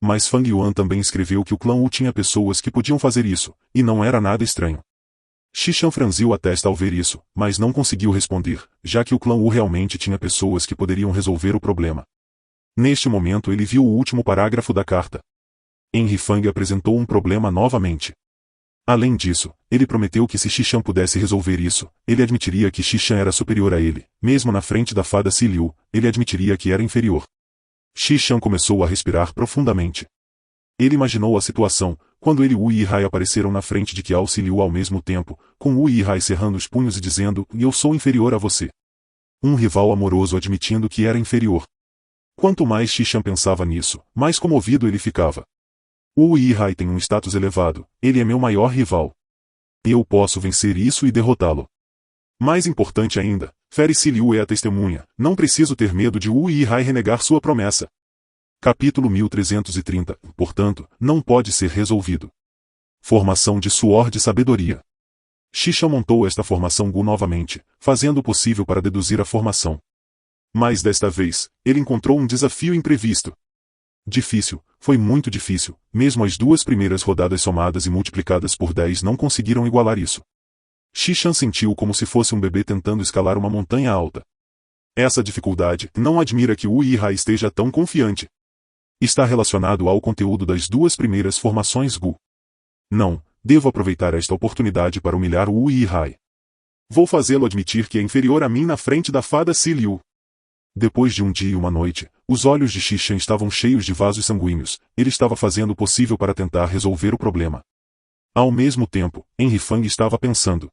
Mas Fang Yuan também escreveu que o clã Wu tinha pessoas que podiam fazer isso, e não era nada estranho. Xishan franziu a testa ao ver isso, mas não conseguiu responder, já que o clã Wu realmente tinha pessoas que poderiam resolver o problema. Neste momento ele viu o último parágrafo da carta. Enrifang apresentou um problema novamente. Além disso, ele prometeu que se Xishan pudesse resolver isso, ele admitiria que Xishan era superior a ele, mesmo na frente da fada Si Liu, ele admitiria que era inferior. Xishan começou a respirar profundamente. Ele imaginou a situação, quando ele e Wu Yihai apareceram na frente de Qiao Si Liu ao mesmo tempo, com Wu Yihai cerrando os punhos e dizendo, eu sou inferior a você. Um rival amoroso admitindo que era inferior. Quanto mais Xishan pensava nisso, mais comovido ele ficava. Wu Yihai tem um status elevado, ele é meu maior rival. Eu posso vencer isso e derrotá-lo. Mais importante ainda, Fere Si Liu é a testemunha, não preciso ter medo de Wu Yihai renegar sua promessa. Capítulo 1330, portanto, não pode ser resolvido. Formação de suor de sabedoria. Xishan montou esta formação Gu novamente, fazendo o possível para deduzir a formação. Mas desta vez, ele encontrou um desafio imprevisto. Difícil, foi muito difícil, mesmo as duas primeiras rodadas somadas e multiplicadas por 10 não conseguiram igualar isso. Xishan sentiu como se fosse um bebê tentando escalar uma montanha alta. Essa dificuldade não admira que Wu Yihai esteja tão confiante. Está relacionado ao conteúdo das duas primeiras formações Gu. Não, devo aproveitar esta oportunidade para humilhar Wu Yihai. Vou fazê-lo admitir que é inferior a mim na frente da fada Si Liu. Depois de um dia e uma noite, os olhos de Xishan estavam cheios de vasos sanguíneos, ele estava fazendo o possível para tentar resolver o problema. Ao mesmo tempo, Enrifang estava pensando.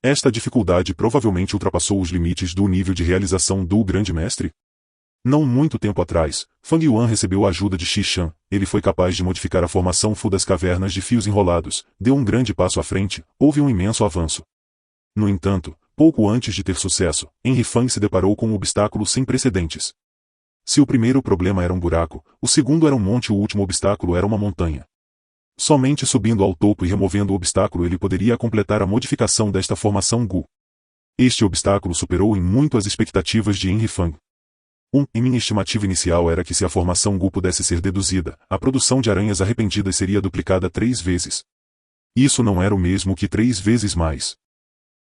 Esta dificuldade provavelmente ultrapassou os limites do nível de realização do Grande Mestre? Não muito tempo atrás, Fang Yuan recebeu a ajuda de Xishan, ele foi capaz de modificar a formação Fu das cavernas de fios enrolados, deu um grande passo à frente, houve um imenso avanço. No entanto, pouco antes de ter sucesso, Enrifang se deparou com um obstáculo sem precedentes. Se o primeiro problema era um buraco, o segundo era um monte e o último obstáculo era uma montanha. Somente subindo ao topo e removendo o obstáculo ele poderia completar a modificação desta formação Gu. Este obstáculo superou em muito as expectativas de Enrifang. Em minha estimativa inicial era que se a formação Gu pudesse ser deduzida, a produção de aranhas arrependidas seria duplicada 3 vezes. Isso não era o mesmo que 3 vezes mais.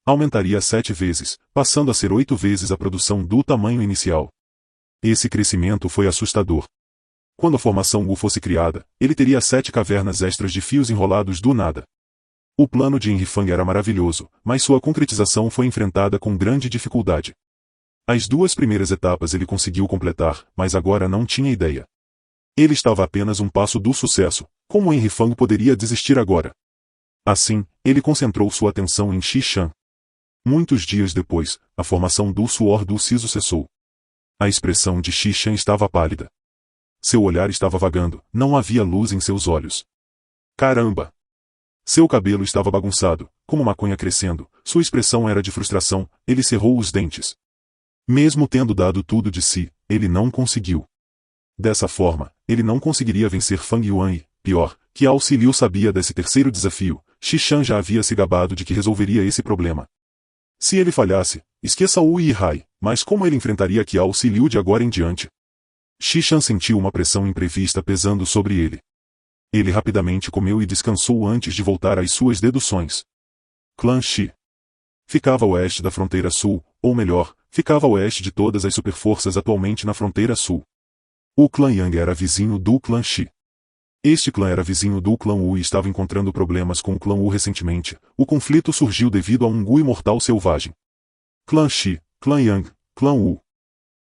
Aumentaria 7 vezes, passando a ser 8 vezes a produção do tamanho inicial. Esse crescimento foi assustador. Quando a formação Gu fosse criada, ele teria 7 cavernas extras de fios enrolados do nada. O plano de Enrifang era maravilhoso, mas sua concretização foi enfrentada com grande dificuldade. As 2 primeiras etapas ele conseguiu completar, mas agora não tinha ideia. Ele estava apenas um passo do sucesso, como Enrifang poderia desistir agora? Assim, ele concentrou sua atenção em Xishan. Muitos dias depois, a formação do suor do siso cessou. A expressão de Xishan estava pálida. Seu olhar estava vagando, não havia luz em seus olhos. Caramba! Seu cabelo estava bagunçado, como maconha crescendo, sua expressão era de frustração, ele cerrou os dentes. Mesmo tendo dado tudo de si, ele não conseguiu. Dessa forma, ele não conseguiria vencer Fang Yuan e, pior, Qiao Si Liu sabia desse terceiro desafio, Xishan já havia se gabado de que resolveria esse problema. Se ele falhasse, Esqueça Wu Yihai, mas como ele enfrentaria Qiao Si Liu de agora em diante? Xishan sentiu uma pressão imprevista pesando sobre ele. Ele rapidamente comeu e descansou antes de voltar às suas deduções. Clã Shi ficava a oeste da fronteira sul, ou melhor, ficava a oeste de todas as superforças atualmente na fronteira sul. O clã Yang era vizinho do clã Shi. Este clã era vizinho do clã Wu e estava encontrando problemas com o clã Wu recentemente. O conflito surgiu devido a um Gu imortal selvagem. Clã Shi, clã Yang, clã Wu.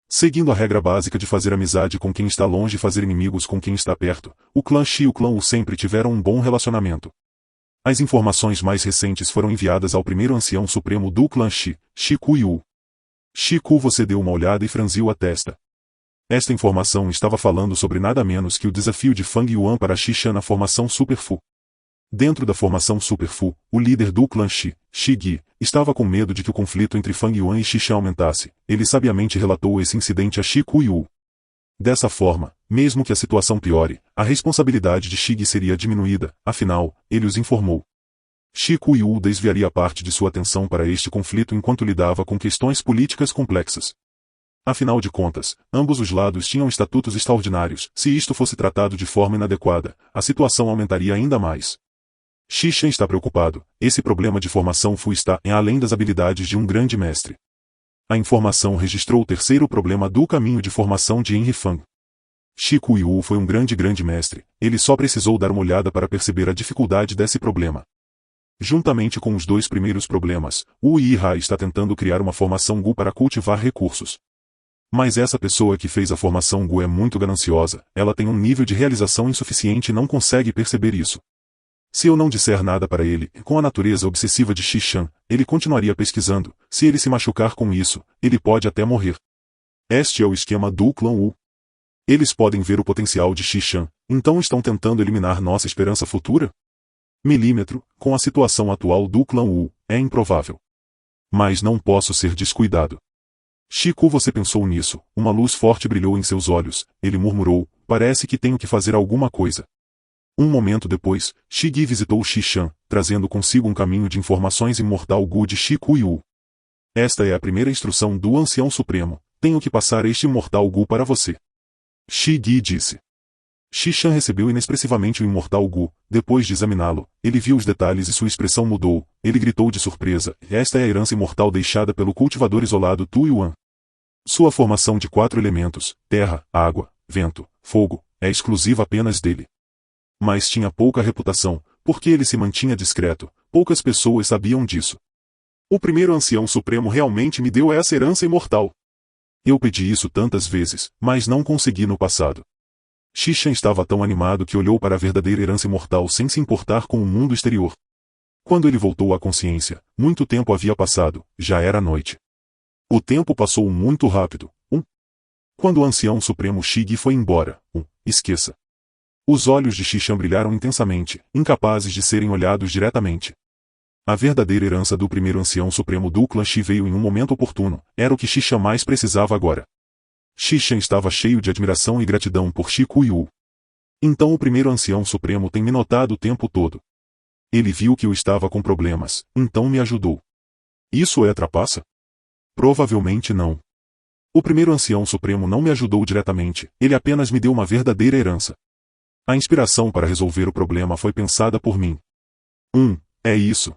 Seguindo a regra básica de fazer amizade com quem está longe e fazer inimigos com quem está perto, o clã Shi e o clã Wu sempre tiveram um bom relacionamento. As informações mais recentes foram enviadas ao primeiro ancião supremo do clã Shi, Shi Kuiyu. Shi Ku você deu uma olhada e franziu a testa. Esta informação estava falando sobre nada menos que o desafio de Fang Yuan para Xishan na formação Super Fu. Dentro da formação Super Fu, o líder do clã Shi, Shi Gi, estava com medo de que o conflito entre Fang Yuan e Xishan aumentasse. Ele sabiamente relatou esse incidente a Shi Kuiyu. Dessa forma, mesmo que a situação piore, a responsabilidade de Shi Gi seria diminuída, afinal, ele os informou. Shi Kuiyu desviaria parte de sua atenção para este conflito enquanto lidava com questões políticas complexas. Afinal de contas, ambos os lados tinham estatutos extraordinários. Se isto fosse tratado de forma inadequada, a situação aumentaria ainda mais. Xishan está preocupado. Esse problema de formação Fu está além das habilidades de um grande mestre. A informação registrou o terceiro problema do caminho de formação de Enrifang. Shi Kuiyu foi um grande mestre. Ele só precisou dar uma olhada para perceber a dificuldade desse problema. Juntamente com os dois primeiros problemas, Wu Yihai está tentando criar uma formação Gu para cultivar recursos. Mas essa pessoa que fez a formação Gu é muito gananciosa, ela tem um nível de realização insuficiente e não consegue perceber isso. Se eu não disser nada para ele, com a natureza obsessiva de Xishan, ele continuaria pesquisando. Se ele se machucar com isso, ele pode até morrer. Este é o esquema do clã Wu. Eles podem ver o potencial de Xishan, então estão tentando eliminar nossa esperança futura? Milímetro, com a situação atual do clã Wu, é improvável. Mas não posso ser descuidado. Shiku, você pensou nisso? Uma luz forte brilhou em seus olhos. Ele murmurou, parece que tenho que fazer alguma coisa. Um momento depois, Shigi visitou Xishan, trazendo consigo um caminho de informações imortal Gu de Shi Kuiyu. Esta é a primeira instrução do Ancião Supremo. Tenho que passar este imortal Gu para você. Shigi disse. Xishan recebeu inexpressivamente o imortal Gu. Depois de examiná-lo, ele viu os detalhes e sua expressão mudou. Ele gritou de surpresa. Esta é a herança imortal deixada pelo cultivador isolado Tu Yuan. Sua formação de 4 elementos, terra, água, vento, fogo, é exclusiva apenas dele. Mas tinha pouca reputação, porque ele se mantinha discreto. Poucas pessoas sabiam disso. O primeiro Ancião Supremo realmente me deu essa herança imortal. Eu pedi isso tantas vezes, mas não consegui no passado. Xishan estava tão animado que olhou para a verdadeira herança imortal sem se importar com o mundo exterior. Quando ele voltou à consciência, muito tempo havia passado, já era noite. O tempo passou muito rápido. Quando o Ancião Supremo Shigi foi embora, esqueça. Os olhos de Xishan brilharam intensamente, incapazes de serem olhados diretamente. A verdadeira herança do primeiro Ancião Supremo do clã Shi veio em um momento oportuno, era o que Xishan mais precisava agora. Xishan estava cheio de admiração e gratidão por Shi Kuiyu. Então o primeiro Ancião Supremo tem me notado o tempo todo. Ele viu que eu estava com problemas, então me ajudou. Isso é trapaça? Provavelmente não. O primeiro Ancião Supremo não me ajudou diretamente, ele apenas me deu uma verdadeira herança. A inspiração para resolver o problema foi pensada por mim. É isso.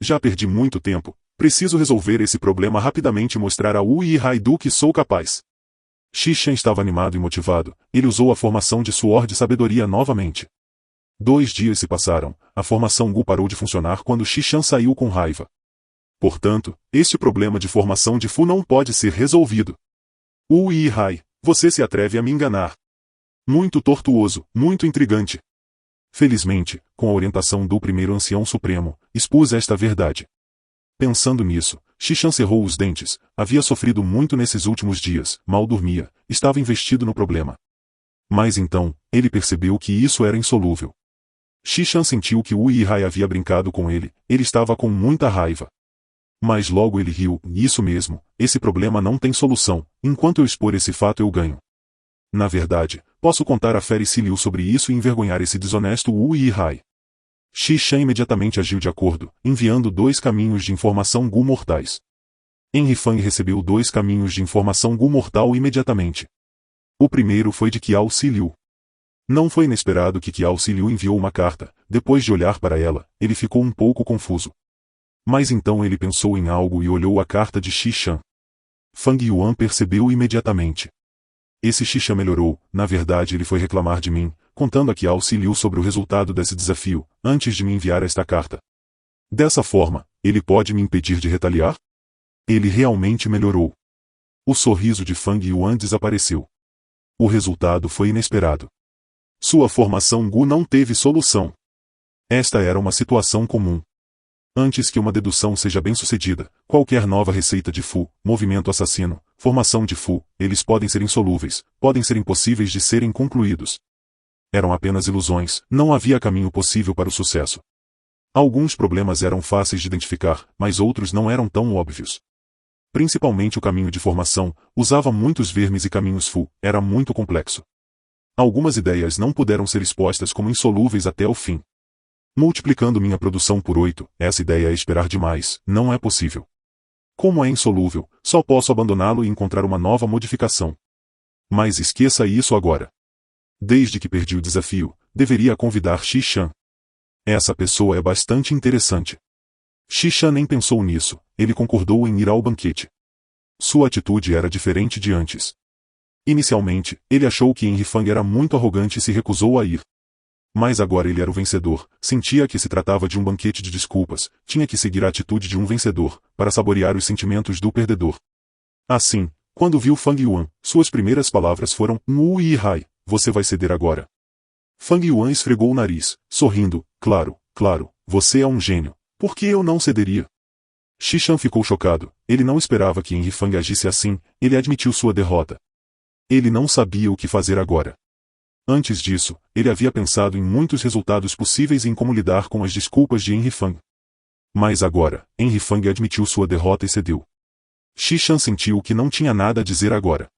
Já perdi muito tempo, preciso resolver esse problema rapidamente e mostrar a Wu Yihai do que sou capaz. Xishan estava animado e motivado, ele usou a formação de suor de sabedoria novamente. 2 dias se passaram, a formação Gu parou de funcionar quando Xishan saiu com raiva. Portanto, este problema de formação de Fu não pode ser resolvido. Wu Yihai, você se atreve a me enganar. Muito tortuoso, muito intrigante. Felizmente, com a orientação do primeiro Ancião Supremo, expus esta verdade. Pensando nisso, Xishan cerrou os dentes, havia sofrido muito nesses últimos dias, mal dormia, estava investido no problema. Mas então, ele percebeu que isso era insolúvel. Xishan sentiu que Wu Yihai havia brincado com ele estava com muita raiva. Mas logo ele riu, isso mesmo, esse problema não tem solução, enquanto eu expor esse fato eu ganho. Na verdade, posso contar a Feri Si Liu sobre isso e envergonhar esse desonesto Wu Yihai. Xishan imediatamente agiu de acordo, enviando 2 caminhos de informação Gu mortais. Henry Fang recebeu 2 caminhos de informação Gu mortal imediatamente. O primeiro foi de Qiao Siliu. Não foi inesperado que Qiao Siliu enviou uma carta. Depois de olhar para ela, ele ficou um pouco confuso. Mas então ele pensou em algo e olhou a carta de Xishan. Fang Yuan percebeu imediatamente. Esse Xishan melhorou. Na verdade ele foi reclamar de mim, contando a Qiao Siliu sobre o resultado desse desafio, antes de me enviar esta carta. Dessa forma, ele pode me impedir de retaliar? Ele realmente melhorou. O sorriso de Fang Yuan desapareceu. O resultado foi inesperado. Sua formação Gu não teve solução. Esta era uma situação comum. Antes que uma dedução seja bem-sucedida, qualquer nova receita de Fu, movimento assassino, formação de Fu, eles podem ser insolúveis, podem ser impossíveis de serem concluídos. Eram apenas ilusões, não havia caminho possível para o sucesso. Alguns problemas eram fáceis de identificar, mas outros não eram tão óbvios. Principalmente o caminho de formação, usava muitos vermes e caminhos Fu, era muito complexo. Algumas ideias não puderam ser expostas como insolúveis até o fim. Multiplicando minha produção por 8, essa ideia é esperar demais, não é possível. Como é insolúvel, só posso abandoná-lo e encontrar uma nova modificação. Mas esqueça isso agora. Desde que perdi o desafio, deveria convidar Xishan. Essa pessoa é bastante interessante. Xishan nem pensou nisso, ele concordou em ir ao banquete. Sua atitude era diferente de antes. Inicialmente, ele achou que Henry Fang era muito arrogante e se recusou a ir. Mas agora ele era o vencedor, sentia que se tratava de um banquete de desculpas, tinha que seguir a atitude de um vencedor, para saborear os sentimentos do perdedor. Assim, quando viu Fang Yuan, suas primeiras palavras foram, Mu Yi Hai, você vai ceder agora. Fang Yuan esfregou o nariz, sorrindo, claro, você é um gênio. Por que eu não cederia? Xishan ficou chocado, ele não esperava que Henry Fang agisse assim, ele admitiu sua derrota. Ele não sabia o que fazer agora. Antes disso, ele havia pensado em muitos resultados possíveis e em como lidar com as desculpas de Henry Fang. Mas agora, Henry Fang admitiu sua derrota e cedeu. Xishan sentiu que não tinha nada a dizer agora.